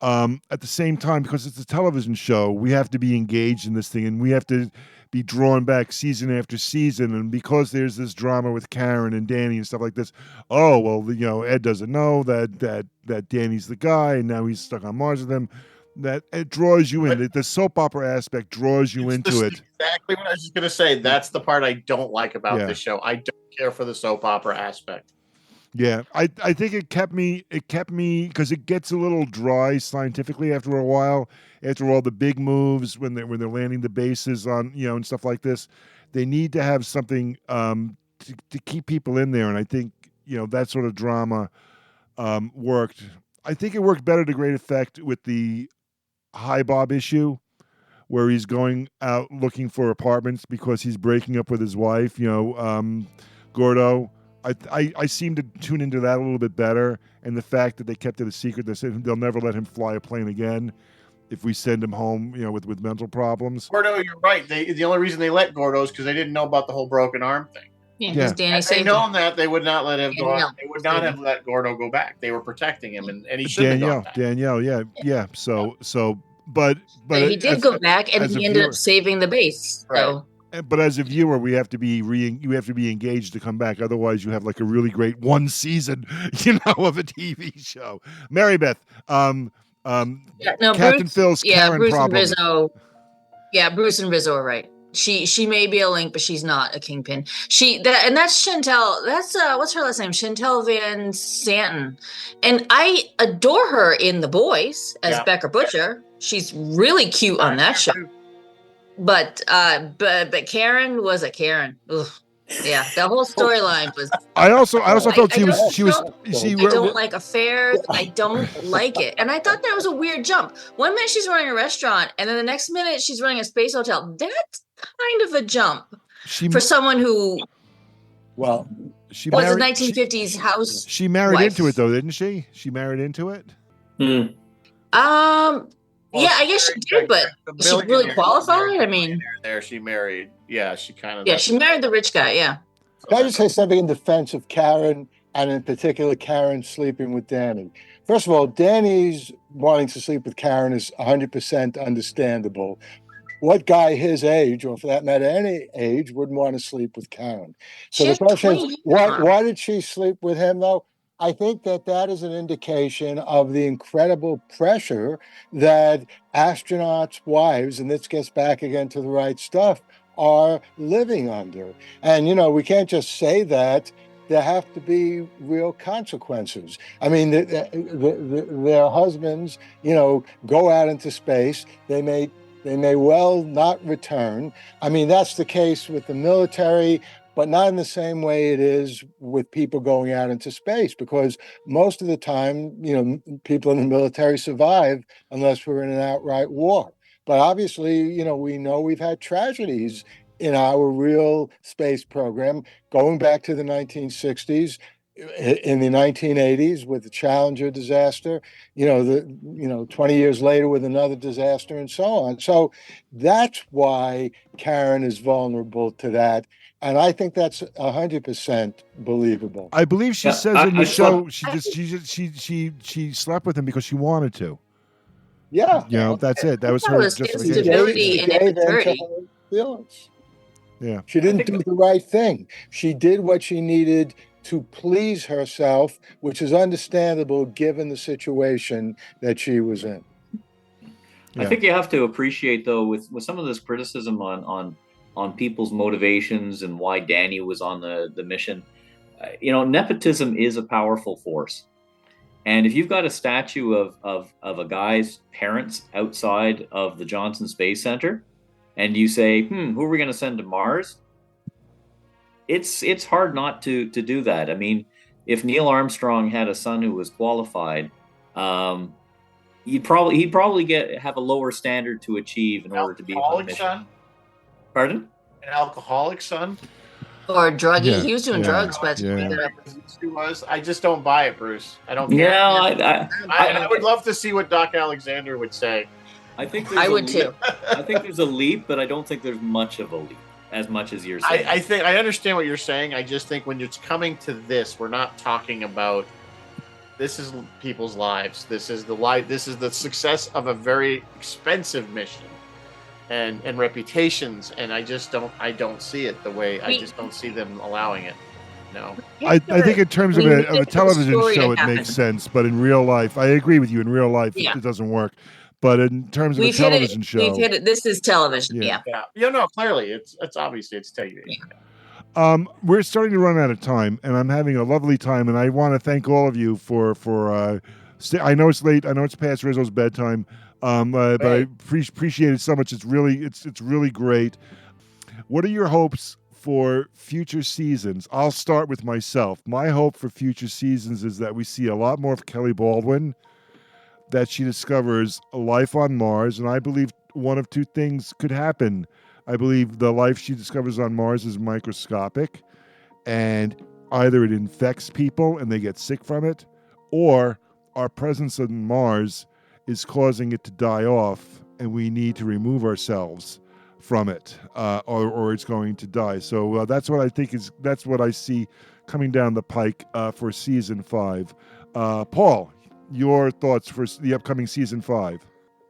At the same time, because it's a television show, we have to be engaged in this thing, and we have to be drawn back season after season. And because there's this drama with Karen and Danny and stuff like this, oh well, Ed doesn't know that Danny's the guy, and now he's stuck on Mars with him. That it draws you in. The soap opera aspect draws you into it. Exactly what I was just going to say. That's the part I don't like about this show. I don't care for the soap opera aspect. Yeah, I think it kept me because it gets a little dry scientifically after a while. After all the big moves, when they're landing the bases on and stuff like this, they need to have something to keep people in there. And I think that sort of drama worked. I think it worked better to great effect with the High Bob issue, where he's going out looking for apartments because he's breaking up with his wife. Gordo. I seem to tune into that a little bit better, and the fact that they kept it a secret. They said they'll never let him fly a plane again if we send him home, with mental problems. Gordo, you're right. The only reason they let Gordo is because they didn't know about the whole broken arm thing. Yeah, because Danny Had they saved known him. that, they would not let him go. They would not have let Gordo go back. They were protecting him, and he shouldn't have gone back. Danielle, yeah. But he did go back, and he ended viewer, up saving the base. So. But as a viewer, you have to be engaged to come back. Otherwise, you have like a really great one season, of a TV show. Marybeth, Captain Bruce, Phil's Karen Bruce problem. And Rizzo. Yeah, Bruce and Rizzo are right. She may be a link, but she's not a kingpin. That's Chantel. That's what's her last name? Chantel Van Santen. And I adore her in The Boys as Becca Butcher. She's really cute on that show. But Karen was a Karen. Ugh. Yeah, the whole storyline was. I also felt she was. I don't like affairs. I don't like it, and I thought that was a weird jump. 1 minute she's running a restaurant, and then the next minute she's running a space hotel. That's kind of a jump for someone who. Well, she was a 1950s house. She married wife. into it, though, didn't she? She married into it. Yeah, I guess she did, but is she really qualified? I mean, there she married. Yeah, she kind of. Yeah, she married the rich guy. Yeah. Can I just say something in defense of Karen, and in particular Karen sleeping with Danny? First of all, Danny's wanting to sleep with Karen is 100% understandable. What guy his age, or for that matter any age, wouldn't want to sleep with Karen? So the question is, why did she sleep with him, though? I think that is an indication of the incredible pressure that astronauts' wives, and this gets back again to the right stuff, are living under. And, we can't just say that. There have to be real consequences. I mean, their husbands, go out into space. They may well not return. I mean, that's the case with the military, but not in the same way it is with people going out into space, because most of the time, people in the military survive unless we're in an outright war. But obviously, we know we've had tragedies in our real space program going back to the 1960s, in the 1980s with the Challenger disaster, 20 years later with another disaster and so on. So that's why Karen is vulnerable to that. And I think that's 100% believable. I believe she says in the show she slept with him because she wanted to. Yeah. That's it. That was her justification. And immaturity. Yeah. She didn't do the right thing. She did what she needed to please herself, which is understandable given the situation that she was in. I think you have to appreciate, though, with some of this criticism on people's motivations and why Danny was on the mission, nepotism is a powerful force. And if you've got a statue of a guy's parents outside of the Johnson Space Center, and you say, who are we going to send to Mars? It's hard not to do that. I mean, if Neil Armstrong had a son who was qualified, he'd probably have a lower standard to achieve in order to be on the mission. Son? Pardon? An alcoholic son? Or druggy. Yeah. He was doing drugs, but he was. I just don't buy it, Bruce. I don't care. Yeah, I would love to see what Doc Alexander would say. I think I would too. I think there's a leap, but I don't think there's much of a leap, as much as you're saying. I think I understand what you're saying. I just think when it's coming to this, we're not talking about this is people's lives. This is the success of a very expensive mission and reputations. And I don't see it the way I just don't see them allowing it. No. I think in terms of a television show, it makes sense. But in real life, I agree with you. In real life, it doesn't work. But in terms of a television show, we've hit it. This is television. Yeah. No, clearly, it's obviously it's TV. We're starting to run out of time, and I'm having a lovely time, and I want to thank all of you for I know it's late. I know it's past Rizzo's bedtime, but I appreciate it so much. It's really great. What are your hopes for future seasons? I'll start with myself. My hope for future seasons is that we see a lot more of Kelly Baldwin, that she discovers a life on Mars, and I believe one of two things could happen. I believe the life she discovers on Mars is microscopic, and either it infects people and they get sick from it, or our presence on Mars is causing it to die off, and we need to remove ourselves from it, or it's going to die. So that's what I think that's what I see coming down the pike for season 5. Paul, your thoughts for the upcoming season 5?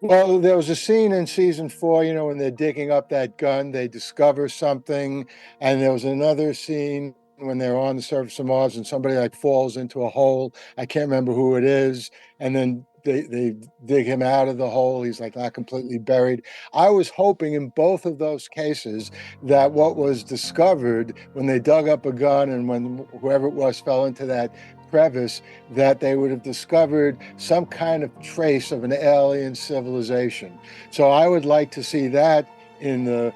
Well, there was a scene in season 4, when they're digging up that gun, they discover something. And there was another scene when they're on the surface of Mars and somebody falls into a hole. I can't remember who it is. And then they dig him out of the hole. He's not completely buried. I was hoping in both of those cases that what was discovered when they dug up a gun and when whoever it was fell into that crevice, that they would have discovered some kind of trace of an alien civilization. So I would like to see that in the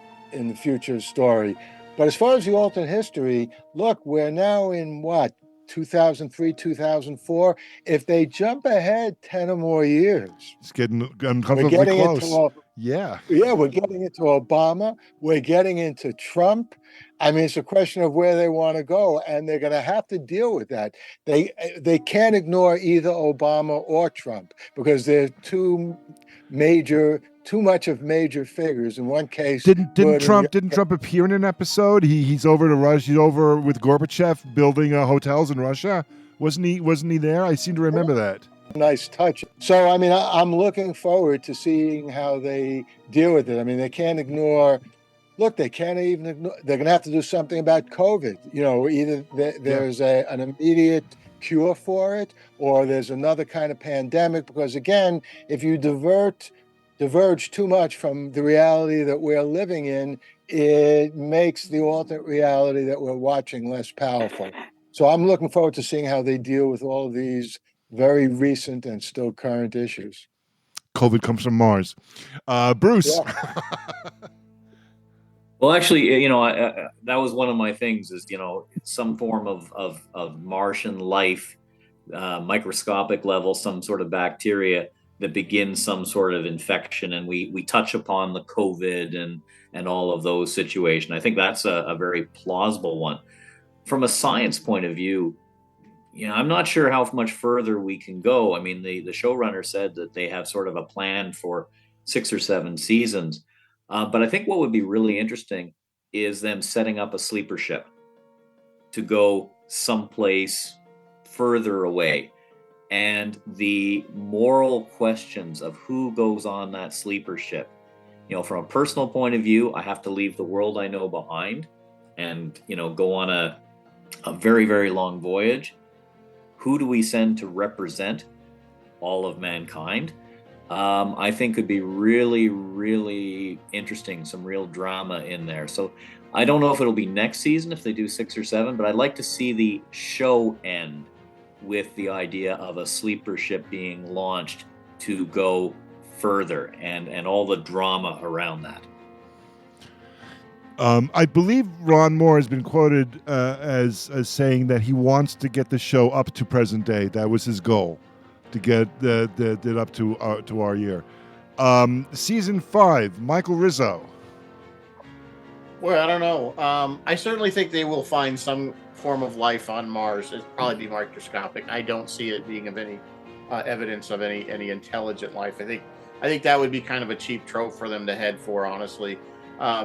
future story. But as far as the alternate history, look, we're now in 2003, 2004. If they jump ahead 10 or more years, it's getting uncomfortably close. Yeah, we're getting into Obama. We're getting into Trump. I mean, it's a question of where they want to go, and they're going to have to deal with that. They can't ignore either Obama or Trump because they're too much of major figures. In one case, didn't Trump appear in an episode? He's over to Russia. He's over with Gorbachev building hotels in Russia. Wasn't he there? I seem to remember that. Nice touch. So, I mean, I'm looking forward to seeing how they deal with it. I mean, they can't ignore. Look, they can't even ignore. They're going to have to do something about COVID. Either there's an immediate cure for it, or there's another kind of pandemic. Because again, if you diverge too much from the reality that we're living in, it makes the alternate reality that we're watching less powerful. So I'm looking forward to seeing how they deal with all of these very recent and still current issues. COVID comes from Mars. Bruce. Yeah. Well, actually, that was one of my things is, some form of Martian life, microscopic level, some sort of bacteria that begins some sort of infection. And we touch upon the COVID and all of those situations. I think that's a very plausible one. From a science point of view, I'm not sure how much further we can go. I mean, the showrunner said that they have sort of a plan for 6 or 7 seasons. But I think what would be really interesting is them setting up a sleeper ship to go someplace further away. And the moral questions of who goes on that sleeper ship. From a personal point of view, I have to leave the world I know behind and, go on a very, very long voyage. Who do we send to represent all of mankind? I think could be really, really interesting, some real drama in there. So I don't know if it'll be next season if they do 6 or 7, but I'd like to see the show end with the idea of a sleeper ship being launched to go further and all the drama around that. I believe Ron Moore has been quoted as saying that he wants to get the show up to present day. That was his goal, to get it up to our year. Season 5, Michael Rizzo. Well, I don't know. I certainly think they will find some form of life on Mars. It'll probably be microscopic. I don't see it being of any evidence of any intelligent life. I think that would be kind of a cheap trope for them to head for, honestly.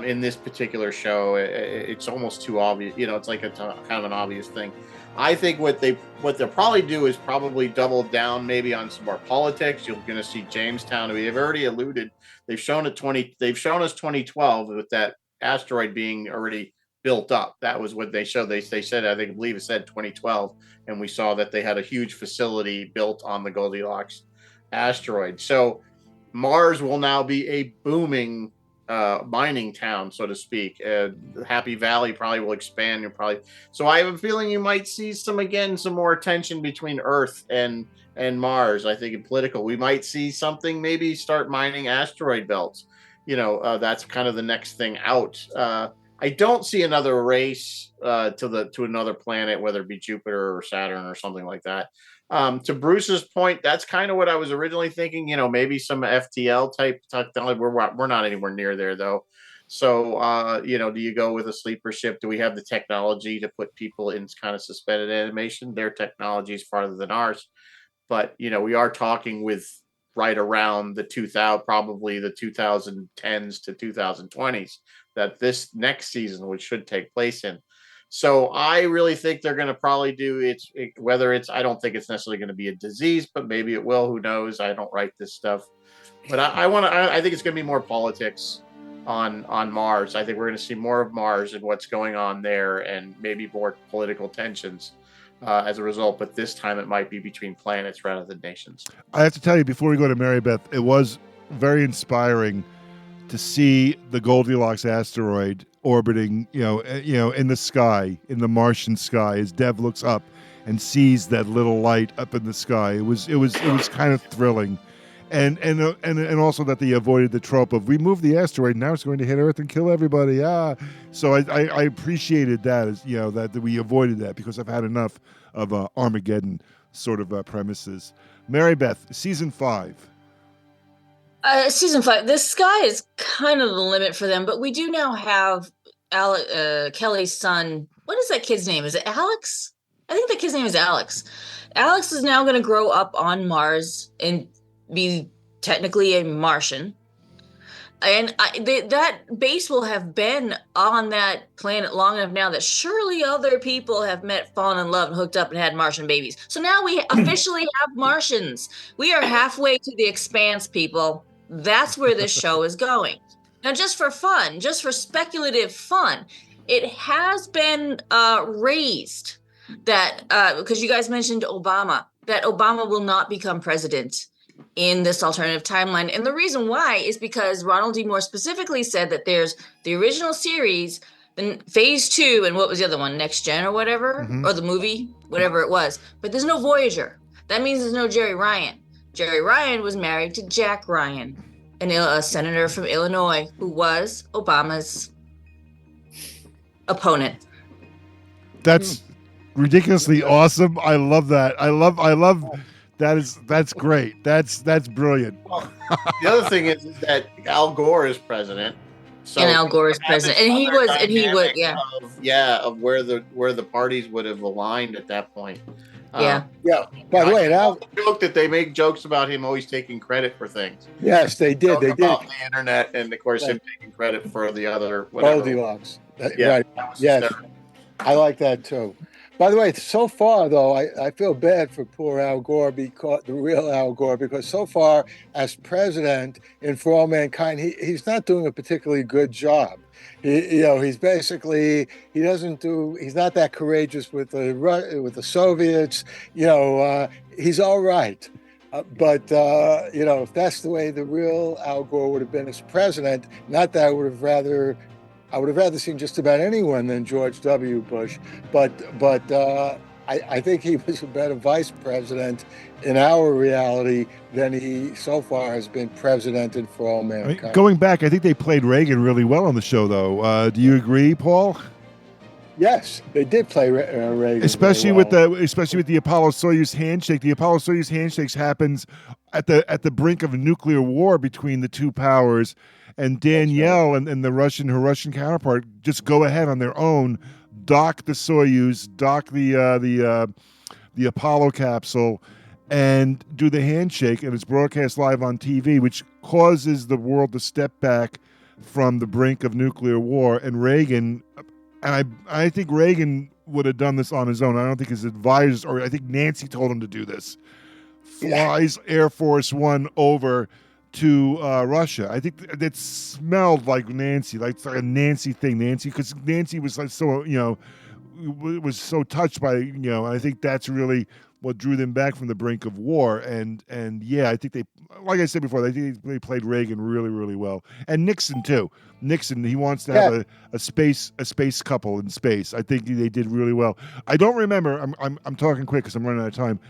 In this particular show, it's almost too obvious. It's like it's kind of an obvious thing. I think what they'll probably do is probably double down maybe on some more politics. You're going to see Jamestown. They've already alluded. They've shown us 2012 with that asteroid being already built up. That was what they showed. They said, I believe it said 2012, and we saw that they had a huge facility built on the Goldilocks asteroid. So Mars will now be a booming mining town, so to speak. Happy Valley probably will expand. So I have a feeling you might see some more tension between Earth and Mars. I think in political, we might see something, maybe start mining asteroid belts. That's kind of the next thing out. I don't see another race to another planet, whether it be Jupiter or Saturn or something like that. To Bruce's point, that's kind of what I was originally thinking. Maybe some FTL type technology. We're not anywhere near there though. So, do you go with a sleeper ship? Do we have the technology to put people in kind of suspended animation? Their technology is farther than ours, but we are talking with right around the 2000, probably the 2010s to 2020s that this next season, which should take place in. So I really think they're going to probably do whether it's, I don't think it's necessarily going to be a disease, but maybe it will. Who knows? I don't write this stuff, but I think it's going to be more politics on Mars. I think we're going to see more of Mars and what's going on there, and maybe more political tensions as a result. But this time it might be between planets rather than nations. I have to tell you, before we go to Marybeth, it was very inspiring to see the Goldilocks asteroid orbiting, in the sky, in the Martian sky, as Dev looks up and sees that little light up in the sky. It was kind of thrilling, and also that they avoided the trope of, we moved the asteroid, now it's going to hit Earth and kill everybody. So I appreciated that, as that we avoided that, because I've had enough of Armageddon sort of premises. Marybeth, season 5. Season 5, the sky is kind of the limit for them, but we do now have Kelly's son. What is that kid's name? Is it Alex? I think the kid's name is Alex. Alex is now going to grow up on Mars and be technically a Martian. And that base will have been on that planet long enough now that surely other people have met, fallen in love, and hooked up and had Martian babies. So now we officially have Martians. We are halfway to the expanse, people. That's where this show is going. Now, just for fun, just for speculative fun, it has been raised that, because you guys mentioned Obama, that Obama will not become president in this alternative timeline. And the reason why is because Ronald D. Moore specifically said that there's the original series, then phase 2, and what was the other one, Next Gen or whatever, or the movie, whatever it was. But there's no Voyager. That means there's no Jerry Ryan. Jerry Ryan was married to Jack Ryan, a senator from Illinois who was Obama's opponent. That's ridiculously awesome. I love that. I love that's great. That's brilliant. Well, the other thing is that Al Gore is president. So and Al Gore is president, and he would, of where the parties would have aligned at that point. Yeah. By the way, now joke that they make jokes about him always taking credit for things. Yes, they did. They did. On the internet, and of course, him taking credit for the other whatever. Goldilocks. Right. Yes, I like that too. By the way, so far though, I feel bad for poor Al Gore, because the real Al Gore, because so far as president in For All Mankind, he's not doing a particularly good job. He's basically, he's not that courageous with the Soviets. He's all right. But if that's the way the real Al Gore would have been as president, not that I would have rather seen just about anyone than George W. Bush. But I think he was a better vice president in our reality than he so far has been president in For All Mankind. Going back, I think they played Reagan really well on the show, though. Do you agree, Paul? Yes, they did play Reagan, especially really well. with the Apollo-Soyuz handshake. The Apollo-Soyuz handshakes happens at the brink of a nuclear war between the two powers, and Danielle and her Russian counterpart just go ahead on their own, dock the Soyuz, dock the Apollo capsule, and do the handshake, and it's broadcast live on TV, which causes the world to step back from the brink of nuclear war. And Reagan, and I think Reagan would have done this on his own. I don't think his advisors, or I think Nancy told him to do this, flies Air Force One over to Russia. I think that smelled like Nancy, like a Nancy thing. Because Nancy was like was so touched by, I think that's really what drew them back from the brink of war. And yeah, I think they, like I said before, I think they played Reagan really, really well. And Nixon too. Nixon, he wants to have a space couple in space. I think they did really well. I don't remember. I'm talking quick because I'm running out of time.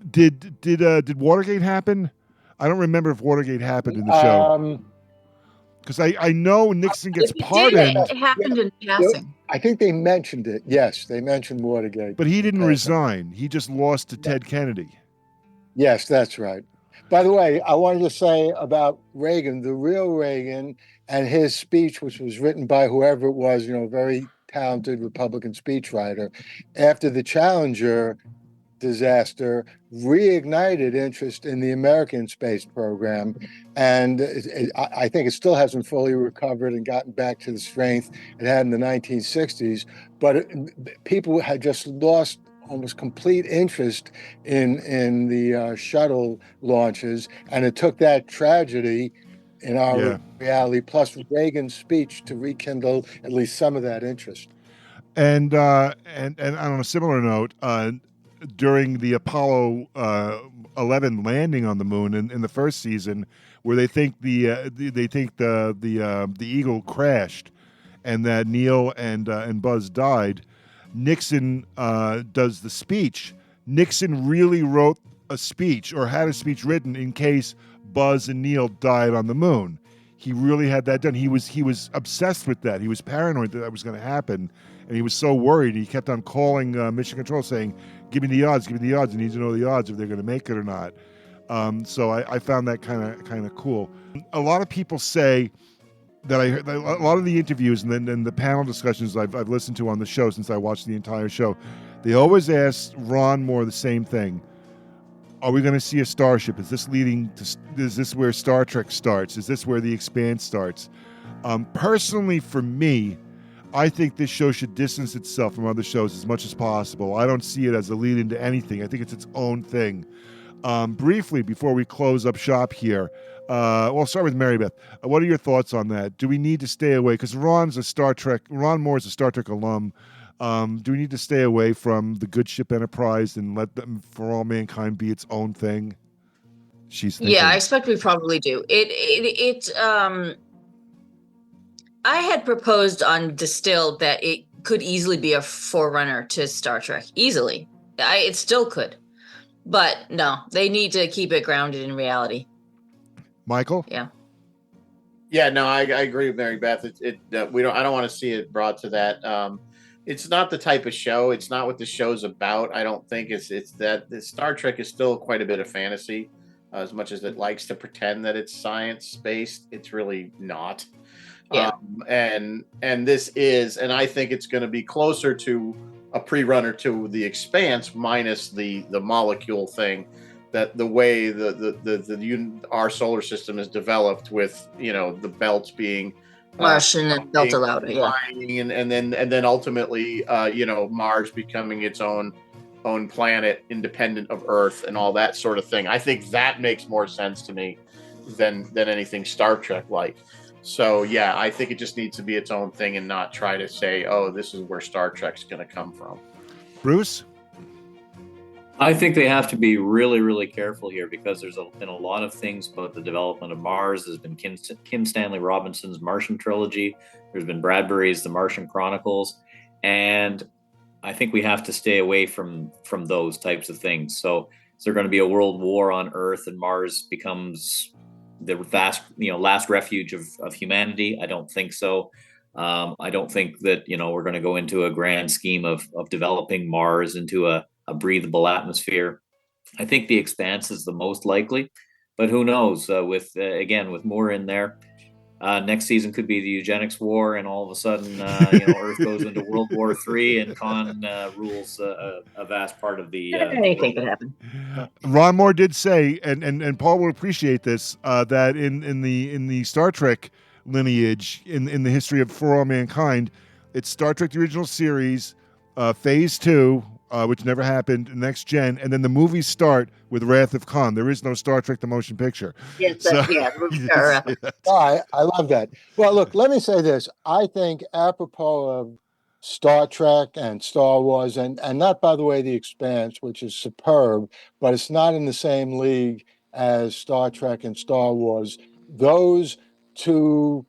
Did Watergate happen? I don't remember if Watergate happened in the show. Because I know Nixon gets pardoned. It happened in passing. I think they mentioned it. Yes, they mentioned Watergate. But he didn't resign. He just lost to Ted Kennedy. Yes, that's right. By the way, I wanted to say about Reagan, the real Reagan, and his speech, which was written by whoever it was, very talented Republican speechwriter, after the Challenger disaster, reignited interest in the American space program. And I think it still hasn't fully recovered and gotten back to the strength it had in the 1960s. But people had just lost almost complete interest in the shuttle launches. And it took that tragedy in our reality, plus Reagan's speech, to rekindle at least some of that interest. And on a similar note, during the Apollo 11 landing on the moon in the first season, where they think the Eagle crashed, and that Neil and Buzz died, Nixon does the speech. Nixon really wrote a speech, or had a speech written, in case Buzz and Neil died on the moon. He really had that done. He was obsessed with that. He was paranoid that was going to happen, and he was so worried. He kept on calling Mission Control, saying, "Give me the odds. Give me the odds. I need to know the odds if they're going to make it or not." So I found that kind of cool. A lot of people say that I heard a lot of the interviews and then the panel discussions I've listened to on the show since I watched the entire show. They always ask Ron Moore the same thing. Are we going to see a starship? Is this where Star Trek starts? Is this where The Expanse starts? Personally, for me, I think this show should distance itself from other shows as much as possible. I don't see it as a lead into anything. I think it's its own thing. Briefly, before we close up shop here, I'll start with Marybeth. What are your thoughts on that? Do we need to stay away? Because Ron Moore is a Star Trek alum. Do we need to stay away from the good ship Enterprise and let them, For All Mankind, be its own thing? She's thinking. Yeah, I expect we probably do. I had proposed on Distilled that it could easily be a forerunner to Star Trek. Easily. It still could. But no, they need to keep it grounded in reality. Michael? Yeah. Yeah, no, I agree with Marybeth. I don't want to see it brought to that. It's not the type of show. It's not what the show's about. I don't think it's that. The Star Trek is still quite a bit of fantasy, as much as it likes to pretend that it's science based. It's really not. Yeah. And this is, and I think it's going to be closer to a pre-runner to The Expanse, minus the molecule thing, that the way our solar system is developed, with the belts being Martian and Delta Lauda, yeah, and then ultimately Mars becoming its own planet independent of Earth and all that sort of thing. I think that makes more sense to me than anything Star Trek like. So yeah, I think it just needs to be its own thing and not try to say, oh, this is where Star Trek's going to come from. Bruce? I think they have to be really, really careful here, because there's been a lot of things about the development of Mars. There's been Kim Stanley Robinson's Martian trilogy. There's been Bradbury's The Martian Chronicles. And I think we have to stay away from those types of things. So is there going to be a world war on Earth and Mars becomes the vast, last refuge of humanity? I don't think so. I don't think that, we're going to go into a grand scheme of developing Mars into a breathable atmosphere. I think The Expanse is the most likely, but who knows? With more in there, next season could be the eugenics war, and all of a sudden, Earth goes into World War III, and Khan rules a vast part of the. Anything could happen. Ron Moore did say, and Paul will appreciate this, that in the Star Trek lineage, in the history of For All Mankind, it's Star Trek the original series, Phase 2. Which never happened, Next Gen, and then the movies start with Wrath of Khan. There is no Star Trek the motion picture. Yes, I love that. Well, look, let me say this. I think apropos of Star Trek and Star Wars, and not, by the way, The Expanse, which is superb, but it's not in the same league as Star Trek and Star Wars. Those two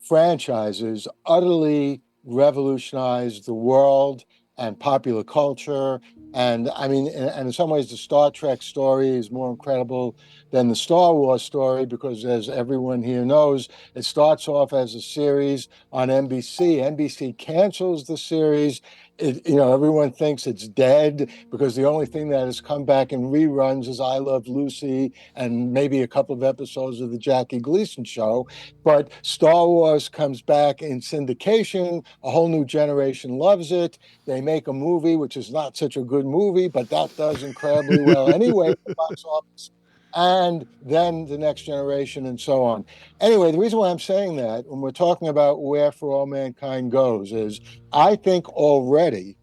franchises utterly revolutionized the world and popular culture. And I mean, and in some ways, the Star Trek story is more incredible than the Star Wars story because, as everyone here knows, it starts off as a series on NBC. NBC cancels the series. Everyone thinks it's dead because the only thing that has come back in reruns is I Love Lucy and maybe a couple of episodes of the Jackie Gleason show. But Star Wars comes back in syndication. A whole new generation loves it. They make a movie, which is not such a good movie, but that does incredibly well anyway at the box office. And then the next generation and so on. Anyway, the reason why I'm saying that when we're talking about where For All Mankind goes is I think already,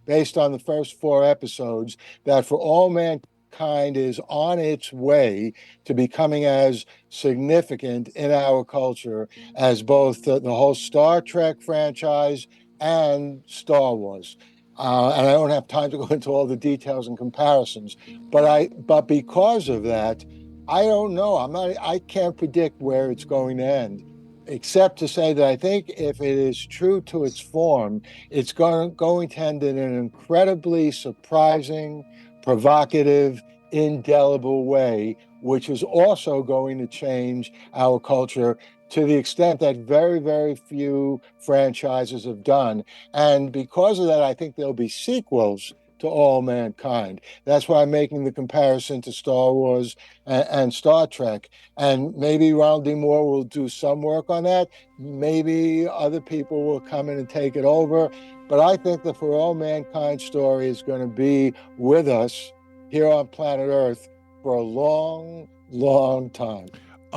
based on the first 4 episodes, that For All Mankind is on its way to becoming as significant in our culture as both the whole Star Trek franchise and Star Wars. And I don't have time to go into all the details and comparisons, but because of that, I don't know. I can't predict where it's going to end, except to say that I think if it is true to its form, it's going to end in an incredibly surprising, provocative, indelible way, which is also going to change our culture to the extent that very, very few franchises have done. And because of that, I think there'll be sequels to All Mankind. That's why I'm making the comparison to Star Wars and Star Trek. And maybe Ronald D. Moore will do some work on that. Maybe other people will come in and take it over. But I think the For All Mankind story is going to be with us here on planet Earth for a long, long time.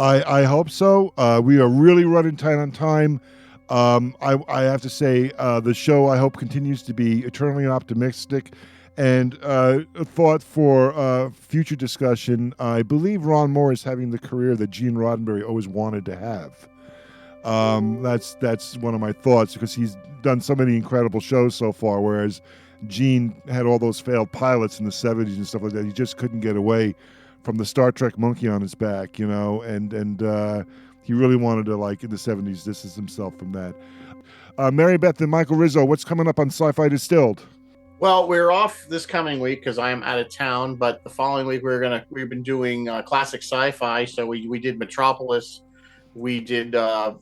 I hope so. We are really running tight on time. I have to say, the show, I hope, continues to be eternally optimistic. And a thought for future discussion, I believe Ron Moore is having the career that Gene Roddenberry always wanted to have. That's one of my thoughts, because he's done so many incredible shows so far, whereas Gene had all those failed pilots in the 70s and stuff like that. He just couldn't get away from the Star Trek monkey on his back, and he really wanted to, like, in the 70s, distance himself from that. Marybeth and Michael Rizzo, what's coming up on Sci-Fi Distilled? Well, we're off this coming week because I am out of town, but the following week we've been doing classic sci-fi. So we did Metropolis, we did The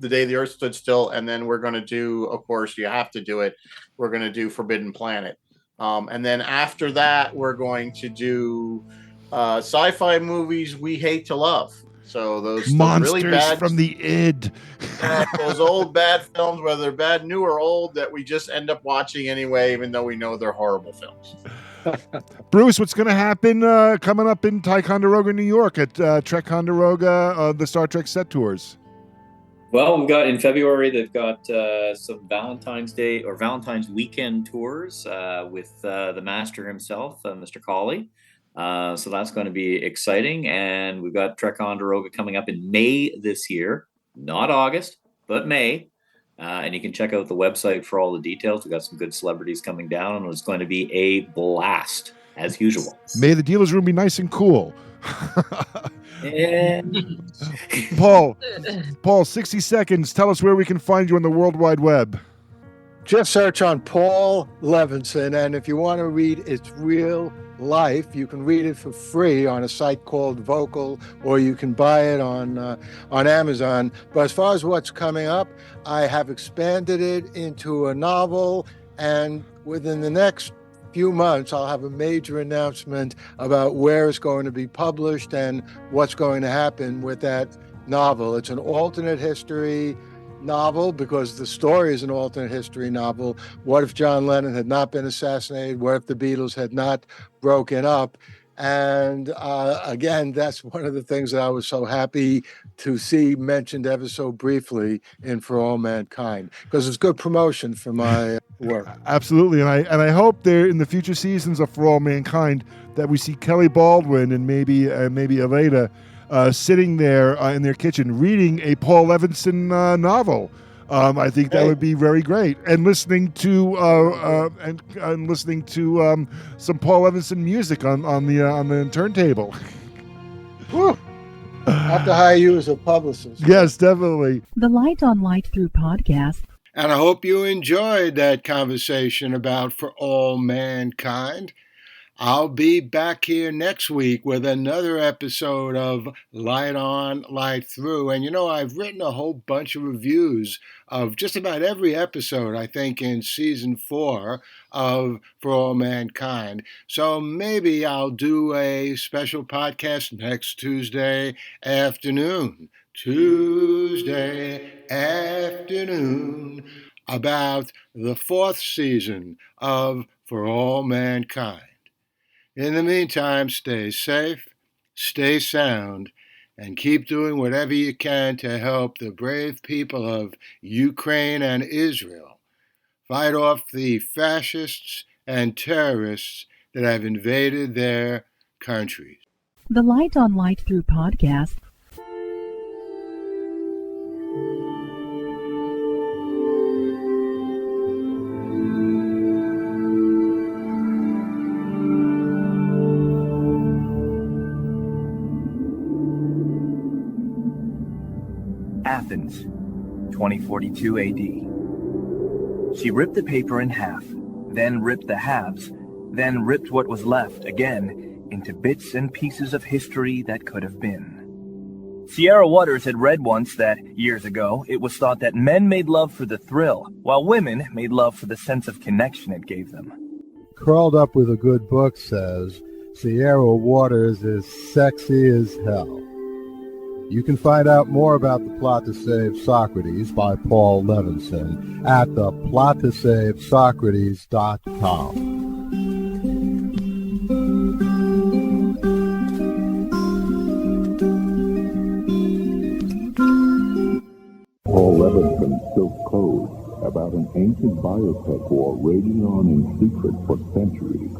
Day the Earth Stood Still, and then we're going to do, of course, you have to do it, we're going to do Forbidden Planet. And then after that, we're going to do sci-fi movies we hate to love. So those monsters really bad from the id, those old bad films, whether they're bad, new or old, that we just end up watching anyway, even though we know they're horrible films. Bruce, what's going to happen coming up in Ticonderoga, New York at Trek-Conderoga, the Star Trek set tours? Well, we've got in February, they've got some Valentine's Day or Valentine's weekend tours with the master himself, Mr. Colleen. So that's going to be exciting. And we've got Trek-Conderoga coming up in May this year, not August, but May. And you can check out the website for all the details. We've got some good celebrities coming down, and it's going to be a blast, as usual. May the dealer's room be nice and cool. And Paul, 60 seconds. Tell us where we can find you on the World Wide Web. Just search on Paul Levinson, and if you want to read It's Real Life, you can read it for free on a site called Vocal, or you can buy it on Amazon. But as far as what's coming up, I have expanded it into a novel, and within the next few months, I'll have a major announcement about where it's going to be published and what's going to happen with that novel. It's an alternate history novel because the story is an alternate history novel. What if John Lennon had not been assassinated? What if the Beatles had not broken up? And again, that's one of the things that I was so happy to see mentioned ever so briefly in For All Mankind, because it's good promotion for my work. Absolutely, and I hope there in the future seasons of For All Mankind that we see Kelly Baldwin and maybe Aleda sitting there in their kitchen reading a Paul Levinson novel. I think that would be very great, and listening to some Paul Levinson music on the turntable. Woo. I have to hire you as a publicist. Yes, definitely. The Light on Light Through podcast And I hope you enjoyed that conversation about For All Mankind. I'll be back here next week with another episode of Light On, Light Through. And I've written a whole bunch of reviews of just about every episode, I think, in season 4 of For All Mankind. So maybe I'll do a special podcast next Tuesday afternoon. About the 4th season of For All Mankind. In the meantime, stay safe, stay sound, and keep doing whatever you can to help the brave people of Ukraine and Israel fight off the fascists and terrorists that have invaded their countries. The Light on Light Through podcast. Athens, 2042 AD. She ripped the paper in half, then ripped the halves, then ripped what was left again into bits and pieces of history that could have been. Sierra Waters had read once that, years ago, it was thought that men made love for the thrill, while women made love for the sense of connection it gave them. Curled Up with a Good Book says, Sierra Waters is sexy as hell. You can find out more about The Plot to Save Socrates by Paul Levinson at theplottoSaveSocrates.com. Paul Levinson Silk Code about an ancient biotech war raging on in secret for centuries.